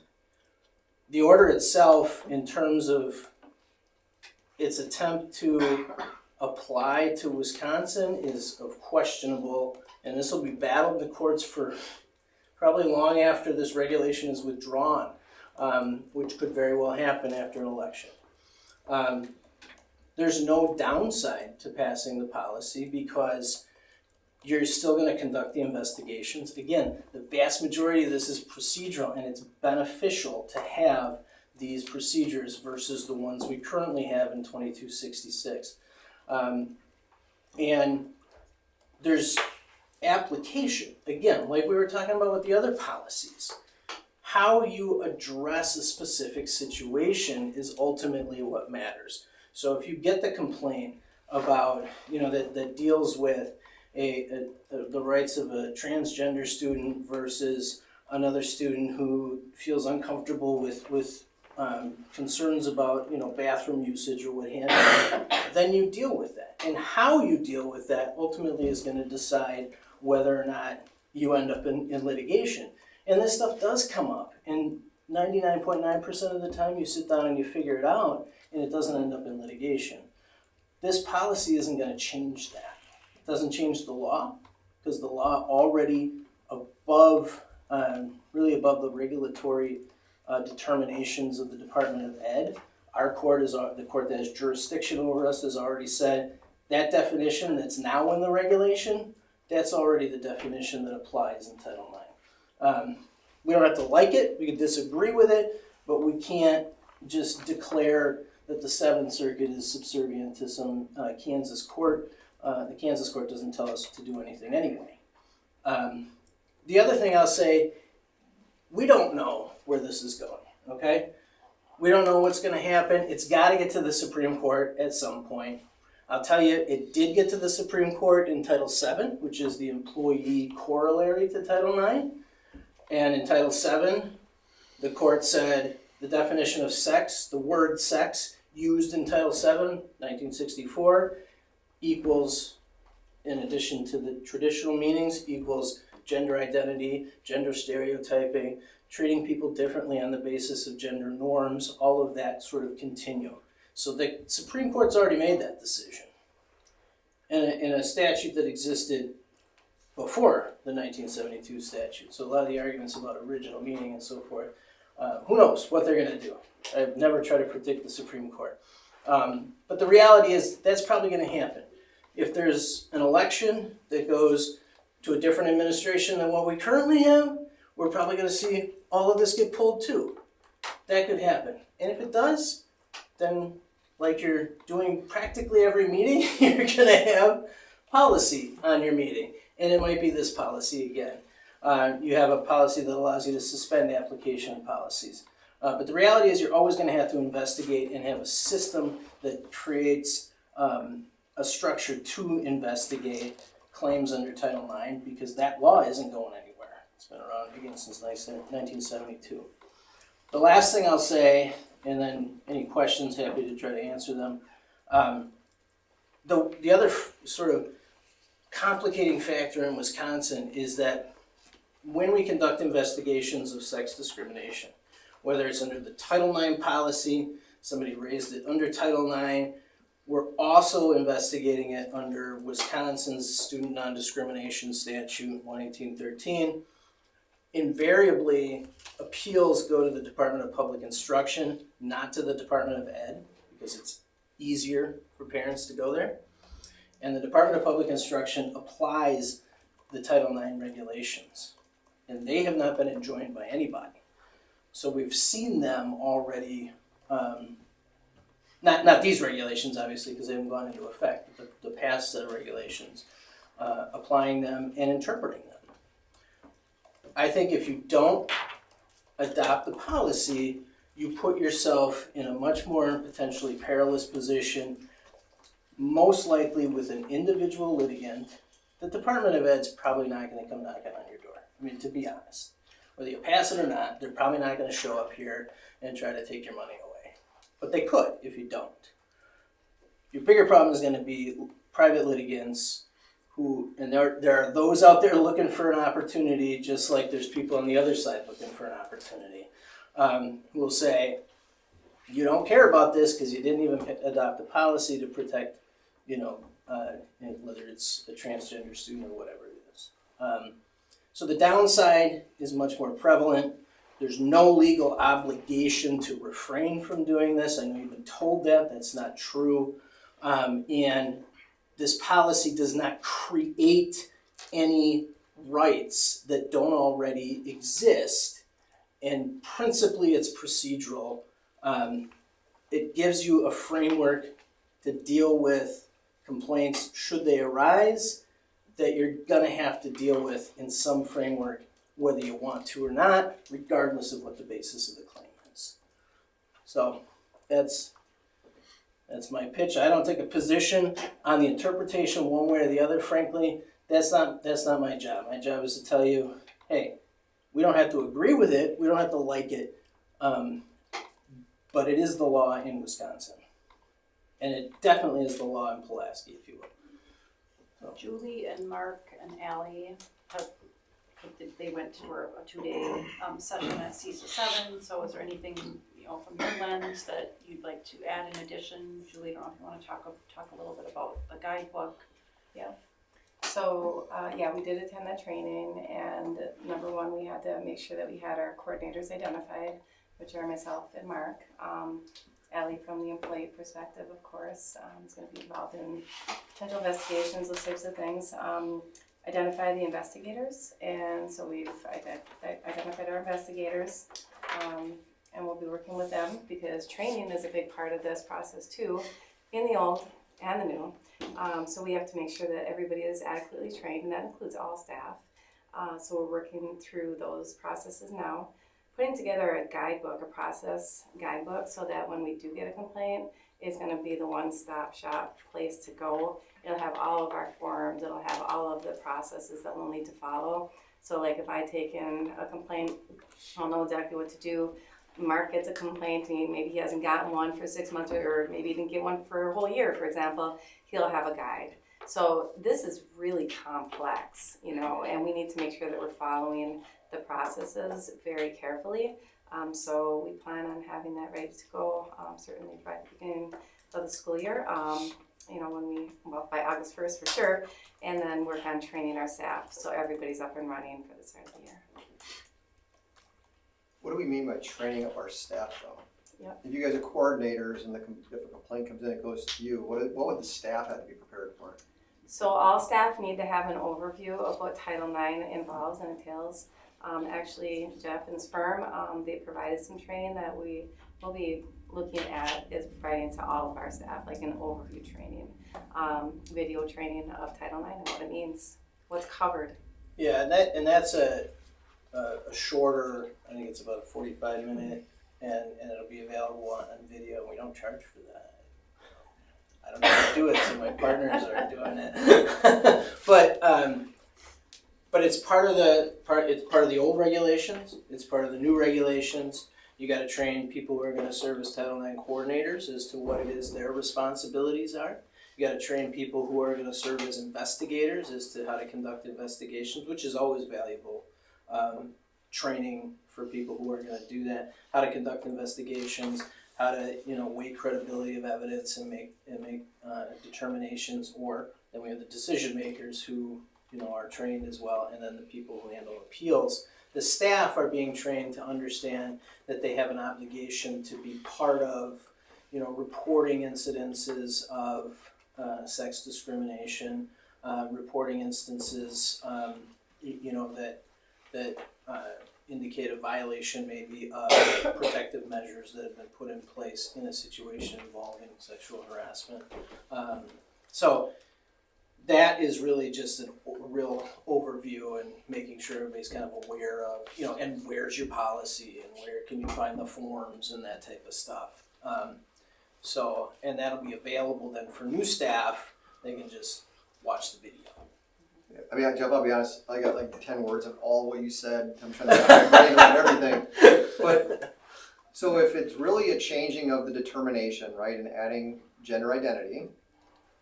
The order itself, in terms of its attempt to apply to Wisconsin, is of questionable, and this will be battled in the courts for probably long after this regulation is withdrawn, which could very well happen after an election. There's no downside to passing the policy because you're still going to conduct the investigations. Again, the vast majority of this is procedural, and it's beneficial to have these procedures versus the ones we currently have in 2266. And there's application, again, like we were talking about with the other policies. How you address a specific situation is ultimately what matters. So if you get the complaint about, that deals with the rights of a transgender student versus another student who feels uncomfortable with concerns about, bathroom usage or what have you, then you deal with that. And how you deal with that ultimately is going to decide whether or not you end up in litigation. And this stuff does come up, and 99.9% of the time you sit down and you figure it out, and it doesn't end up in litigation. This policy isn't going to change that. It doesn't change the law, because the law already really above the regulatory determinations of the Department of Ed. Our court the court that has jurisdiction over us has already said that definition that's now in the regulation that's already the definition that applies in Title IX. We don't have to like it, we can disagree with it, but we can't just declare that the Seventh Circuit is subservient to some Kansas court. The Kansas court doesn't tell us to do anything anyway. The other thing I'll say, we don't know where this is going, okay? We don't know what's gonna happen. It's gotta get to the Supreme Court at some point. I'll tell you, it did get to the Supreme Court in Title VII, which is the employee corollary to Title IX. And in Title VII, the court said the definition of sex, the word sex, used in Title VII, 1964, equals, in addition to the traditional meanings, equals gender identity, gender stereotyping, treating people differently on the basis of gender norms, all of that sort of continuum. So the Supreme Court's already made that decision in a statute that existed before the 1972 statute. So a lot of the arguments about original meaning and so forth, who knows what they're going to do. I've never tried to predict the Supreme Court. But the reality is that's probably going to happen. If there's an election that goes to a different administration than what we currently have, we're probably going to see all of this get pulled too. That could happen. And if it does, then like you're doing practically every meeting, you're going to have policy on your meeting. And it might be this policy again. You have a policy that allows you to suspend application of policies. But the reality is you're always going to have to investigate and have a system that creates a structure to investigate claims under Title IX, because that law isn't going anywhere. It's been around again since 1972. The last thing I'll say, and then any questions, happy to try to answer them. The other sort of complicating factor in Wisconsin is that when we conduct investigations of sex discrimination, whether it's under the Title IX policy, somebody raised it under Title IX, we're also investigating it under Wisconsin's Student Non-Discrimination Statute 11813. Invariably, appeals go to the Department of Public Instruction, not to the Department of Ed, because it's easier for parents to go there. And the Department of Public Instruction applies the Title IX regulations, and they have not been enjoined by anybody. So we've seen them already, not these regulations, obviously, because they haven't gone into effect, but the past set of regulations, applying them and interpreting them. I think if you don't adopt the policy, you put yourself in a much more potentially perilous position, most likely with an individual litigant. The Department of Ed's probably not going to come knocking on your door. I mean, to be honest. Whether you pass it or not, they're probably not going to show up here and try to take your money away. But they could if you don't. Your bigger problem is going to be private litigants who, and there are those out there looking for an opportunity, just like there's people on the other side looking for an opportunity, who will say, you don't care about this because you didn't even adopt a policy to protect, whether it's a transgender student or whatever it is. So the downside is much more prevalent. There's no legal obligation to refrain from doing this. I know you've been told that. That's not true. And this policy does not create any rights that don't already exist. And principally, it's procedural. It gives you a framework to deal with complaints, should they arise, that you're going to have to deal with in some framework, whether you want to or not, regardless of what the basis of the claim is. So that's my pitch. I don't take a position on the interpretation one way or the other. Frankly, that's not my job. My job is to tell you, hey, we don't have to agree with it. We don't have to like it. But it is the law in Wisconsin. And it definitely is the law in Pulaski, if you will. So. Julie and Mark and Allie they went to a 2-day session at CISA 7. So is there anything from your lens that you'd like to add in addition? Julie, I don't know if you want to talk a little bit about the guidebook. Yeah. So we did attend that training, and number one, we had to make sure that we had our coordinators identified, which are myself and Mark. Allie, from the employee perspective, of course, is going to be involved in potential investigations, those types of things. identify the investigators, and so we've identified our investigators, and we'll be working with them because training is a big part of this process too, in the old and the new. So we have to make sure that everybody is adequately trained, and that includes all staff. So we're working through those processes now, putting together a guidebook, a process guidebook, so that when we do get a complaint, it's going to be the one-stop shop place to go. It'll have all of our forms, it'll have all of the processes that we'll need to follow. So like if I take in a complaint, I'll know exactly what to do. Mark gets a complaint and maybe he hasn't gotten one for 6 months or maybe he didn't get one for a whole year, for example, he'll have a guide. So this is really complex, you know, and we need to make sure that we're following the processes very carefully. So we plan on having that ready to go, certainly by the beginning of the school year, you know, by August 1st for sure, and then work on training our staff so everybody's up and running for the start of the year. What do we mean by training up our staff though? Yep. If you guys are coordinators and if a complaint comes in, it goes to you, what would the staff have to be prepared for? So all staff need to have an overview of what Title IX involves and entails. Actually, Jeff and his firm, they provided some training that we will be looking at is providing to all of our staff, like an overview training, video training of Title IX and what it means, what's covered. Yeah, and that's a shorter, I think it's about a 45-minute, and it'll be available on video. We don't charge for that. I don't know how to do it, so my partners are doing it. But it's part of the old regulations. It's part of the new regulations. You got to train people who are going to serve as Title IX coordinators as to what it is their responsibilities are. You got to train people who are going to serve as investigators as to how to conduct investigations, which is always valuable. Training for people who are going to do that, how to conduct investigations, how to weigh credibility of evidence and make determinations, or then we have the decision makers who are trained as well, and then the people who handle appeals. The staff are being trained to understand that they have an obligation to be part of reporting incidences of sex discrimination, reporting instances that indicate a violation maybe of protective measures that have been put in place in a situation involving sexual harassment. So that is really just a real overview and making sure everybody's kind of aware of, and where's your policy and where can you find the forms and that type of stuff. And that'll be available then for new staff. They can just watch the video. I mean, Jeff, I'll be honest, I got like 10 words of all what you said. I'm trying to wrap my brain around everything. But, so if it's really a changing of the determination, right, and adding gender identity,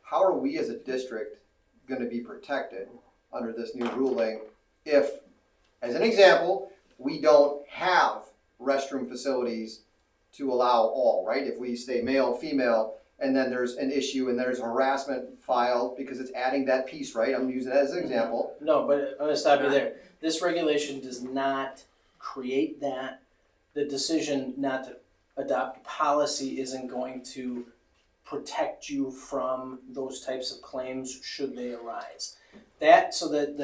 how are we as a district going to be protected under this new ruling if, as an example, we don't have restroom facilities to allow all, right? If we say male, female, and then there's an issue and there's harassment filed because it's adding that piece, right? I'm using that as an example. No, but I'm going to stop you there. This regulation does not create that. The decision not to adopt policy isn't going to protect you from those types of claims should they arise. So that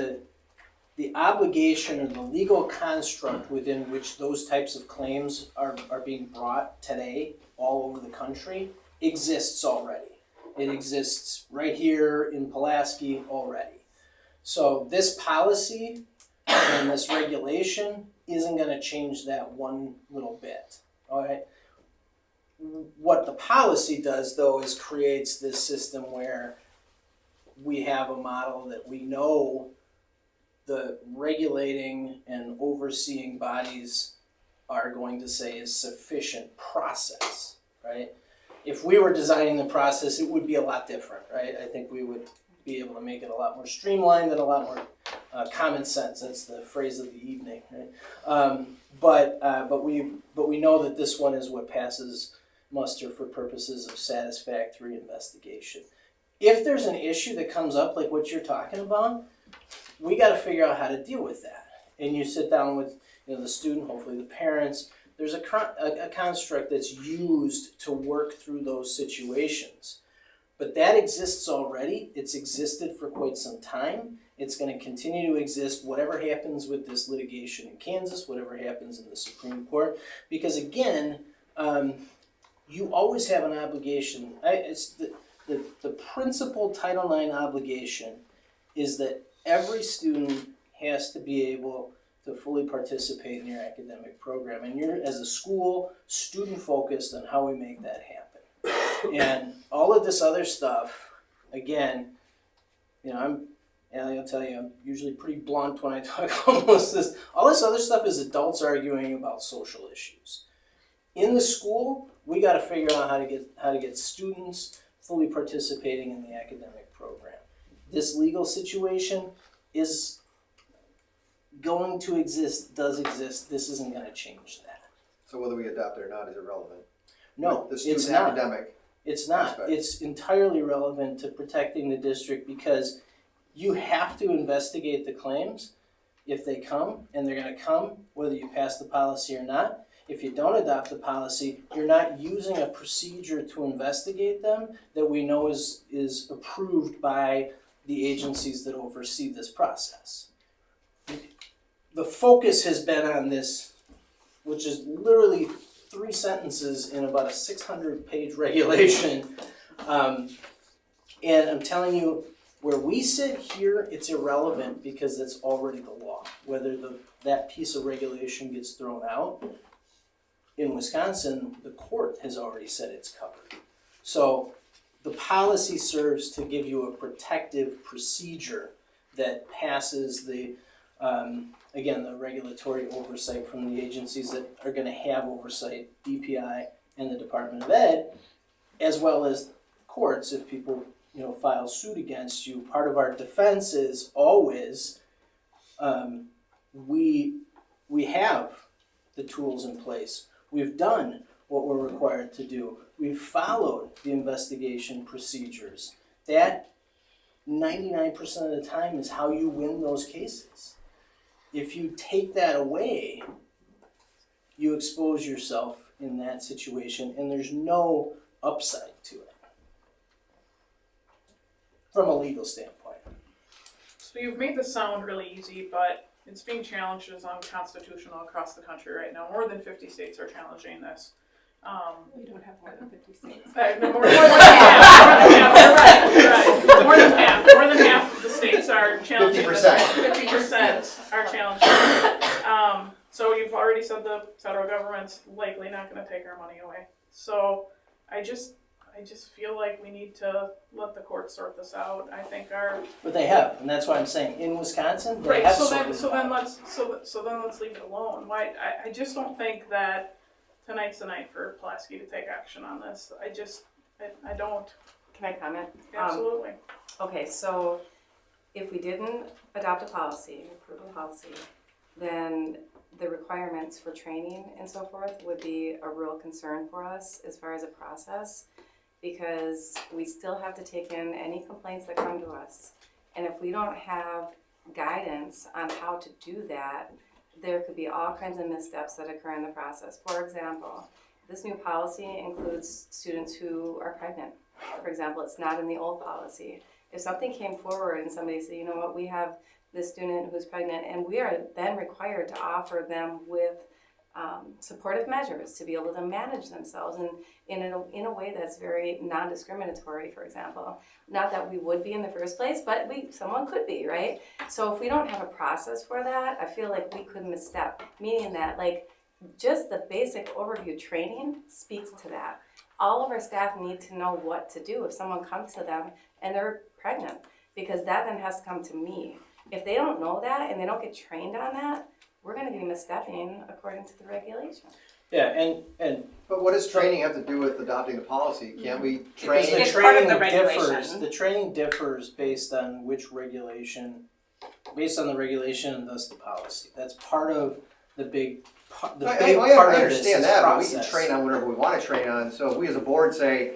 the obligation or the legal construct within which those types of claims are being brought today all over the country exists already. It exists right here in Pulaski already. So this policy and this regulation isn't going to change that one little bit. All right. What the policy does, though, is creates this system where we have a model that we know the regulating and overseeing bodies are going to say is sufficient process, right? If we were designing the process, it would be a lot different, right? I think we would be able to make it a lot more streamlined and a lot more common sense. That's the phrase of the evening, right? But we know that this one is what passes muster for purposes of satisfactory investigation. If there's an issue that comes up like what you're talking about, we got to figure out how to deal with that. And you sit down with the student, hopefully the parents. There's a construct that's used to work through those situations. But that exists already. It's existed for quite some time. It's going to continue to exist, whatever happens with this litigation in Kansas, whatever happens in the Supreme Court. Because again, you always have an obligation. It's the principal Title IX obligation is that every student has to be able to fully participate in your academic program. And you're, as a school, student-focused on how we make that happen. And all of this other stuff, again, you know, I'll tell you, I'm usually pretty blunt when I talk about most of this. All this other stuff is adults arguing about social issues. In the school, we got to figure out how to get students fully participating in the academic program. This legal situation is going to exist, does exist. This isn't going to change that. So whether we adopt it or not is irrelevant. No, The student it's not. academic. It's not. aspect. It's entirely relevant to protecting the district because you have to investigate the claims if they come, and they're going to come whether you pass the policy or not. If you don't adopt the policy, you're not using a procedure to investigate them that we know is approved by the agencies that oversee this process. The focus has been on this, which is literally 3 sentences in about a 600-page regulation. And I'm telling you, where we sit here, it's irrelevant because it's already the law. Whether that piece of regulation gets thrown out, in Wisconsin, the court has already said it's covered. So the policy serves to give you a protective procedure that passes the, again, the regulatory oversight from the agencies that are going to have oversight, DPI and the Department of Ed, as well as courts if people file suit against you. Part of our defense is always we have the tools in place. We've done what we're required to do. We've followed the investigation procedures. That 99% of the time is how you win those cases. If you take that away, you expose yourself in that situation, and there's no upside to it from a legal standpoint. So you've made this sound really easy, but it's being challenged as unconstitutional across the country right now. More than 50 states are challenging this. We don't have more than 50 states. No, more than half. Right. More than half of the states are challenging this. 50% are challenging it. So you've already said the federal government's likely not going to take our money away. So I just feel like we need to let the courts sort this out. I think But they have, and that's why I'm saying in Wisconsin they right. have So sorted then it out. let's leave it alone. Why? I just don't think that tonight's the night for Pulaski to take action on this. I don't. Can I comment? Absolutely. Okay, so if we didn't adopt a policy, approve a policy, then the requirements for training and so forth would be a real concern for us as far as a process, because we still have to take in any complaints that come to us. And if we don't have guidance on how to do that, there could be all kinds of missteps that occur in the process. For example, this new policy includes students who are pregnant. For example, it's not in the old policy. If something came forward and somebody said, you know what, we have this student who's pregnant, and we are then required to offer them with supportive measures to be able to manage themselves and in a way that's very non-discriminatory, for example. Not that we would be in the first place, but someone could be, right? So if we don't have a process for that, I feel like we could misstep, meaning that just the basic overview training speaks to that. All of our staff need to know what to do if someone comes to them and they're pregnant, because that then has to come to me. If they don't know that and they don't get trained on that, we're going to be misstepping according to the regulation. Yeah, and But what does training have to do with adopting the policy? Can't we train? because It's part of the differs. regulation. The training differs based on which regulation, based on the regulation and thus the policy. That's part of the big part of this I understand that, but we can process. train on whatever we want to train on. So if we as a board say,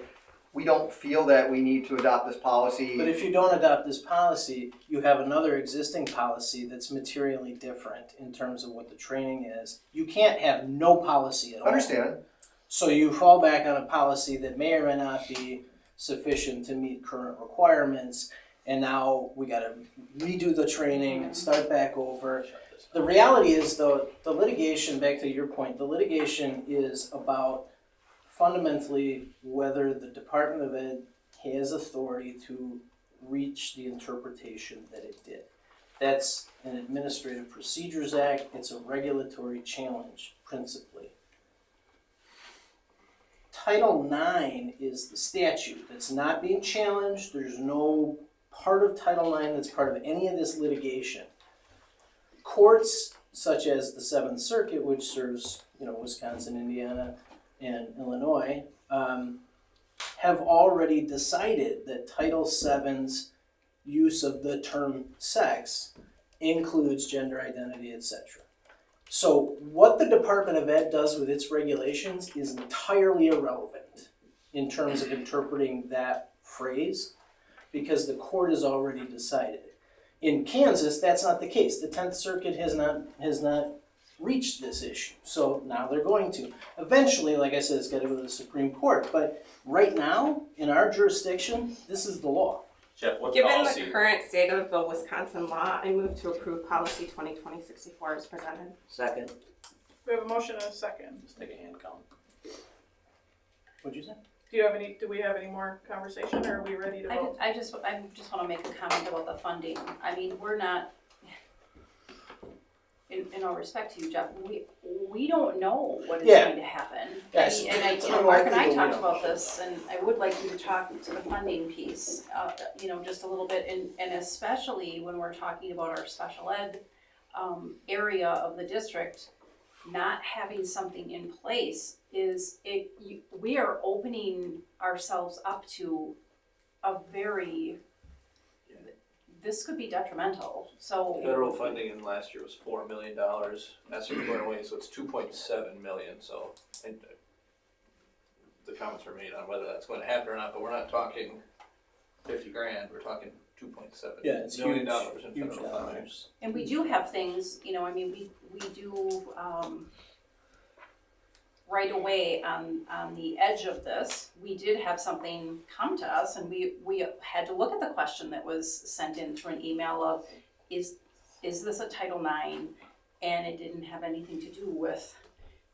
we don't feel that we need to adopt this policy. But if you don't adopt this policy, you have another existing policy that's materially different in terms of what the training is. You can't have no policy at all. Understand. So you fall back on a policy that may or may not be sufficient to meet current requirements, and now we gotta redo the training and start back over. The reality is though, the litigation, back to your point, the litigation is about fundamentally whether the Department of Ed has authority to reach the interpretation that it did. That's an Administrative Procedures Act, it's a regulatory challenge, principally. Title IX is the statute that's not being challenged, there's no part of Title IX that's part of any of this litigation. Courts, such as the Seventh Circuit, which serves, Wisconsin, Indiana, and Illinois, have already decided that Title VII's use of the term sex includes gender identity, etc. So what the Department of Ed does with its regulations is entirely irrelevant in terms of interpreting that phrase, because the court has already decided. In Kansas, that's not the case. The 10th Circuit has not reached this issue, so now they're going to. Eventually, like I said, it's got to go to the Supreme Court, but right now, in our jurisdiction, this is the law. Jeff, what Given policy? the current state of the Wisconsin law, I move to approve policy 2020-64 as presented. Second. We have a motion and a second. Just take a hand count. What'd you say? Do we have any more conversation, or are we ready to vote? I just wanna make a comment about the funding. I mean, we're not, in all respect to you, Jeff, we don't know what is going to happen. Yes. Mark and I talked about this, and I would like you to talk to the funding piece, just a little bit, and especially when we're talking about our special ed area of the district, not having something in place we are opening ourselves up to this could be detrimental, so. Federal funding in last year was $4 million, that's going away, so it's 2.7 million, so. And the comments were made on whether that's going to happen or not, but we're not talking 50 grand, we're talking $2.7 million in federal funding. And we do have things, we do, right away on the edge of this, we did have something come to us, and we had to look at the question that was sent in through an email of, is this a Title IX? And it didn't have anything to do with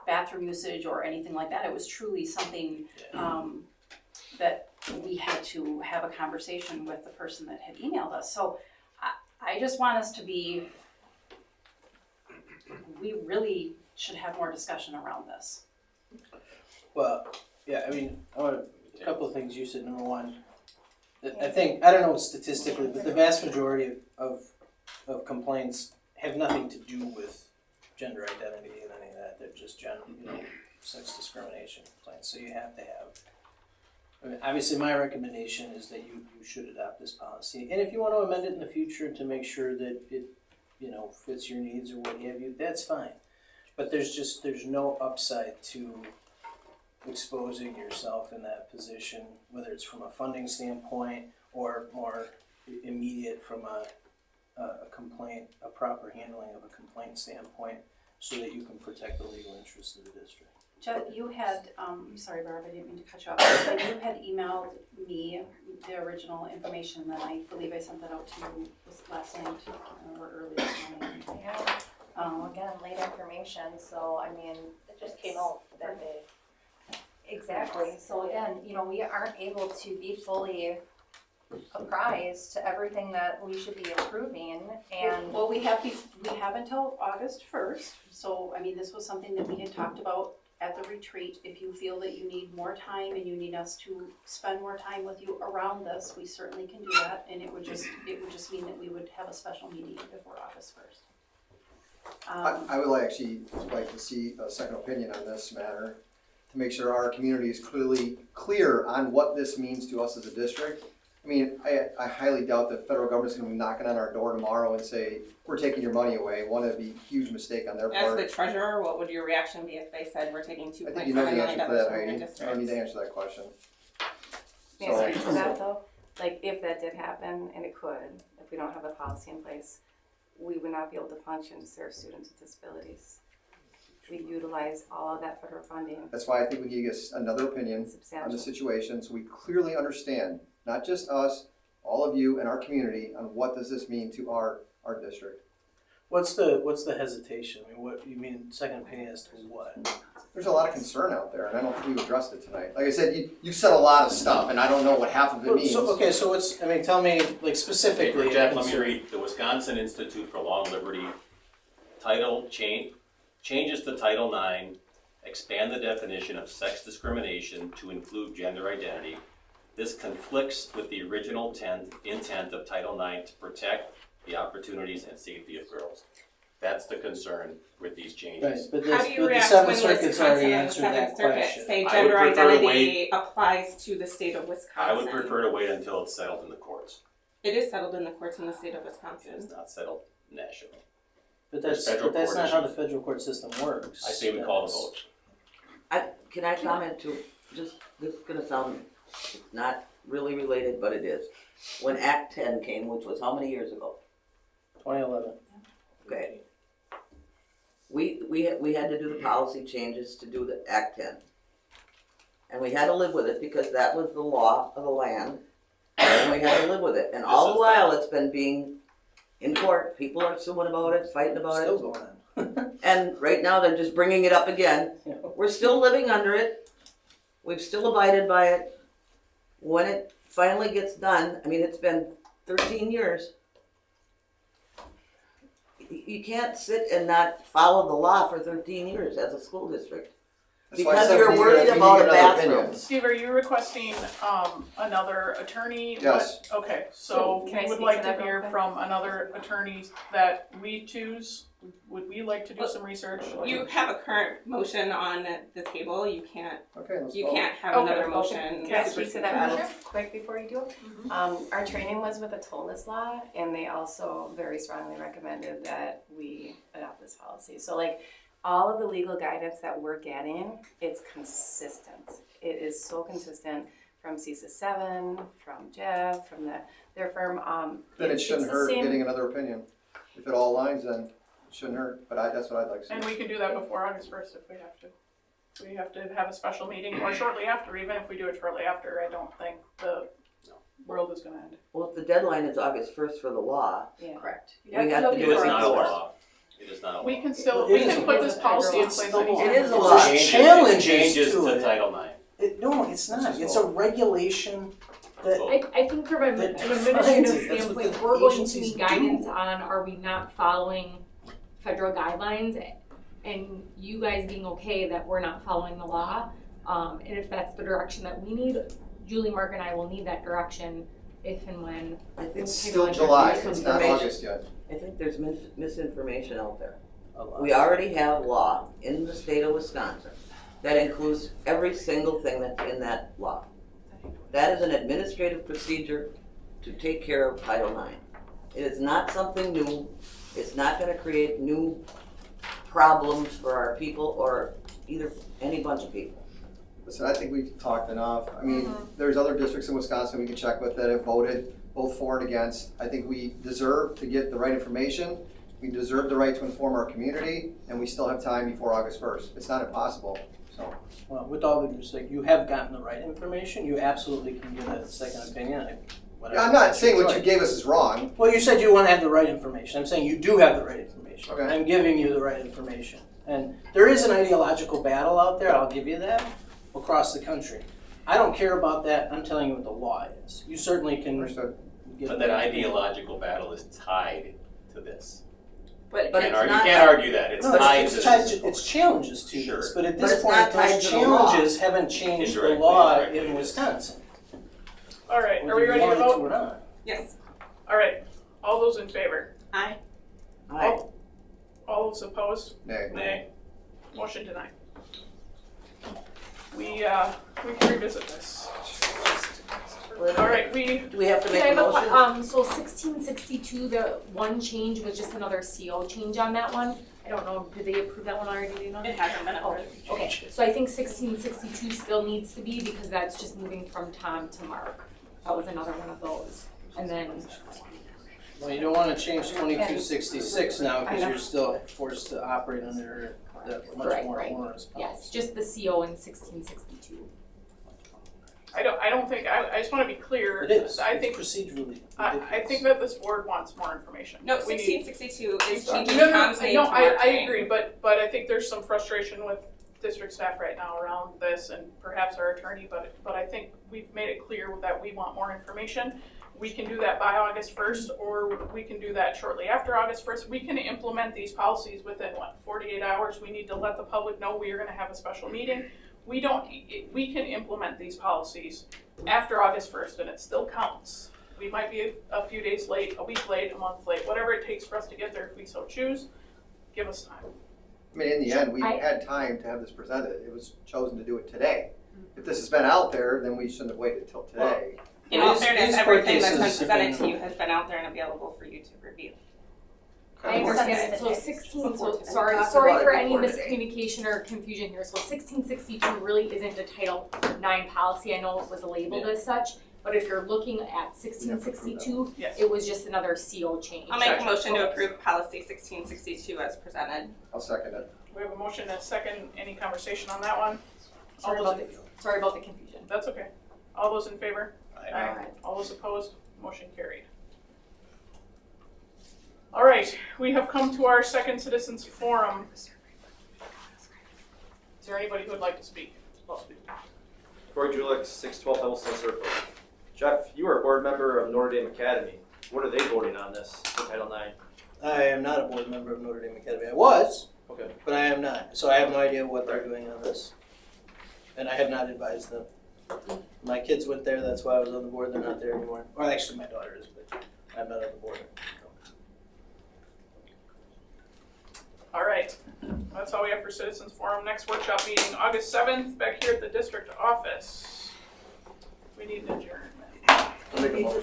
bathroom usage or anything like that. It was truly something that we had to have a conversation with the person that had emailed us. So I just want us to be, we really should have more discussion around this. Well, yeah, a couple of things you said. Number one, I don't know statistically, but the vast majority of complaints have nothing to do with gender identity and any of that. They're just general, sex discrimination complaints. So you have to have, obviously my recommendation is that you should adopt this policy. And if you want to amend it in the future to make sure that it, fits your needs or what have you, that's fine. But there's no upside to exposing yourself in that position, whether it's from a funding standpoint or more immediate from a complaint, a proper handling of a complaint standpoint, so that you can protect the legal interests of the district. Jeff, you had, sorry Barb, I didn't mean to cut you off, but you had emailed me the original information, and I believe I sent that out to you last night or early this morning. Yeah, again, late information, so it just came out that day. Exactly, so again, we aren't able to be fully apprised to everything that we should be approving, and. Well, we have until August 1st, so this was something that we had talked about at the retreat. If you feel that you need more time and you need us to spend more time with you around this, we certainly can do that, and it would just mean that we would have a special meeting before August 1st. I would actually like to see a second opinion on this matter, to make sure our community is clear on what this means to us as a district. I highly doubt that the federal government's gonna be knocking on our door tomorrow and say, we're taking your money away. One, it'd be a huge mistake on their part. As the treasurer, what would your reaction be if they said we're taking $2.7 I think you know the million answer to that, from your Heidi. district? I don't need to answer that question. The answer to that though, like if that did happen, and it could, if we don't have a policy in place, we would not be able to function to serve students with disabilities. We utilize all of that federal funding That's why I think we need to get another opinion on the substantially. situation, so we clearly understand, not just us, all of you and our community, on what does this mean to our district. What's the hesitation? I mean, what, you mean second opinion as to what? There's a lot of concern out there, and I don't think we've addressed it tonight. Like I said, you've said a lot of stuff, and I don't know what half of it means. So, okay, so what's, I mean, tell me, like, specifically. Jeff, let me read, the Wisconsin Institute for Law and Liberty changes to Title IX, expand the definition of sex discrimination to include gender identity. This conflicts with the original intent of Title IX to protect the opportunities and safety of girls. That's the concern with these changes. Right, but How do you the react Seventh when Circuit's Wisconsin already and the answered that Seventh Circuit question. say I gender would prefer to identity applies to the state of Wisconsin? I would prefer to wait until it's settled in the courts. It is settled in the courts in the state of It Wisconsin. is not settled nationally. But There's that's, federal but that's court not how the issues. federal court system works. I say we call the vote. Can I comment too? Just, this is gonna sound not really related, but it is. When Act 10 came, which was how many years ago? 2011. Okay. We had to do the policy changes to do the Act 10. And we had to live with it because that was the law of the land, and we had to live with it. And all the while, it's been being in court. People are suing about it, fighting about Still it. going on. And right now, they're just bringing it up again. Yeah. We're still living under it. We've still abided by it. When it finally gets done, I mean, it's been 13 years. You can't sit and not follow the law for 13 years as a school district. That's why I Because said you're we need worried to get about a another bathroom. opinion. Steve, are you requesting, another attorney? Yes. What- Okay, so Can I we would speak like to to that real hear quick? from another attorney that we choose. Would we like to do some research? You have a current motion on the table. You can't Okay, let's you vote. can't have Okay, another okay. motion. Can I speak to that real Sure. quick before you do? Our training was with the TOLAS law, and they also very strongly recommended that we adopt this policy. So like, all of the legal guidance that we're getting, it's consistent. It is so consistent from CISA 7, from Jeff, from their firm. Then it it's shouldn't the hurt same- getting another opinion. If it all aligns, then it shouldn't hurt, but that's what I'd like to see. And we can do that before August 1st if we have to. We have to have a special meeting, or shortly after. Even if we do it shortly after, I don't think the world is gonna end. Well, if the deadline is August 1st for the law, Yeah. Correct. We have to It do is it not a before. law. It is not a law. We can still, It we is can a- put it this is a policy in federal place law. anytime. It is a There's law. challenges Changes to to it. Title IX. No, it's not. It's a regulation that. I think from an That administrative defines it. That's what standpoint, the we're going to agencies need guidance do. on, are we not following federal guidelines? And you guys being okay that we're not following the law, and if that's the direction that we need, Julie, Mark, and I will need that direction if and when. I think It's take still like July, this it's not information. August yet. I think there's misinformation out there. A lot. We already have law in the state of Wisconsin that includes every single thing that's in that law. That is an administrative procedure to take care of Title IX. It is not something new. It's not gonna create new problems for our people or any bunch of people. Listen, I think we've talked enough. I mean, there's other districts in Wisconsin we can check with that have voted both for and against. I think we deserve to get the right information. We deserve the right to inform our community, and we still have time before August 1st. It's not impossible, so. Well, with all due respect, you have gotten the right information. You absolutely can give a second opinion. Whatever. I'm not saying what you gave us is wrong. Well, you said you want to have the right information. I'm saying you do have the right information. Okay. I'm giving you the right information. And there is an ideological battle out there, I'll give you that, across the country. I don't care about that. I'm telling you what the law is. You certainly can. Understood. get But that ideological battle is tied to this. But You it's can't not. argue that. It's No, tied it's to tied this. to, it's challenges to Sure. this, but at But this it's point, not tied those to the law. challenges haven't changed the Indirectly, law indirectly in it is. Wisconsin. All right, are we Whether you ready to want it vote? or not. Yes. All right, all those in favor? Aye. Aye. All those opposed? Nay. Nay. Motion denied. We can revisit this. All right, Do we have to Can make I a have a motion? so 1662, the one change was just another CO change on that one. I don't know, did they approve that one already, do you know? It hasn't been Oh, approved. okay, so I think 1662 still needs to be because that's just moving from Tom to Mark. That was another one of those. And then Well, you don't wanna change 2266 now, I because know. you're still forced to operate under that much Right, more right. onerous policy. Yes, just the CO in 1662. I don't think, I just wanna be clear. It is, I it's think, procedurally I ridiculous. think that this board wants more information. No, We need- 1662 is No, changing no, comp name no, to I marketing. agree, but I think there's some frustration with district staff right now around this and perhaps our attorney, but I think we've made it clear that we want more information. We can do that by August 1st, or we can do that shortly after August 1st. We can implement these policies within, 48 hours? We need to let the public know we are gonna have a special meeting. We can implement these policies after August 1st, and it still counts. We might be a few days late, a week late, a month late, whatever it takes for us to get there if we so choose. Give us time. I mean, in the end, we had time to have this presented. It was chosen to do it today. If this has been out there, then we shouldn't have waited till today. In all These- fairness, these everything that's been court cases have presented to been- you has been out there and available for you to review. I understand, so Before 16, so today. sorry, Talked sorry about it for any before today. miscommunication or confusion here, so 1662 really isn't a Title IX policy, I know it was labeled as such, but if you're looking at 1662, Yes. it was just another CO change. I'll make a motion to approve policy 1662 as presented. I'll second it. We have a motion and a second. Any conversation on that one? Sorry All about those sorry about the confusion. That's okay. All those in favor? Aye. All those opposed? Motion carried. All right, we have come to our second citizens forum. Is there anybody who would like to speak? Corey Julik, 612 Evelyn Circle. Jeff, you are a board member of Notre Dame Academy. What are they voting on this for Title IX? I am not a board member of Notre Dame Academy. I was, Okay. but I am not. So I have no idea what they're doing on this. And I have not advised them. My kids went there, that's why I was on the board. They're not there anymore. Well, actually, my daughter is, but I'm not on the board. All right, that's all we have for citizens forum. Next workshop meeting, August 7th, back here at the district office. We need an adjournment. I'll make a motion.